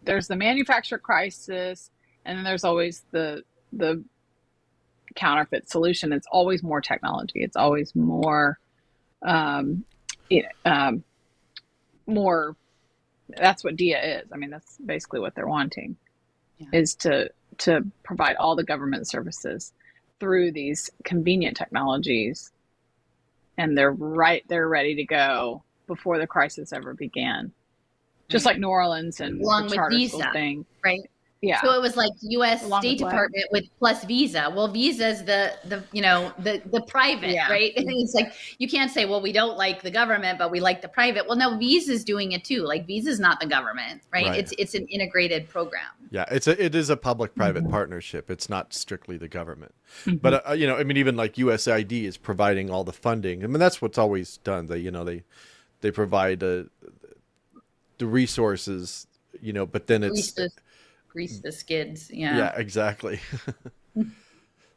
there's the manufacturer crisis, and then there's always the counterfeit solution. It's always more technology. It's always more, more. That's what DIA is. I mean, that's basically what they're wanting. Is to provide all the government services through these convenient technologies, and they're ready to go before the crisis ever began, just like New Orleans and along the charter with school Visa, thing, right? Yeah. So it was like U.S. Along State with Department with plus Visa. Well, Visa's the private, right? And it's like you can't say, well, we don't like the government, but we like the private. Well, no, Visa's doing it too. Like Visa's not the government, right? It's an integrated program. Yeah, it is a public-private partnership. It's not strictly the government. But even like USAID is providing all the funding. I mean, that's what's always done. They provide the resources, but then it's grease the skids. Yeah. Yeah, exactly.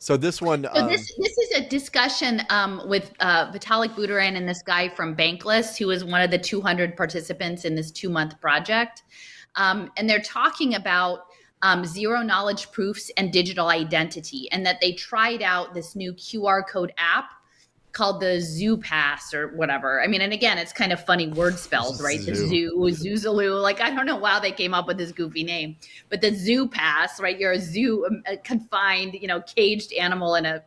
So this one. So this is a discussion with Vitalik Buterin and this guy from Bankless, who was one of the 200 participants in this 2-month project. And they're talking about zero knowledge proofs and digital identity, and that they tried out this new QR code app called the Zoo Pass or whatever. I mean, and again, it's kind of funny word spells, right? The zoo, Zoozaloo. Like, I don't know how they came up with this goofy name, but the Zoo Pass, right? You're a zoo, a confined, caged animal in a,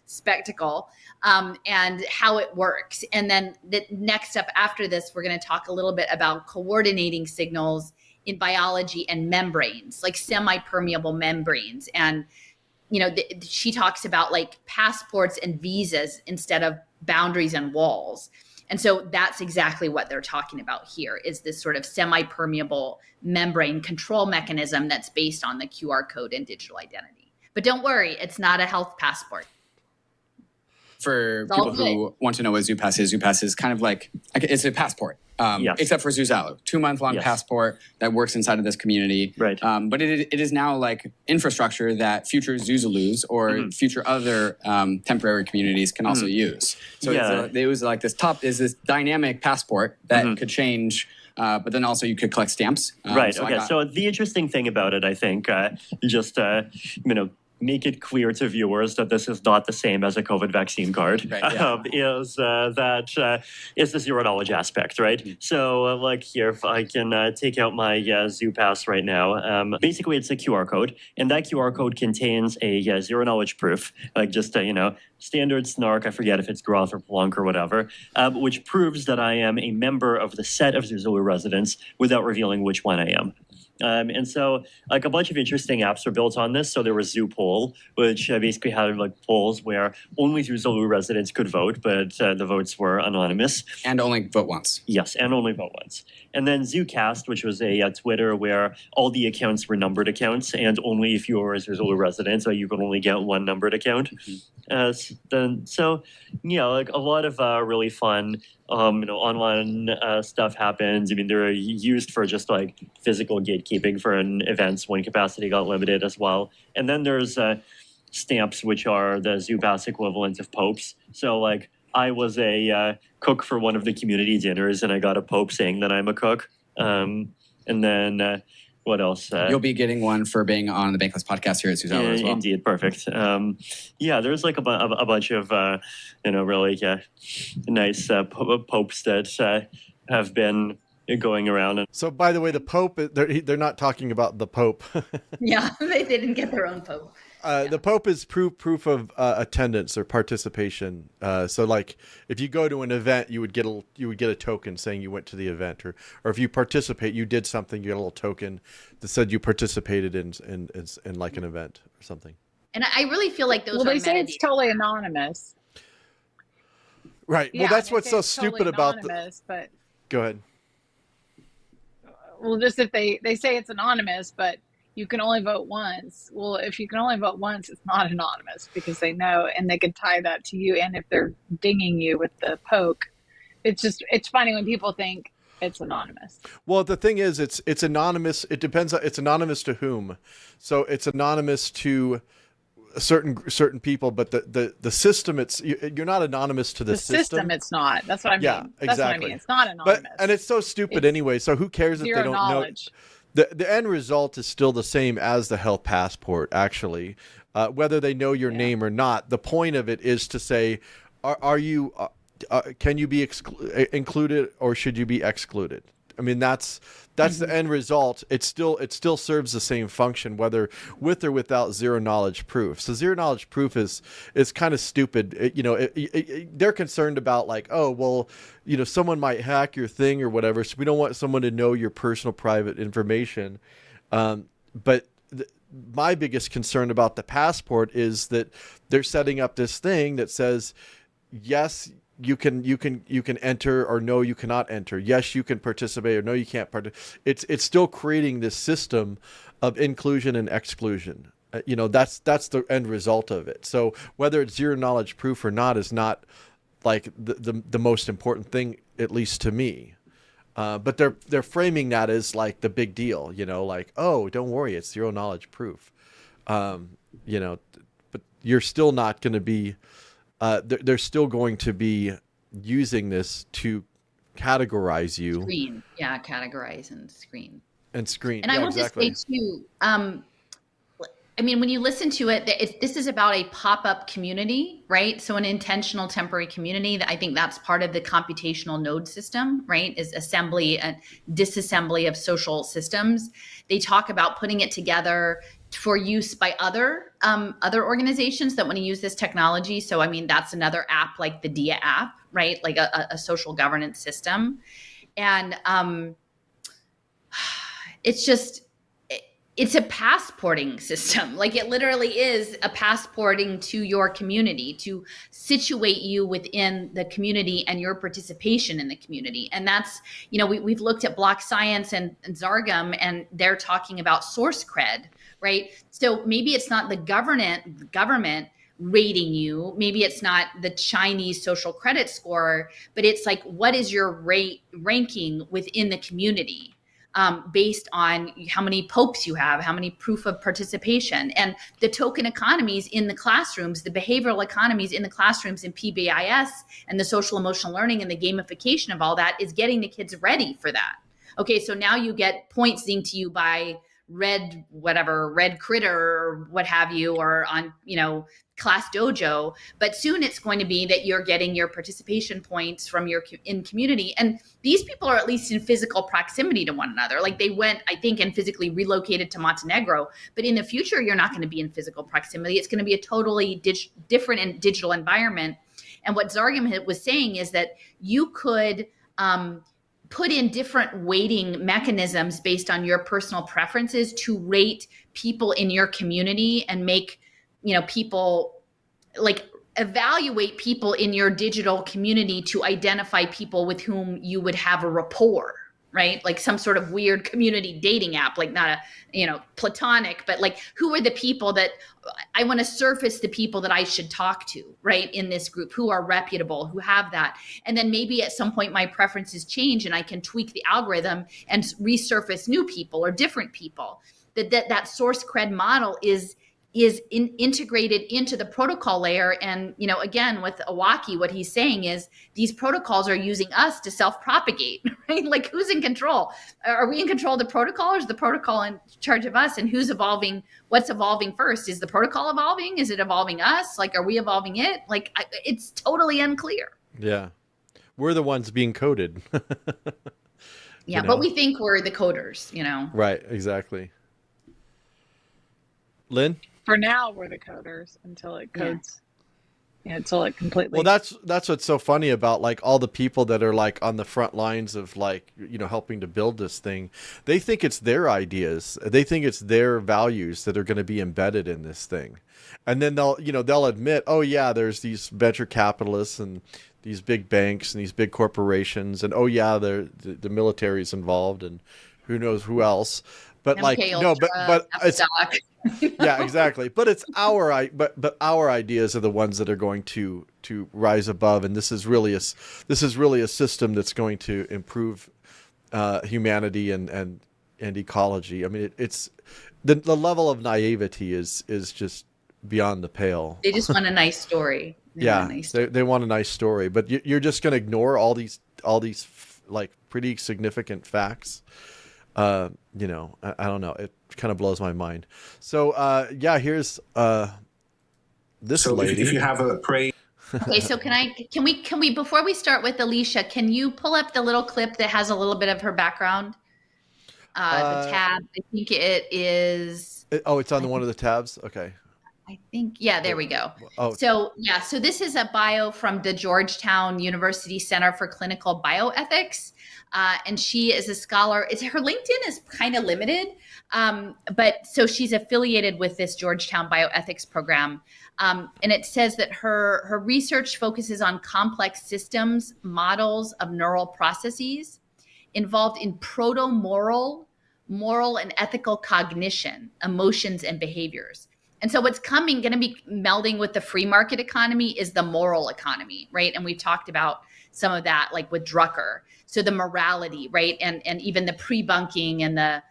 spectacle, and how it works. And then the next up after this, we're going to talk a little bit about coordinating signals in biology and membranes, like semi-permeable membranes. And she talks about like passports and visas instead of boundaries and walls. And so that's exactly what they're talking about here, is this sort of semi-permeable membrane control mechanism that's based on the QR code and digital identity. But don't worry, it's not a health passport. For people who want to know what ZooPass is kind of like, it's a passport. Except for Zuzalu, 2-month-long passport that works inside of this community. Right. But it is now like infrastructure that future Zuzalus or future other temporary communities can also use. So it was like this this dynamic passport that could change. But then also you could collect stamps. So the interesting thing about it, I think, make it clear to viewers that this is not the same as a COVID vaccine card, is the zero knowledge aspect, right? So like here, if I can take out my Zoo Pass right now, basically it's a QR code, and that QR code contains a zero knowledge proof, like just a, standard snark, I forget if it's Groth or Plunk or whatever, which proves that I am a member of the set of Zuzulu residents without revealing which one I am. And so like a bunch of interesting apps were built on this. So there was Zoo Poll, which basically had like polls where only Zulu residents could vote, but the votes were anonymous. And only vote once. Yes, and only vote once. And then ZooCast, which was a Twitter where all the accounts were numbered accounts, and only if you were a Zulu resident, so you could only get one numbered account. So, like a lot of really fun online stuff happens. I mean, they're used for just like physical gatekeeping for events when capacity got limited as well. And then there's stamps, which are the ZooPass equivalent of popes. So like I was a cook for one of the community dinners, and I got a pope saying that I'm a cook. And then what else? You'll be getting one for being on the Bankless podcast here at Suzano as well. Indeed, perfect. There's like a bunch of really nice popes that have been going around. So, by the way, the Pope, they're not talking about the Pope. Yeah, they didn't get their own Pope. The Pope is proof of attendance or participation. So, like, if you go to an event, you would get a token saying you went to the event, or if you participate, you did something, you get a little token that said you participated in like an event or something. And I really feel like those. Well, they say it's totally anonymous. Right. Yeah, well, that's what's so stupid about but Go ahead. Well, just if they say it's anonymous, but you can only vote once. Well, if you can only vote once, it's not anonymous because they know, and they can tie that to you. And if they're dinging you with the poke, it's funny when people think it's anonymous. Well, the thing is, it's anonymous. It depends. It's anonymous to whom. So it's anonymous to certain people, but the system, you're not anonymous to the system. It's not. That's what I mean. Yeah, exactly. That's what I mean. It's not anonymous. And it's so stupid anyway. So who cares if they don't knowledge. know? The end result is still the same as the health passport, actually, whether they know your name or not. The point of it is to say, are you can you be included or should you be excluded? I mean, that's the end result. It still serves the same function, whether with or without zero knowledge proof. So zero knowledge proof is kind of stupid. They're concerned about like, oh, well, someone might hack your thing or whatever. So we don't want someone to know your personal private information. But my biggest concern about the passport is that they're setting up this thing that says, yes, you can enter, or no, you cannot enter. Yes, you can participate, or no, you can't participate. It's still creating this system of inclusion and exclusion. That's the end result of it. So whether it's zero knowledge proof or not is not like the most important thing, at least to me. But they're framing that as like the big deal. Like, oh, don't worry, it's zero knowledge proof. But you're still not going to be. They're still going to be using this to categorize you. Screen. Yeah, categorize and screen. And screen. And I will just say too, I mean, when you listen to it, this is about a pop-up community, right? So an intentional temporary community. I think that's part of the computational node system, right? Is assembly and disassembly of social systems. They talk about putting it together for use by other organizations that want to use this technology. So, I mean, that's another app like the DIA app, right? Like a social governance system. And it's a passporting system. Like it literally is a passporting to your community to situate you within the community and your participation in the community. And that's, we've looked at block science and Zargam, and they're talking about source cred, right? So maybe it's not the government rating you. Maybe it's not the Chinese social credit score, but it's like, what is your ranking within the community? Based on how many popes you have, how many proof of participation, and the token economies in the classrooms, the behavioral economies in the classrooms in PBIS, and the social emotional learning and the gamification of all that is getting the kids ready for that. Okay, so now you get points dinged to you by red critter or what have you, or on, Class Dojo, but soon it's going to be that you're getting your participation points from your in community. And these people are at least in physical proximity to one another. Like they went, I think, and physically relocated to Montenegro, but in the future, you're not going to be in physical proximity. It's going to be a totally different and digital environment. And what Zargam was saying is that you could put in different weighting mechanisms based on your personal preferences to rate people in your community and make, people like evaluate people in your digital community to identify people with whom you would have a rapport, right? Like some sort of weird community dating app, like not platonic, but like who are the people that I want to surface the people that I should talk to, right? In this group, who are reputable, who have that. And then maybe at some point my preferences change and I can tweak the algorithm and resurface new people or different people. That source cred model is integrated into the protocol layer. And, again, with Iwaki, what he's saying is these protocols are using us to self-propagate, right? Like who's in control? Are we in control of the protocol, or is the protocol in charge of us? And who's evolving? What's evolving first? Is the protocol evolving? Is it evolving us? Like, are we evolving it? Like, it's totally unclear. Yeah. We're the ones being coded. Yeah, but we think we're the coders, Right, exactly. Lynn? For now, we're the coders until it codes. Yeah, until it completely. Well, that's what's so funny about like all the people that are like on the front lines of like, helping to build this thing. They think it's their ideas. They think it's their values that are going to be embedded in this thing. And then they'll admit, oh yeah, there's these venture capitalists and these big banks and these big corporations. And oh yeah, the military's involved and who knows who else. But MK like, Ultra, but it's, yeah, exactly. But it's our ideas are the ones that are going to rise above. And this is really a system that's going to improve humanity and ecology. I mean, it's the level of naivety is just beyond the pale. They just want a nice story. They want a nice story, but you're just going to ignore all these like pretty significant facts. I don't know. It kind of blows my mind. So, here's this lady. If you have a pray. Okay, so can we before we start with Alicia, can you pull up the little clip that has a little bit of her background? The tab. I think it is. It's on one of the tabs. Okay. I think, there we go. So this is a bio from the Georgetown University Center for Clinical Bioethics. And she is a scholar. Her LinkedIn is kind of limited, but so she's affiliated with this Georgetown bioethics program. And it says that her research focuses on complex systems, models of neural processes involved in proto-moral, moral and ethical cognition, emotions, and behaviors. And so what's going to be melding with the free market economy is the moral economy, right? And we've talked about some of that, like with Drucker. So the morality, right? And even the pre-bunking and I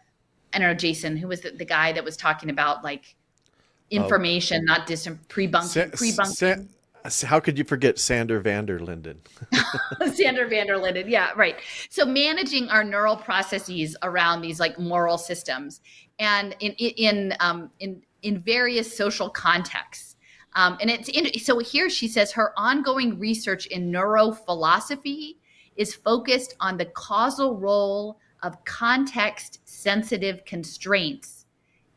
don't know, Jason, who was the guy that was talking about like information, not pre-bunking. How could you forget Sander van der Linden? Sander van der Linden, yeah, right. So managing our neural processes around these like moral systems, and in various social contexts. So here she says her ongoing research in neurophilosophy is focused on the causal role of context-sensitive constraints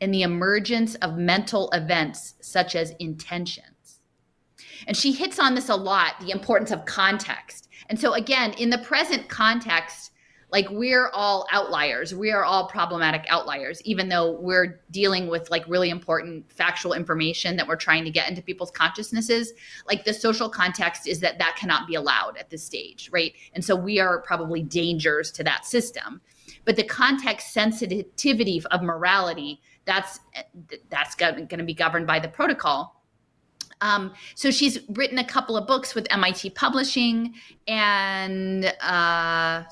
in the emergence of mental events such as intentions. And she hits on this a lot, the importance of context. And so again, in the present context, like we're all outliers. We are all problematic outliers, even though we're dealing with like really important factual information that we're trying to get into people's consciousnesses. Like the social context is that cannot be allowed at this stage, right? And so we are probably dangers to that system. But the context sensitivity of morality, that's going to be governed by the protocol. So she's written a couple of books with MIT Publishing and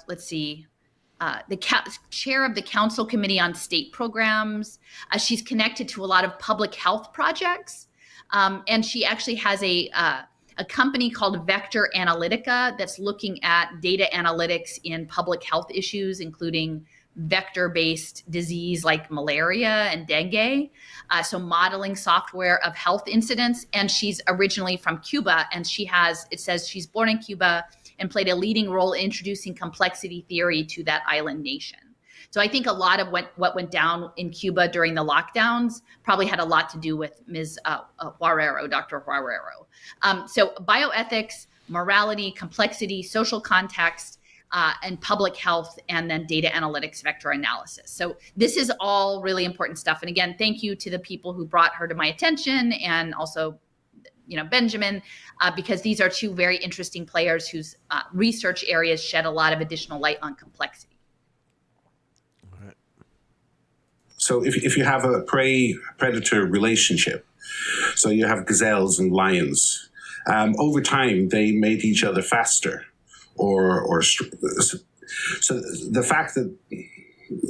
let's see, the chair of the Council Committee on State Programs. She's connected to a lot of public health projects. And she actually has a company called Vector Analytica that's looking at data analytics in public health issues, including vector-based disease like malaria and dengue. So modeling software of health incidents. And she's originally from Cuba, and it says she's born in Cuba and played a leading role in introducing complexity theory to that island nation. So I think a lot of what went down in Cuba during the lockdowns probably had a lot to do with Ms. Huarero, Dr. Huarero. So bioethics, morality, complexity, social context. and public health, and then data analytics, vector analysis. So this is all really important stuff. And again, thank you to the people who brought her to my attention, and also, Benjamin, because these are two very interesting players whose research areas shed a lot of additional light on complexity. So if you have a prey-predator relationship, so you have gazelles and lions, over time they mate each other faster, so the fact that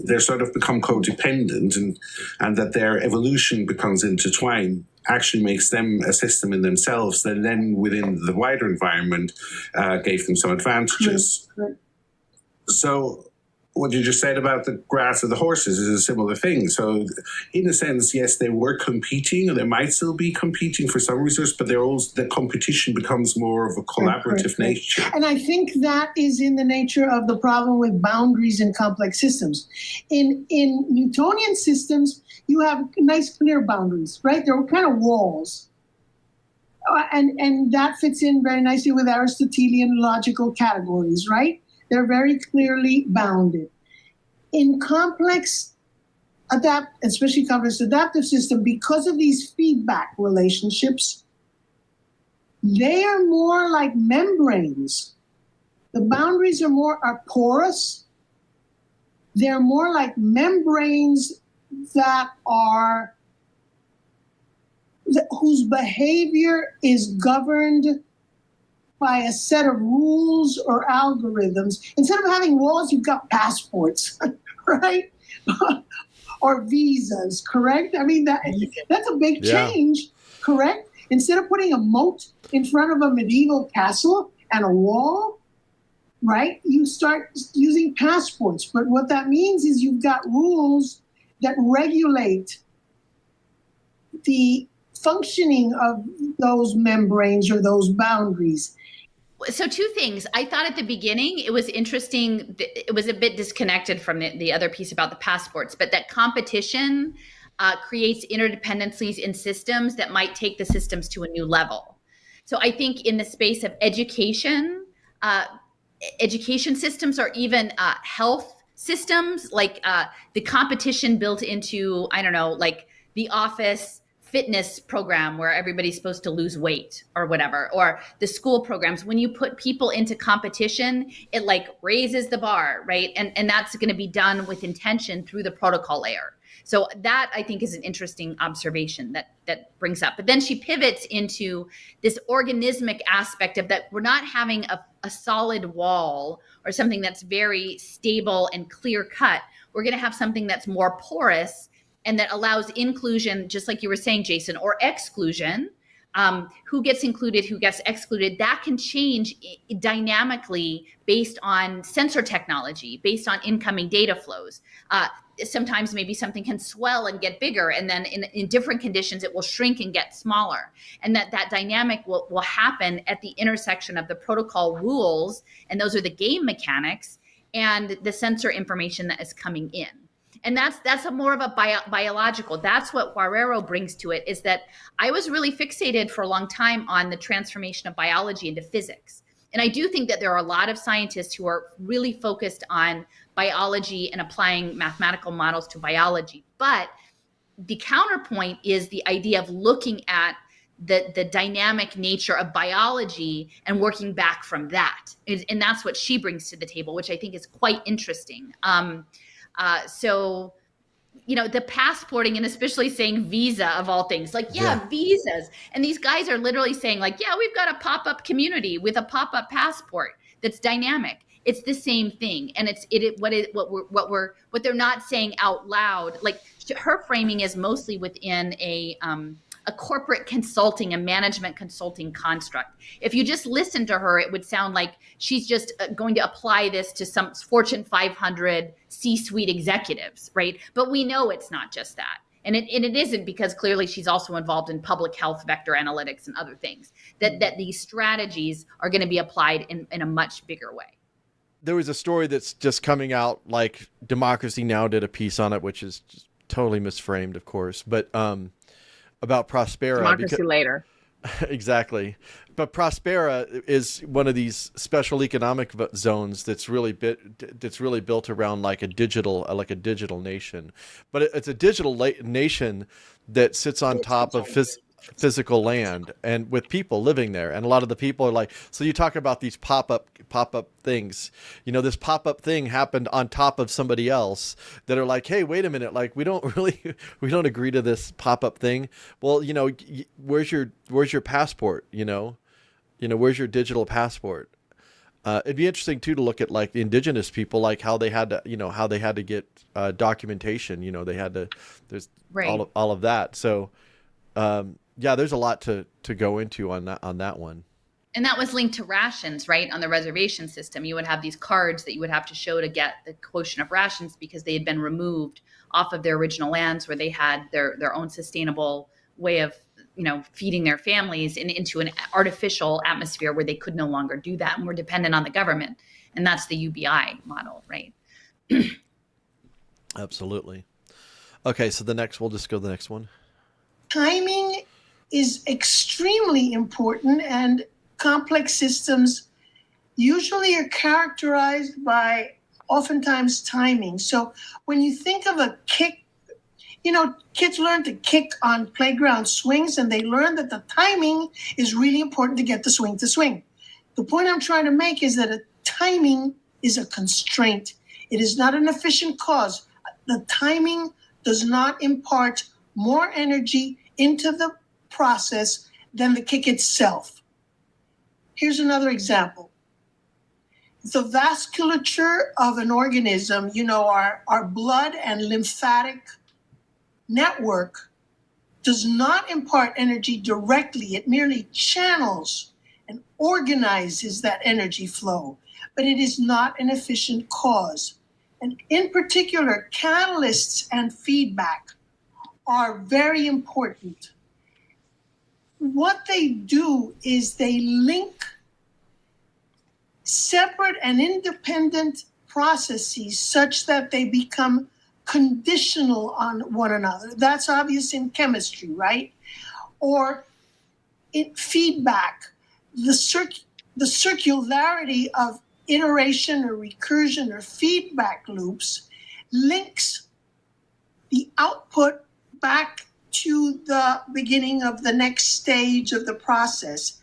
they're sort of become codependent and that their evolution becomes intertwined actually makes them a system in themselves that then within the wider environment gave them some advantages. Right. So what you just said about the grass and the horses is a similar thing. So in a sense, yes, they were competing, and they might still be competing for some resource, but the competition becomes more of a collaborative nature. And I think that is in the nature of the problem with boundaries in complex systems. In Newtonian systems, you have nice clear boundaries, right? They're kind of walls. And that fits in very nicely with Aristotelian logical categories, right? They're very clearly bounded. In complex especially complex adaptive system, because of these feedback relationships, they are more like membranes. The boundaries are porous. They're more like membranes whose behavior is governed by a set of rules or algorithms. Instead of having walls, you've got passports, right? Or visas, correct? I mean, that's a big change, correct? Instead of putting a moat in front of a medieval castle and a wall, right? You start using passports. But what that means is you've got rules that regulate the functioning of those membranes or those boundaries. So two things. I thought at the beginning it was interesting. It was a bit disconnected from the other piece about the passports, but that competition creates interdependencies in systems that might take the systems to a new level. So I think in the space of education systems, or even health systems, like the competition built into, I don't know, like the office fitness program where everybody's supposed to lose weight or whatever, or the school programs, when you put people into competition, it like raises the bar, right? And that's going to be done with intention through the protocol layer. So that, I think, is an interesting observation that brings up. But then she pivots into this organismic aspect of that we're not having a solid wall or something that's very stable and clear cut. We're going to have something that's more porous and that allows inclusion, just like you were saying, Jason, or exclusion. Who gets included, who gets excluded, that can change dynamically based on sensor technology, based on incoming data flows. Sometimes maybe something can swell and get bigger, and then in different conditions, it will shrink and get smaller. And that dynamic will happen at the intersection of the protocol rules, and those are the game mechanics, and the sensor information that is coming in. And that's a more of a biological. That's what Guerrero brings to it, is that I was really fixated for a long time on the transformation of biology into physics. And I do think that there are a lot of scientists who are really focused on biology and applying mathematical models to biology. But the counterpoint is the idea of looking at the dynamic nature of biology and working back from that. And that's what she brings to the table, which I think is quite interesting. So, the passporting, and especially saying visa of all things, like, visas. And these guys are literally saying like, we've got a pop-up community with a pop-up passport that's dynamic. It's the same thing. And what they're not saying out loud, like her framing is mostly within a corporate consulting and management consulting construct. If you just listen to her, it would sound like she's just going to apply this to some Fortune 500 C-suite executives, right? But we know it's not just that. And it isn't, because clearly she's also involved in public health, vector analytics, and other things, that these strategies are going to be applied in a much bigger way. There was a story that's just coming out, like Democracy Now! Did a piece on it, which is just totally misframed, of course, but about Prospera. Democracy Later. Exactly. But Prospera is one of these special economic zones that's really built around like a digital nation. But it's a digital nation that sits on top of physical land and with people living there. And a lot of the people are like, so you talk about these pop-up things, this pop-up thing happened on top of somebody else that are like, hey, wait a minute, like we don't agree to this pop-up thing. Well, where's your passport? Where's your digital passport? It'd be interesting too to look at like the indigenous people, like how they had to get documentation. They had to. There's right. all of that. So, yeah, there's a lot to go into on that one. And that was linked to rations, right? On the reservation system, you would have these cards that you would have to show to get the quotient of rations because they had been removed off of their original lands where they had their own sustainable way of feeding their families and into an artificial atmosphere where they could no longer do that and were dependent on the government. And that's the UBI model, right? Absolutely. Okay, so we'll just go to the next one. Timing is extremely important, and complex systems usually are characterized by oftentimes timing. So when you think of a kick, kids learn to kick on playground swings, and they learn that the timing is really important to get the swing to swing. The point I'm trying to make is that a timing is a constraint. It is not an efficient cause. The timing does not impart more energy into the process than the kick itself. Here's another example. The vasculature of an organism, our blood and lymphatic network does not impart energy directly. It merely channels and organizes that energy flow, but it is not an efficient cause. And in particular, catalysts and feedback are very important. What they do is they link separate and independent processes such that they become conditional on one another. That's obvious in chemistry, right? Or in feedback, the circularity of iteration or recursion or feedback loops links the output back to the beginning of the next stage of the process.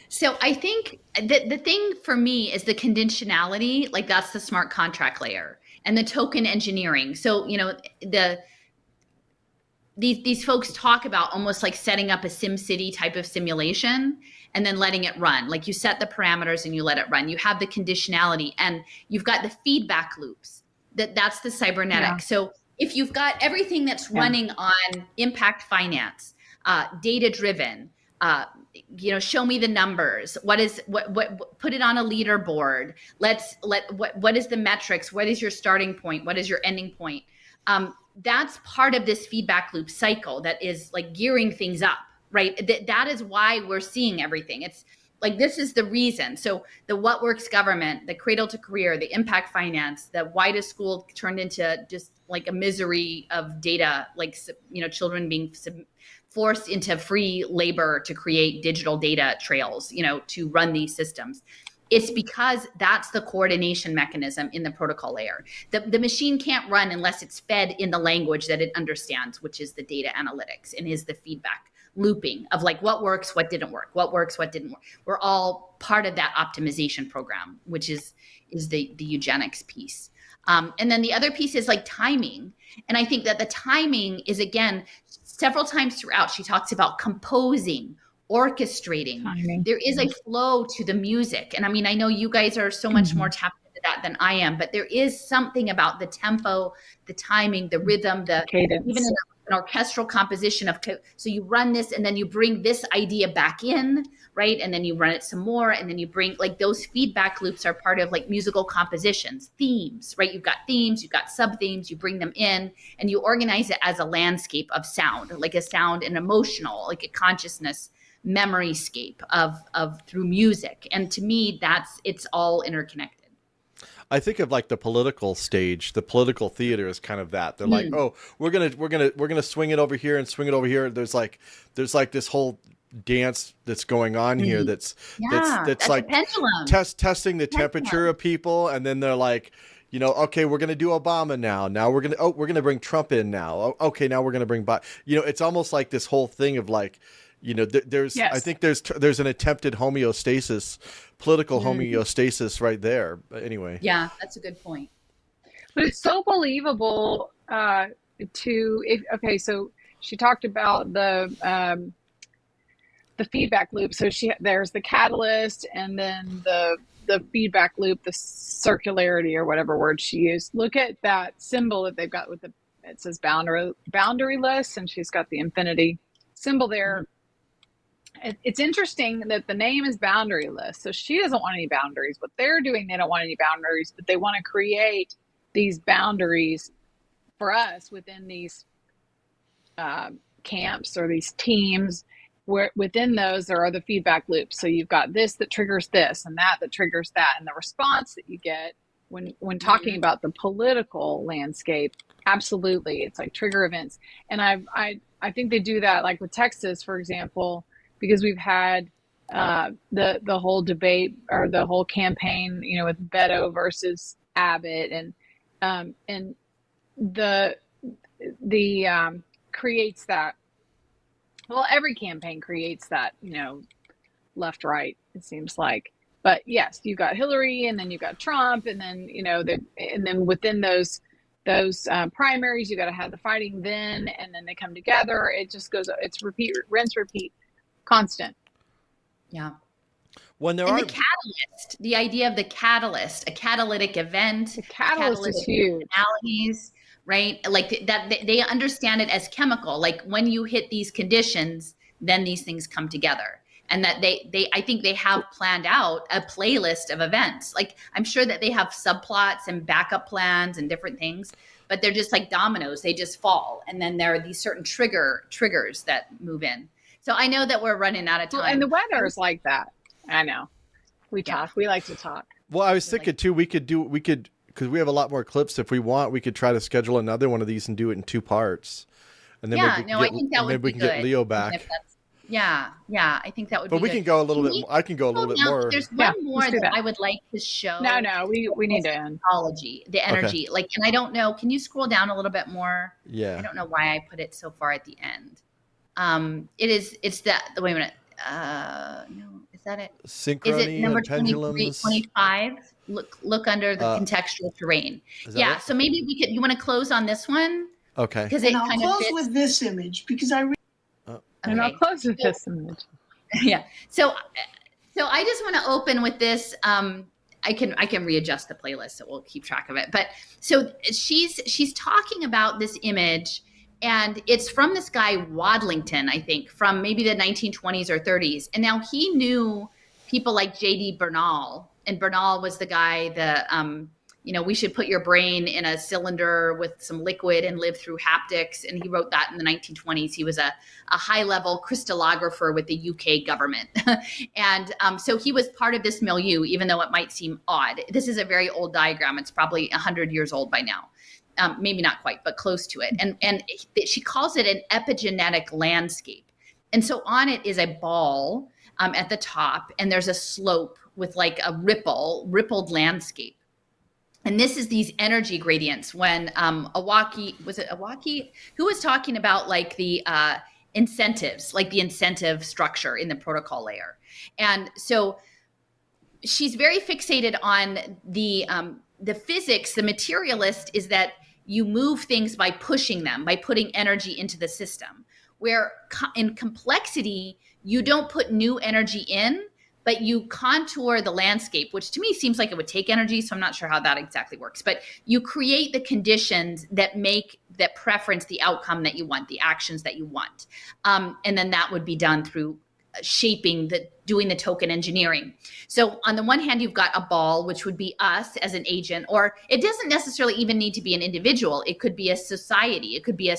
So I think the thing for me is the conditionality, like that's the smart contract layer, and the token engineering. So, these folks talk about almost like setting up a SimCity type of simulation and then letting it run. Like you set the parameters and you let it run. You have the conditionality and you've got the feedback loops. That's the cybernetic. Yeah. So if you've got everything that's running on impact finance, data driven, show me the numbers. What put it on a leaderboard. What is the metrics? What is your starting point? What is your ending point? That's part of this feedback loop cycle that is like gearing things up, right? That is why we're seeing everything. It's like, this is the reason. So the What Works government, the cradle to career, the impact finance, the why does school turned into just like a misery of data, like, children being forced into free labor to create digital data trails, to run these systems. It's because that's the coordination mechanism in the protocol layer. The machine can't run unless it's fed in the language that it understands, which is the data analytics and is the feedback looping of like what works, what didn't work, what works, what didn't work. We're all part of that optimization program, which is the eugenics piece. And then the other piece is like timing. And I think that the timing is, again, several times throughout, she talks about composing, orchestrating. Timing. There is a flow to the music. And I mean, I know you guys are so much more tapped into that than I am, but there is something about the tempo, the timing, the rhythm, the cadence. Even in an orchestral composition so you run this and then you bring this idea back in, right? And then you run it some more and then you bring, like, those feedback loops are part of like musical compositions, themes, right? You've got themes, you've got sub themes, you bring them in and you organize it as a landscape of sound, like a sound and emotional, like a consciousness memory scape of through music. And to me, it's all interconnected. I think of like the political stage, the political theater is kind of that. They're like, oh, we're gonna swing it over here and swing it over here. There's like this whole dance that's going on here. That's like pendulum. testing the temperature of people, and then they're like, okay, we're gonna do Obama now. Now we're gonna bring Trump in now. Okay, now we're gonna bring it's almost like this whole thing of like, there's I think there's an attempted homeostasis, political homeostasis right there. But anyway, yeah, that's a good point. But it's so believable so she talked about the feedback loop. So there's the catalyst, and then the feedback loop, the circularity, or whatever word she used. Look at that symbol that they've got it says boundaryless, and she's got the infinity symbol there. It's interesting that the name is boundaryless. So she doesn't want any boundaries. What they're doing, they don't want any boundaries, but they want to create these boundaries for us within these camps or these teams, where within those there are the feedback loops. So you've got this that triggers this, and that triggers that, and the response that you get when talking about the political landscape, absolutely, it's like trigger events. And I think they do that, like with Texas, for example, because we've had the whole debate or the whole campaign, with Beto versus Abbott, and the creates that. Well, every campaign creates that, left, right, it seems like. But yes, you got Hillary, and then you got Trump, and then, and then within those primaries, you got to have the fighting then, and then they come together. It just goes, it's repeat, rinse, repeat, constant. Yeah. When there and are the catalyst, the idea of the catalyst, a catalytic event, the catalyst is huge. Analogies, right? Like that, they understand it as chemical. Like when you hit these conditions, then these things come together. And that I think they have planned out a playlist of events. Like I'm sure that they have subplots and backup plans and different things, but they're just like dominoes. They just fall. And then there are these certain triggers that move in. So I know that we're running out of time. Well, and the weather is like that. I know. We talk. We like to talk. Well, I was thinking too, we could, because we have a lot more clips. If we want, we could try to schedule another one of these and do it in 2 parts. And then I think that would be maybe we can get Leo back. Yeah, I think that would be good. But we can go a little bit, I can go a little bit more. There's one more that I would like to show. No, we need to end. The energy. Okay. And I don't know, can you scroll down a little bit more? Yeah. I don't know why I put it so far at the end. It's that, wait a minute. No, is that it? Synchrony, is it number 23, 25? Look under the contextual terrain. Yeah, so maybe you want to close on this one? Okay. Because I'll close with this image because and I'll close with this image. Yeah. So I just want to open with this. I can readjust the playlist, so we'll keep track of it. But so she's talking about this image, and it's from this guy Wadlington, I think, from maybe the 1920s or 30s. And now he knew people like J.D. Bernal, and Bernal was the guy that we should put your brain in a cylinder with some liquid and live through haptics. And he wrote that in the 1920s. He was a high-level crystallographer with the UK government. And so he was part of this milieu, even though it might seem odd. This is a very old diagram. It's probably 100 years old by now. Maybe not quite, but close to it. And she calls it an epigenetic landscape. And so on it is a ball at the top, and there's a slope with like a rippled landscape. And this is these energy gradients. When Awaki, who was talking about like the incentives, like the incentive structure in the protocol layer. And so she's very fixated on the physics. The materialist is that you move things by pushing them, by putting energy into the system. Where in complexity, you don't put new energy in, but you contour the landscape, which to me seems like it would take energy. So I'm not sure how that exactly works, but you create the conditions that preference the outcome that you want, the actions that you want. And then that would be done through doing the token engineering. So on the one hand, you've got a ball, which would be us as an agent, or it doesn't necessarily even need to be an individual. It could be a society. It could be a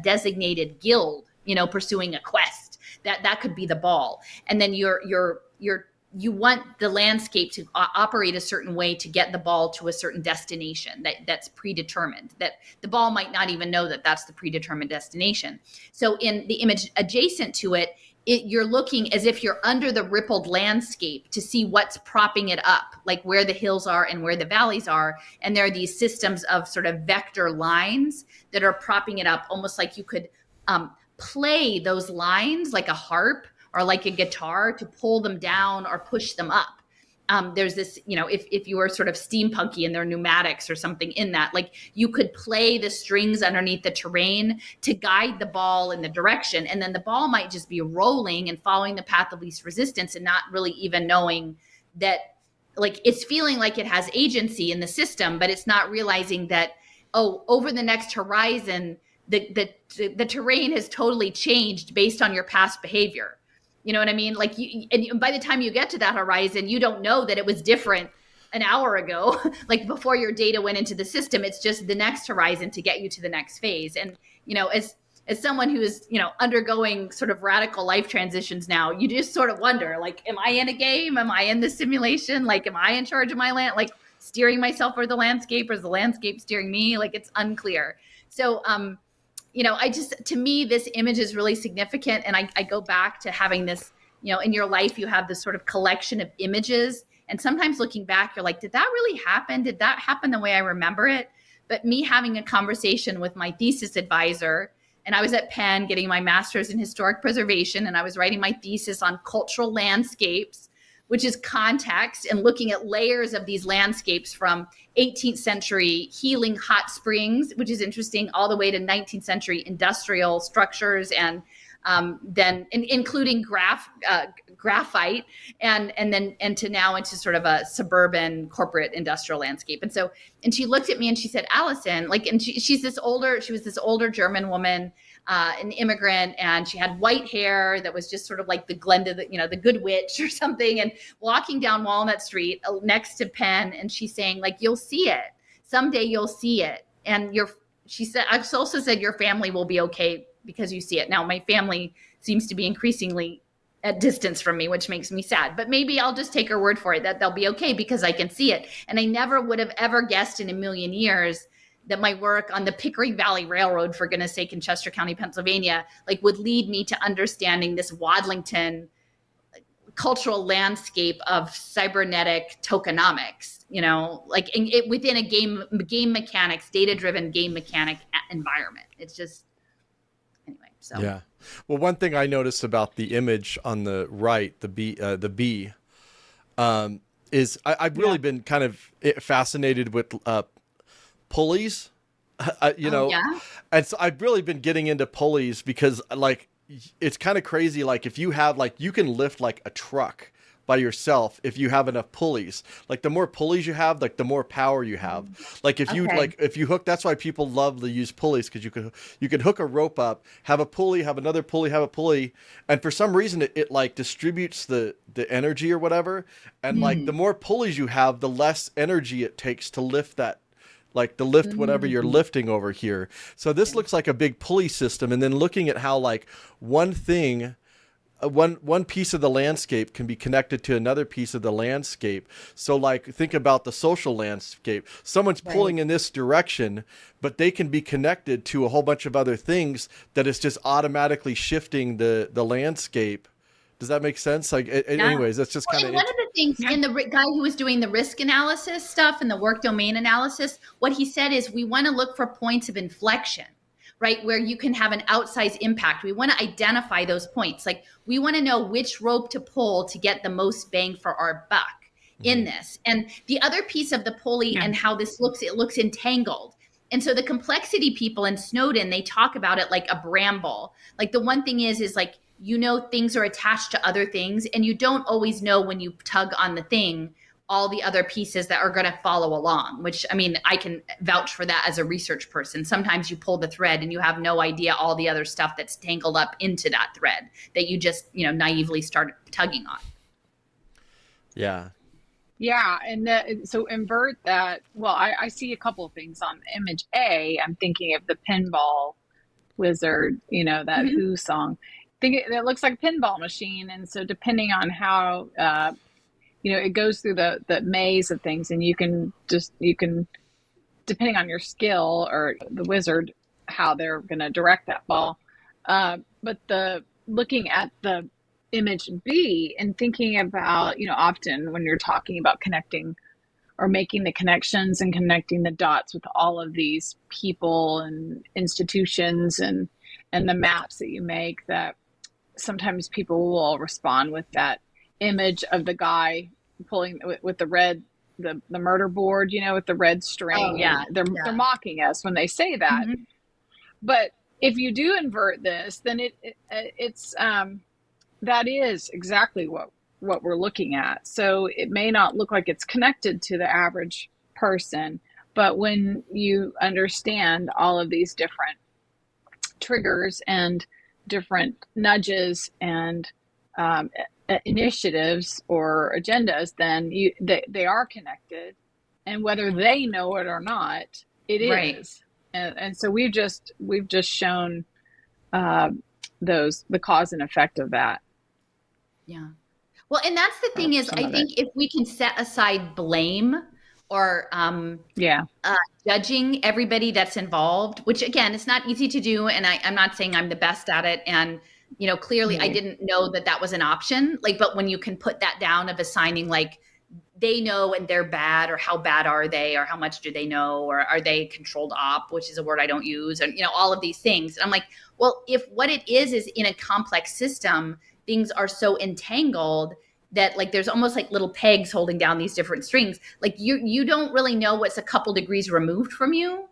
designated guild, pursuing a quest. That could be the ball. And then you want the landscape to operate a certain way to get the ball to a certain destination that's predetermined, that the ball might not even know that that's the predetermined destination. So in the image adjacent to it you're looking as if you're under the rippled landscape to see what's propping it up, like where the hills are and where the valleys are. And there are these systems of sort of vector lines that are propping it up, almost like you could play those lines like a harp or like a guitar to pull them down or push them up. There's this, if you were sort of steampunky and there are pneumatics or something in that, like you could play the strings underneath the terrain to guide the ball in the direction. And then the ball might just be rolling and following the path of least resistance and not really even knowing that, like, it's feeling like it has agency in the system, but it's not realizing that, over the next horizon, the terrain has totally changed based on your past behavior. You know what I mean? Like, and by the time you get to that horizon, you don't know that it was different an hour ago, like before your data went into the system. It's just the next horizon to get you to the next phase. And, as someone who is, undergoing sort of radical life transitions now, you just sort of wonder, like, am I in a game? Am I in this simulation? Like, am I in charge of my land? Like, steering myself or the landscape, or is the landscape steering me? Like, it's unclear. So, to me, this image is really significant. And I go back to having this, in your life, you have this sort of collection of images. And sometimes looking back, you're like, did that really happen? Did that happen the way I remember it? But me having a conversation with my thesis advisor, and I was at Penn getting my master's in historic preservation, and I was writing my thesis on cultural landscapes, which is context and looking at layers of these landscapes from 18th century healing hot springs, which is interesting, all the way to 19th century industrial structures, and then including graphite, and to now into sort of a suburban corporate industrial landscape. And she looked at me and she said, Alison, like, and she was this older German woman, an immigrant, and she had white hair that was just sort of like the Glenda, the Good Witch or something, and walking down Walnut Street next to Penn, and she's saying, like, you'll see it someday, you'll see it, and she said, I've also said your family will be okay because you see it. Now my family seems to be increasingly at distance from me, which makes me sad, but maybe I'll just take her word for it that they'll be okay because I can see it. And I never would have ever guessed in a million years that my work on the Pickering Valley Railroad, for goodness sake, in Chester County, Pennsylvania, like, would lead me to understanding this Wadlington cultural landscape of cybernetic tokenomics, like within a game mechanics, data-driven game mechanic environment. It's just, anyway. So yeah. Well, one thing I noticed about the image on the right, the bee, is I've really been kind of fascinated with pulleys, and so I've really been getting into pulleys because, like, it's kind of crazy. Like, if you have, like, you can lift like a truck by yourself if you have enough pulleys. Like, the more pulleys you have, like, the more power you have. Like, if you if you hook, that's why people love to use pulleys, because you can hook a rope up, have a pulley, have another pulley, have a pulley, and for some reason it like distributes the energy or whatever. And like, the more pulleys you have, the less energy it takes to lift that. Like, to lift whatever you're lifting over here. So this looks like a big pulley system. And then looking at how, like, one thing, one piece of the landscape can be connected to another piece of the landscape. So, like, think about the social landscape. Someone's pulling in this direction, but they can be connected to a whole bunch of other things that is just automatically shifting the landscape. Does that make sense? Like, anyways, that's just kind of one of the things in the guy who was doing the risk analysis stuff and the work domain analysis, what he said is we want to look for points of inflection, right? Where you can have an outsized impact. We want to identify those points. Like, we want to know which rope to pull to get the most bang for our buck in this. And the other piece of the pulley and how this looks, it looks entangled. And so the complexity people in Snowden, they talk about it like a bramble. Like, the one thing is like, things are attached to other things, and you don't always know when you tug on the thing, all the other pieces that are going to follow along, which, I mean, I can vouch for that as a research person. Sometimes you pull the thread and you have no idea all the other stuff that's tangled up into that thread that you just, naively start tugging on. Yeah. Yeah. And so invert that. Well, I see a couple of things on image A. I'm thinking of the pinball wizard, that Who song. It looks like a pinball machine, and so depending on how it goes through the maze of things, and you can depending on your skill or the wizard, how they're going to direct that ball. But looking at the image be in thinking about, often when you're talking about connecting or making the connections and connecting the dots with all of these people and institutions and the maps that you make, that sometimes people will respond with that image of the guy pulling with the red, the murder board, with the red string. Oh, yeah. They're mocking us when they say that. Mm-hmm. But if you do invert this, then it's that is exactly what we're looking at. So it may not look like it's connected to the average person, but when you understand all of these different triggers and different nudges and initiatives or agendas, then they are connected, and whether they know it or not, it is. Right. And so we've just shown the cause and effect of that. Yeah. Well, and that's the thing is, I think if we can set aside blame or judging everybody that's involved, which again, it's not easy to do. And I'm not saying I'm the best at it. And, clearly I didn't know that was an option. But when you can put that down of assigning, they know and they're bad, or how bad are they, or how much do they know, or are they controlled op, which is a word I don't use, and all of these things. And I'm like, well, if what it is in a complex system, things are so entangled that there's almost little pegs holding down these different strings. You don't really know what's a couple degrees removed from you,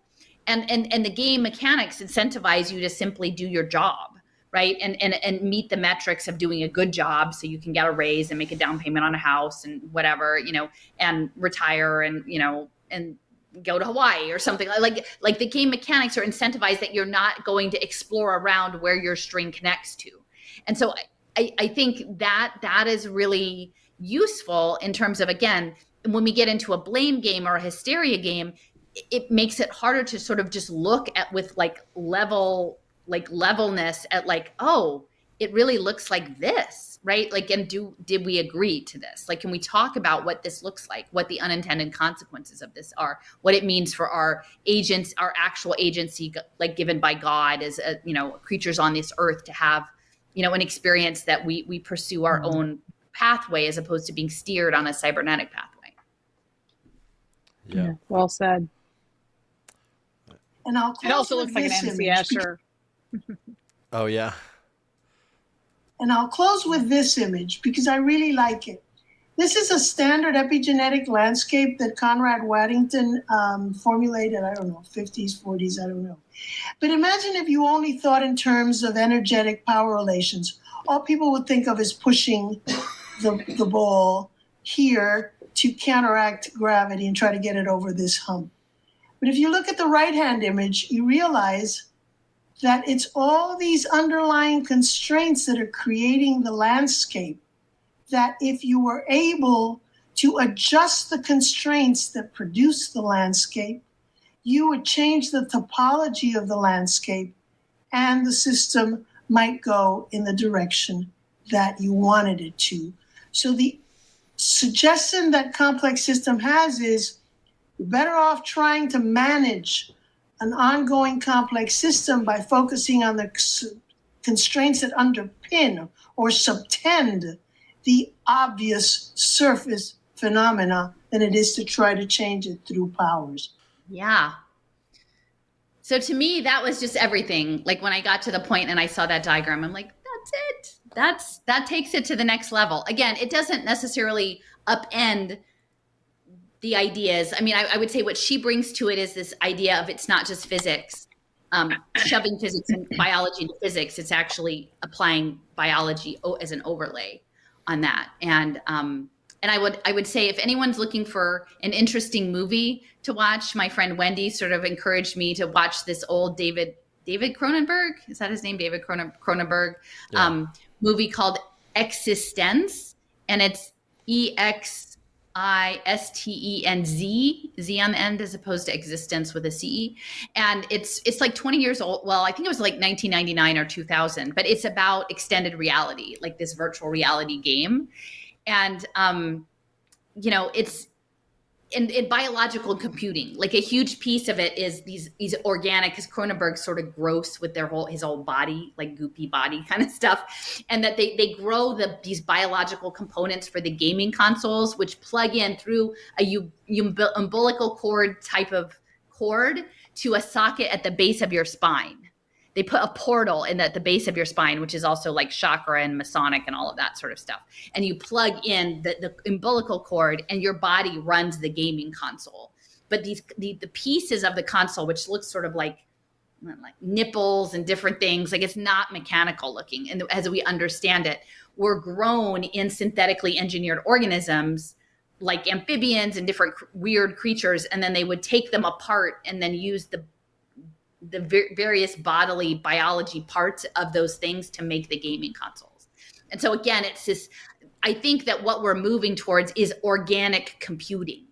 and the game mechanics incentivize you to simply do your job. Right. And meet the metrics of doing a good job so you can get a raise and make a down payment on a house and whatever, and retire and, and go to Hawaii or something. Like the game mechanics are incentivized that you're not going to explore around where your string connects to. And so I think that is really useful in terms of, again, when we get into a blame game or a hysteria game, it makes it harder to sort of just look at with levelness at oh, it really looks like this, right? And did we agree to this? Can we talk about what this looks like, what the unintended consequences of this are, what it means for our agents, our actual agency, given by God as creatures on this earth to have, an experience that we pursue our own pathway as opposed to being steered on a cybernetic pathway. Yeah. Well said. And I'll close it also with looks like this an MC image. Escher. Oh, yeah. And I'll close with this image because I really like it. This is a standard epigenetic landscape that Conrad Waddington formulated, I don't know, 50s, 40s, I don't know. But imagine if you only thought in terms of energetic power relations. All people would think of is pushing the ball here to counteract gravity and try to get it over this hump. But if you look at the right-hand image, you realize that it's all these underlying constraints that are creating the landscape, that if you were able to adjust the constraints that produce the landscape, you would change the topology of the landscape and the system might go in the direction that you wanted it to. So the suggestion that complex system has is you're better off trying to manage an ongoing complex system by focusing on the constraints that underpin or subtend the obvious surface phenomena than it is to try to change it through powers. Yeah. So to me, that was just everything. When I got to the point and I saw that diagram, I'm like, that's it. That takes it to the next level. Again, it doesn't necessarily upend the ideas. I mean, I would say what she brings to it is this idea of it's not just physics, shoving physics and biology into physics. It's actually applying biology as an overlay on that. And I would say if anyone's looking for an interesting movie to watch, my friend Wendy sort of encouraged me to watch this old David Cronenberg. Is that his name? David Cronenberg movie called Existence, and it's EXISTENZ, Z on the end, as opposed to existence with a CE. And it's 20 years old. Well, I think it was 1999 or 2000, but it's about extended reality, this virtual reality game. And, in biological computing, like a huge piece of it is these organic, because Cronenberg's sort of gross with his whole body, like goopy body kind of stuff, and that they grow these biological components for the gaming consoles, which plug in through a umbilical cord type of cord to a socket at the base of your spine. They put a portal in at the base of your spine, which is also like chakra and Masonic and all of that sort of stuff. And you plug in the umbilical cord, and your body runs the gaming console. But the pieces of the console, which looks sort of like nipples and different things, like it's not mechanical looking. And as we understand it, were grown in synthetically engineered organisms like amphibians and different weird creatures. And then they would take them apart and then use the various bodily biology parts of those things to make the gaming consoles. And so again, it's this, I think that what we're moving towards is organic computing.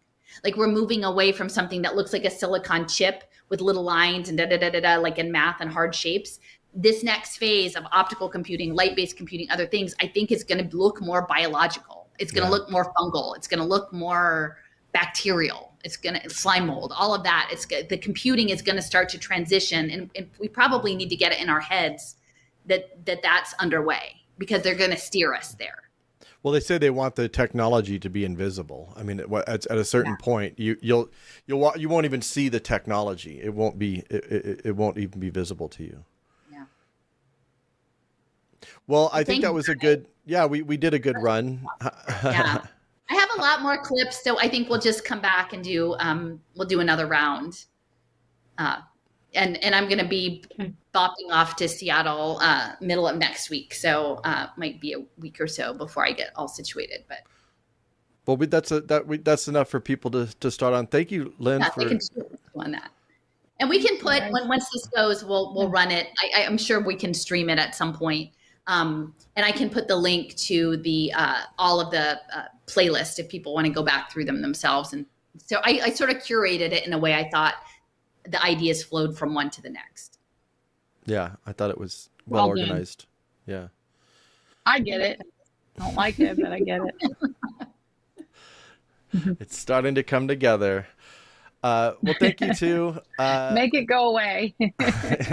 Like we're moving away from something that looks like a silicon chip with little lines and like in math and hard shapes. This next phase of optical computing, light-based computing, other things, I think is going to look more biological. It's going to look more fungal. It's going to look more bacterial. It's going to slime mold, all of that. The computing is going to start to transition, and we probably need to get it in our heads that's underway, because they're going to steer us there. Well, they say they want the technology to be invisible. I mean, at a certain point, you won't even see the technology. It won't even be visible to you. Yeah. Well, I think that was a good. Yeah, we did a good run. Yeah. I have a lot more clips, so I think we'll just come back and we'll do another round. And I'm going to be bopping off to Seattle middle of next week, so might be a week or so before I get all situated. But well, that's enough for people to start on. Thank you, Lynn, for on that. And we can put once this goes, we'll run it. I'm sure we can stream it at some point. And I can put the link to the all of the playlist if people want to go back through them themselves. And so I sort of curated it in a way I thought the ideas flowed from one to the next. Yeah, I thought it was well organized. Yeah. I get it. I don't like it, but I get it. It's starting to come together. Well, thank you too. Make it go away.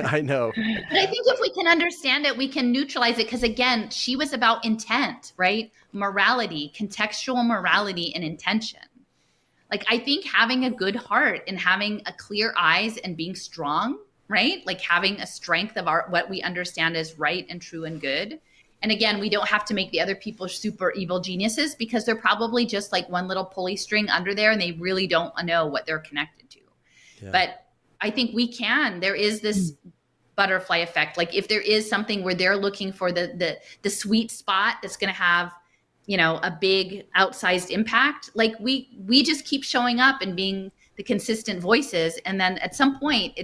I know. But I think if we can understand it, we can neutralize it. Because again, she was about intent, right? Morality, contextual morality and intention. Like, I think having a good heart and having a clear eyes and being strong, right? Like having a strength of what we understand as right and true and good. And again, we don't have to make the other people super evil geniuses, because they're probably just like one little pulley string under there, and they really don't know what they're connected to. Yeah. But I think we can. There is this butterfly effect. Like if there is something where they're looking for the sweet spot that's going to have, a big outsized impact, like we just keep showing up and being the consistent voices. And then at some point,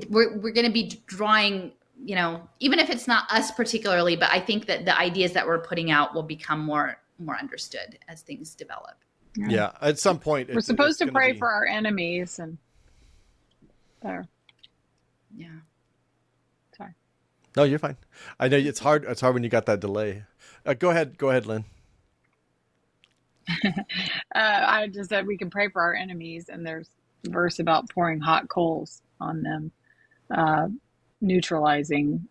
we're going to be drawing, even if it's not us particularly, but I think that the ideas that we're putting out will become more understood as things develop. Yeah. At some point, we're supposed to pray for our enemies, and there. Yeah. Sorry. No, you're fine. I know it's hard. It's hard when you got that delay. Go ahead, Lynn. I just said we can pray for our enemies, and there's a verse about pouring hot coals on them. Neutralizing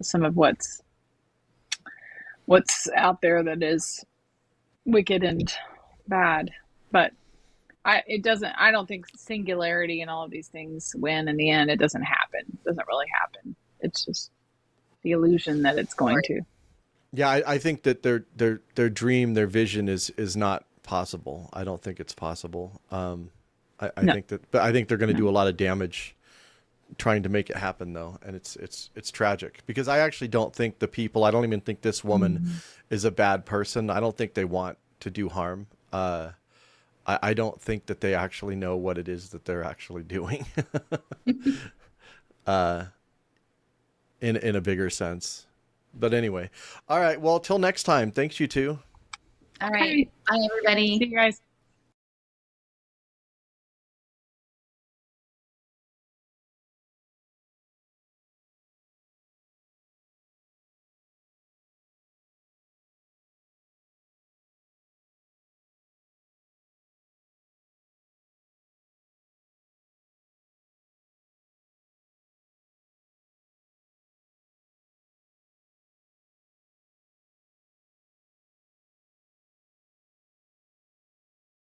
some of what's out there that is wicked and bad. But I don't think singularity and all of these things win in the end. It doesn't happen. It doesn't really happen. It's just the illusion that it's going to. Yeah, I think that their dream, their vision is not possible. I don't think it's possible. I think they're going to do a lot of damage trying to make it happen, though, and it's tragic, because I actually don't think I don't even think this woman is a bad person. I don't think they want to do harm. I don't think that they actually know what it is that they're actually doing. In a bigger sense. But anyway, all right. Well, till next time. Thanks, you two. All right. Bye, everybody. See you guys.